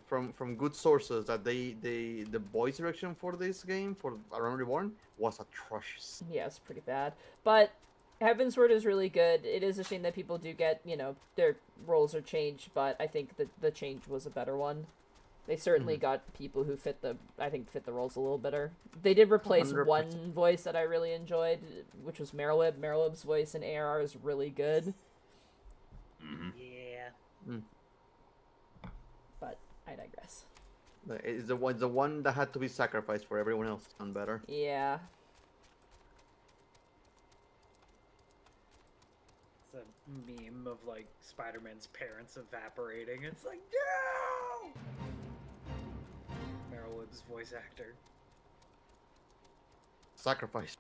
from good sources that the voice direction for this game for Realm Reborn was atrocious. Yeah, it's pretty bad. But Heavensward is really good. It is a shame that people do get, their roles are changed, but I think that the change was a better one. They certainly got people who fit the roles a little better. They did replace 100%. one voice that I really enjoyed, which was Merylweb. Merylweb's voice in ARR is really good. Yeah. But I digress. It's the one that had to be sacrificed for everyone else to sound better. Yeah. It's a meme of like Spider-Man's parents evaporating. It's like, no! Merylweb's voice actor. Sacrifice.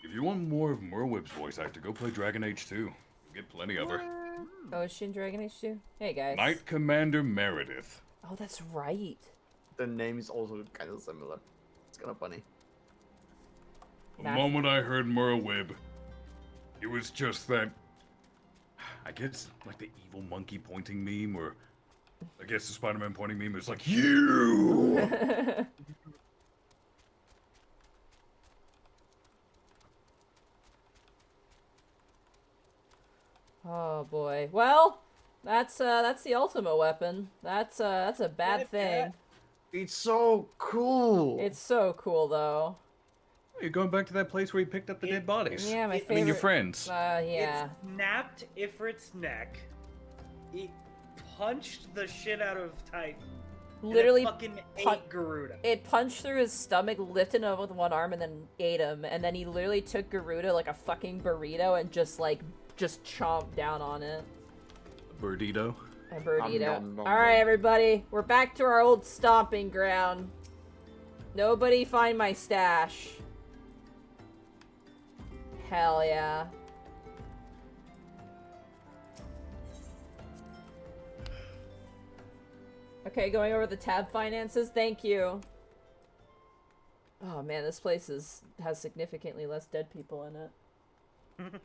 If you want more of Merweb's voice actor, go play Dragon Age 2. You'll get plenty of her. Oh, is she in Dragon Age 2? Hey, guys. Knight Commander Meredith. Oh, that's right. The name is also kind of similar. It's kind of funny. The moment I heard Merweb, it was just that, I guess, like the evil monkey pointing meme, or I guess the Spider-Man pointing meme is like, you! Oh boy. Well, that's the ultimate weapon. That's a bad thing. It's so cool. It's so cool though. You're going back to that place where you picked up the dead bodies. Yeah, my favorite. I mean, your friends. Yeah. It snapped Ifrit's neck. It punched the shit out of Titan. Literally and it fucking ate Garuda. It punched through his stomach, lifted him up with one arm, and then ate him. And then he literally took Garuda like a fucking burrito and just chomped down on it. Birdito. A birdito. Alright, everybody. We're back to our old stomping ground. Nobody find my stash. Hell yeah. Okay, going over the tab finances. Thank you. Oh man, this place has significantly less dead people in it.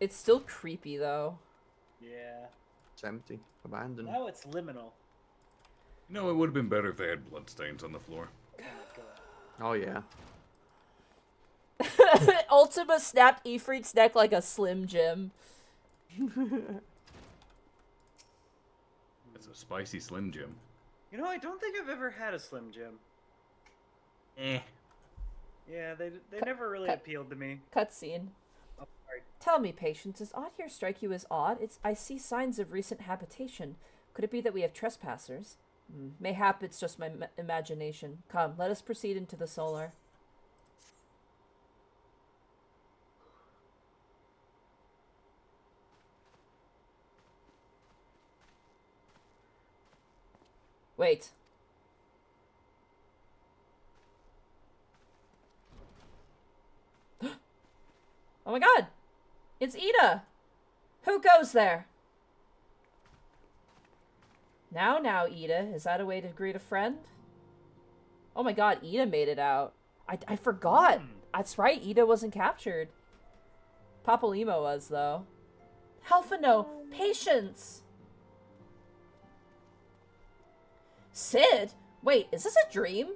It's still creepy though. Yeah. It's empty, abandoned. Now it's liminal. You know, it would have been better if they had bloodstains on the floor. Oh yeah. Ultima snapped Ifrit's neck like a Slim Jim. That's It's a spicy Slim Jim. You know, I don't think I've ever had a Slim Jim. Eh. Yeah, they never really appealed to me. Cutscene. Oh, sorry. Tell me, Patience, does odd here strike you as odd? I see signs of recent habitation. Could it be that we have trespassers? Mayhap it's just my imagination. Come, let us proceed into the solar. Wait. Oh my god! It's Ida! Who goes there? Now, Ida. Is that a way to greet a friend? Oh my god, Ida made it out. I forgot. That's right, Ida wasn't captured. Papalymo was, though. Helfino! Patience! Sid? Wait, is this a dream?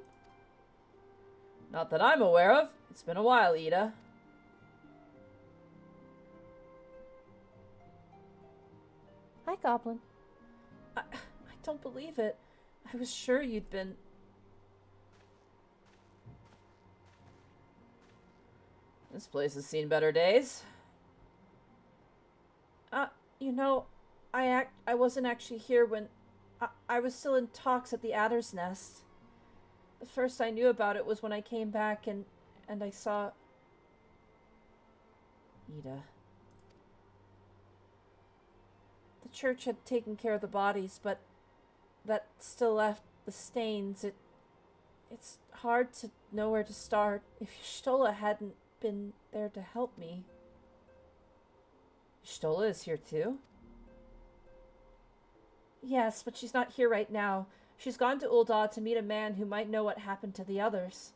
Not that I'm aware of. It's been a while, Ida. Hi, Goblin. I don't believe it. I was sure you'd been... This place has seen better days. You know, I wasn't actually here when... I was still in talks at the Adder's Nest. The first I knew about it was when I came back and I saw... Ida. The church had taken care of the bodies, but that still left the stains. It's hard to know where to start. If Stola hadn't been there to help me. Stola is here too? Yes, but she's not here right now. She's gone to Ul'dah to meet a man who might know what happened to the others.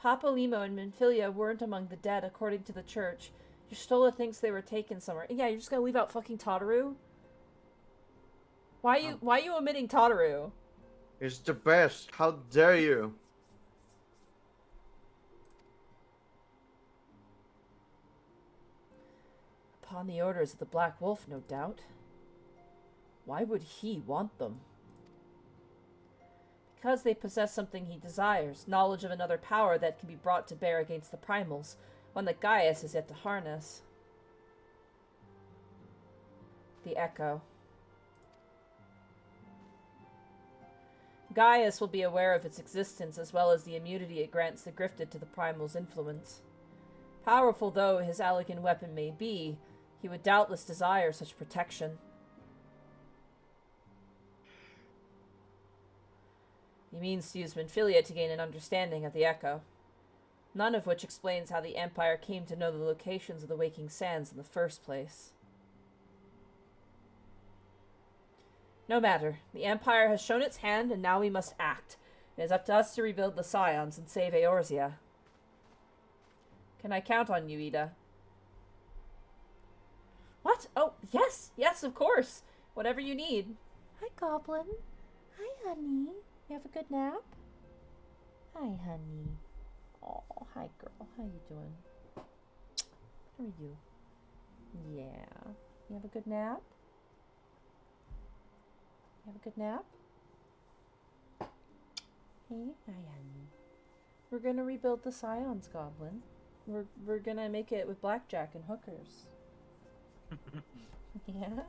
Papalymo and Minfilia weren't among the dead, according to the church. Stola thinks they were taken somewhere. Yeah, you're just gonna leave out fucking Tataru? Why are you omitting Tataru? It's the best. How dare you? Upon the orders of the Black Wolf, no doubt. Why would he want them? Because they possess something he desires, knowledge of another power that can be brought to bear against the primals, one that Gaius has yet to harness. The Echo. Gaius will be aware of its existence, as well as the immunity it grants the Grifted to the primal's influence. Powerful though his elegant weapon may be, he would doubtless desire such protection. He means to use Minfilia to gain an understanding of the Echo. None of which explains how the Empire came to know the locations of the Waking Sands in the first place. No matter. The Empire has shown its hand, and now we must act. It is up to us to rebuild the Scions and save Eorzea. Can I count on you, Ida? What? Oh, yes! Yes, of course! Whatever you need. Hi, Goblin. Hi, honey. You have a good nap? Hi, honey. Oh, hi, girl. How you doing? How are you? Yeah. You have a good nap? You have a good nap? Hey, hi, honey. We're gonna rebuild the Scions, Goblin. We're gonna make it with blackjack and hookers. Yeah?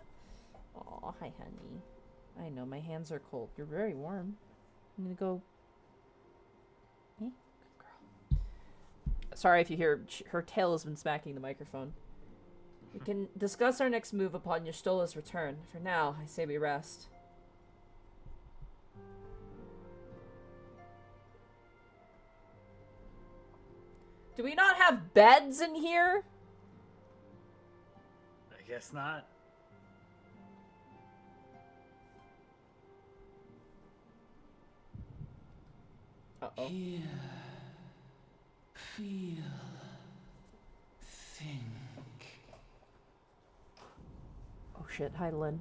Oh, hi, honey. I know, my hands are cold. You're very warm. I'm gonna go... Hey, good girl. Sorry if you hear her tail has been smacking the microphone. We can discuss our next move upon Y'shtola's return. For now, I say we rest. Do we not have beds in here? I guess not. Uh-oh. Hear, feel, think. Oh shit, hi Lynn.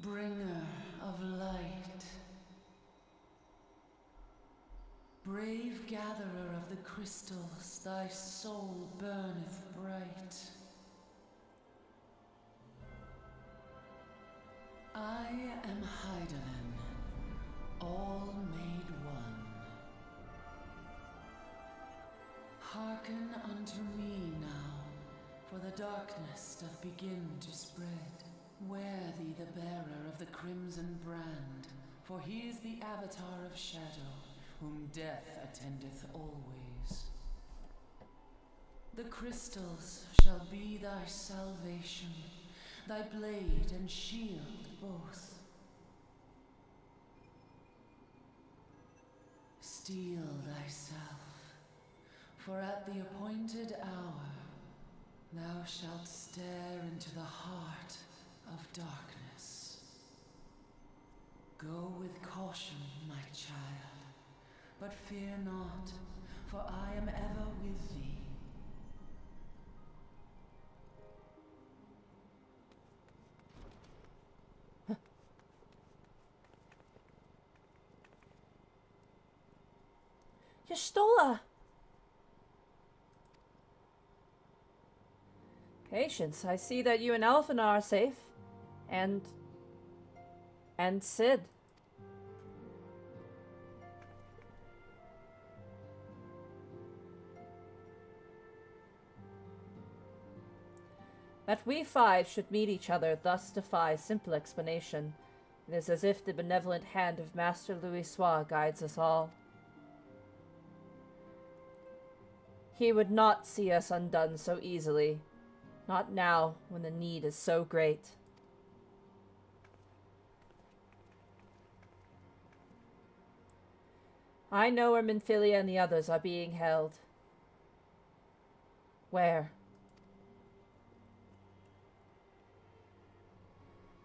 Bringer of light. Brave gatherer of the crystals, thy soul burneth bright. I am Hydaelyn, all made one. Hearken unto me now, for the darkness doth begin to spread. Wear thee the bearer of the crimson brand, for he is the avatar of shadow, whom death attendeth always. The crystals shall be thy salvation, thy blade and shield both. Steel thyself, for at the appointed hour thou shalt stare into the heart of darkness. Go with caution, my child, but fear not, for I am ever with thee. Y'shtola! Patience, I see that you and Elfina are safe. And Sid. That we five should meet each other thus defies simple explanation. It is as if the benevolent hand of Master Louisoix guides us all. He would not see us undone so easily. Not now, when the need is so great. I know where Minfilia and the others are being held. Where?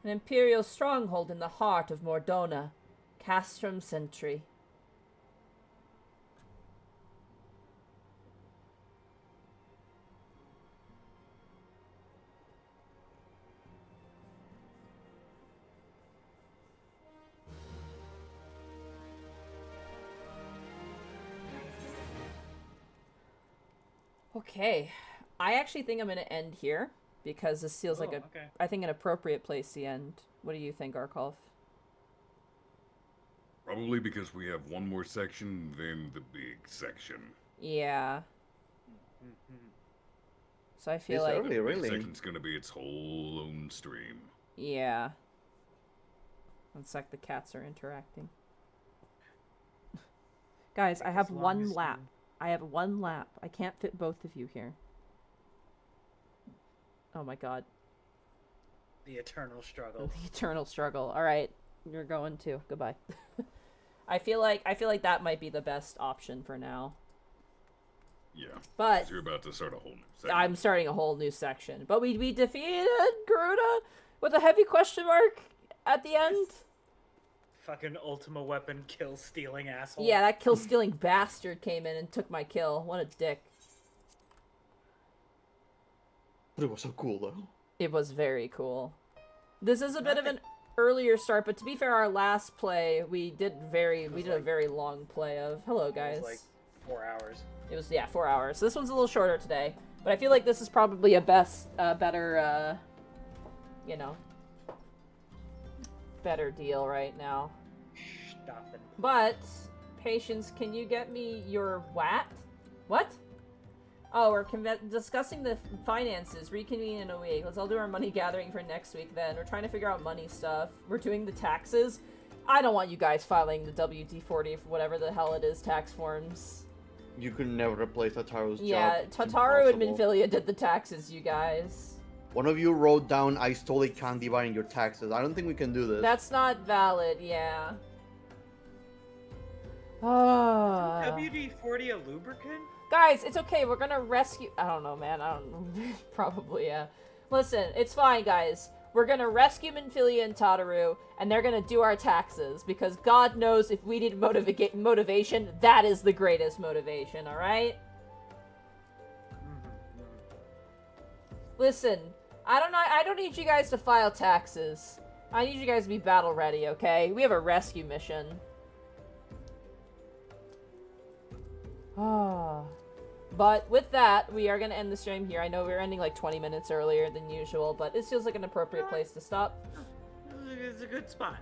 An Imperial stronghold in the heart of Mordona, Castrum Sentry. Okay, I actually think I'm going to end here, because this feels like I think, an appropriate place to end. What do you think, Arkolf? Probably because we have one more section than the big section. Yeah. So I feel like... The big section's going to be its whole own stream. Yeah. One sec, the cats are interacting. Guys, I have one lap. I have one lap. I can't fit both of you here. Oh my god. The eternal struggle. The eternal struggle. Alright. You're going too. Goodbye. I feel like that might be the best option for now. Yeah. But you're about to start a whole new section. I'm starting a whole new section. But we defeated Garuda with a heavy question mark at the end. Fucking Ultima Weapon kill stealing asshole. Yeah, that kill stealing bastard came in and took my kill. What a dick. But it was so cool though. It was very cool. This is a bit of an earlier start, but to be fair, our last play we did a very long play of. Hello guys. It was like 4 hours. It was 4 hours. So this one's a little shorter today, but I feel like this is probably a better you know, better deal right now. Stop it. But Patience, can you get me your WAT? What? Oh, we're discussing the finances. Reconvene in a week. Let's all do our money gathering for next week then. We're trying to figure out money stuff. We're doing the taxes. I don't want you guys filing the WD-40 for whatever the hell it is tax forms. You could never replace Tataru's job. Yeah, Tataru and Minfilia did the taxes, you guys. One of you wrote down, I stole a candy bar in your taxes. I don't think we can do this. That's not valid, yeah. Oh. WD-40 a lubricant? Guys, it's okay. We're gonna rescue... I don't know, man. I don't know. Probably, yeah. Listen, it's fine, guys. We're gonna rescue Minfilia and Tataru, and they're gonna do our taxes, because God knows if we need motivation, that is the greatest motivation, alright? Listen, I don't need you guys to file taxes. I need you guys to be battle ready, okay? We have a rescue mission. Ah. But with that, we are going to end the stream here. I know we're ending like 20 minutes earlier than usual, but this feels like an appropriate place to stop. It's a good spot.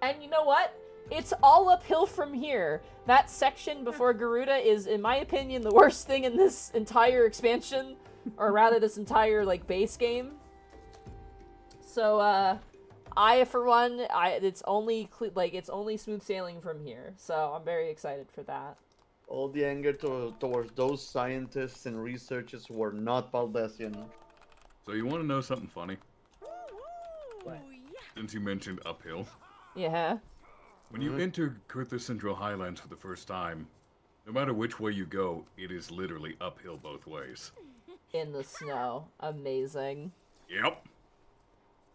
And you know what? It's all uphill from here. That section before Garuda is, in my opinion, the worst thing in this entire expansion. Or rather, this entire, like, base game. So, for one, it's only smooth sailing from here. So, I'm very excited for that. All the anger towards those scientists and researchers who were not Valdesian. So you want to know something funny? What? Since you mentioned uphill. Yeah. When you enter Kurtha Central Highlands for the first time, no matter which way you go, it is literally uphill both ways. In the snow. Amazing. Yep.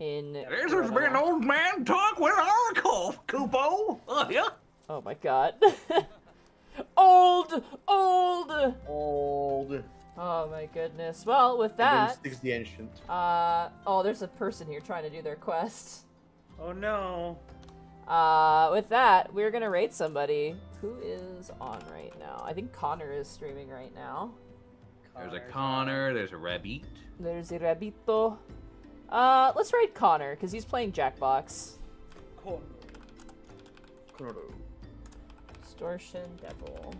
This has been Old Man Talk with Oracle, Kupo. Oh, yeah. Oh my god. Old! Oh my goodness. Well, with that... Sticks the Ancient. Oh, there's a person here trying to do their quest. Oh no. With that, we're gonna raid somebody. Who is on right now? I think Connor is streaming right now. There's a Connor, there's a Rabbit. There's a Rabito. Let's raid Connor, because he's playing Jackbox. Cool. Distortion Devil.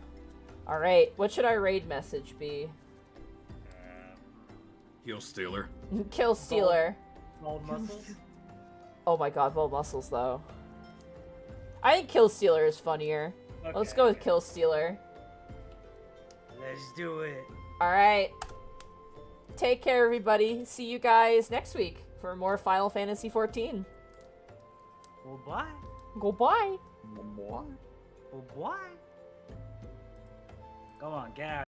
Alright, what should our raid message be? Heel Stealer. Kill Stealer. Bold muscles? Oh my god, Bold Muscles, though. I think Kill Stealer is funnier. Okay, Let's go with Kill Stealer. Let's do it. Alright. Take care, everybody. See you guys next week for more Final Fantasy XIV. Goodbye. Goodbye. Goodbye. Goodbye. Go on, Gab.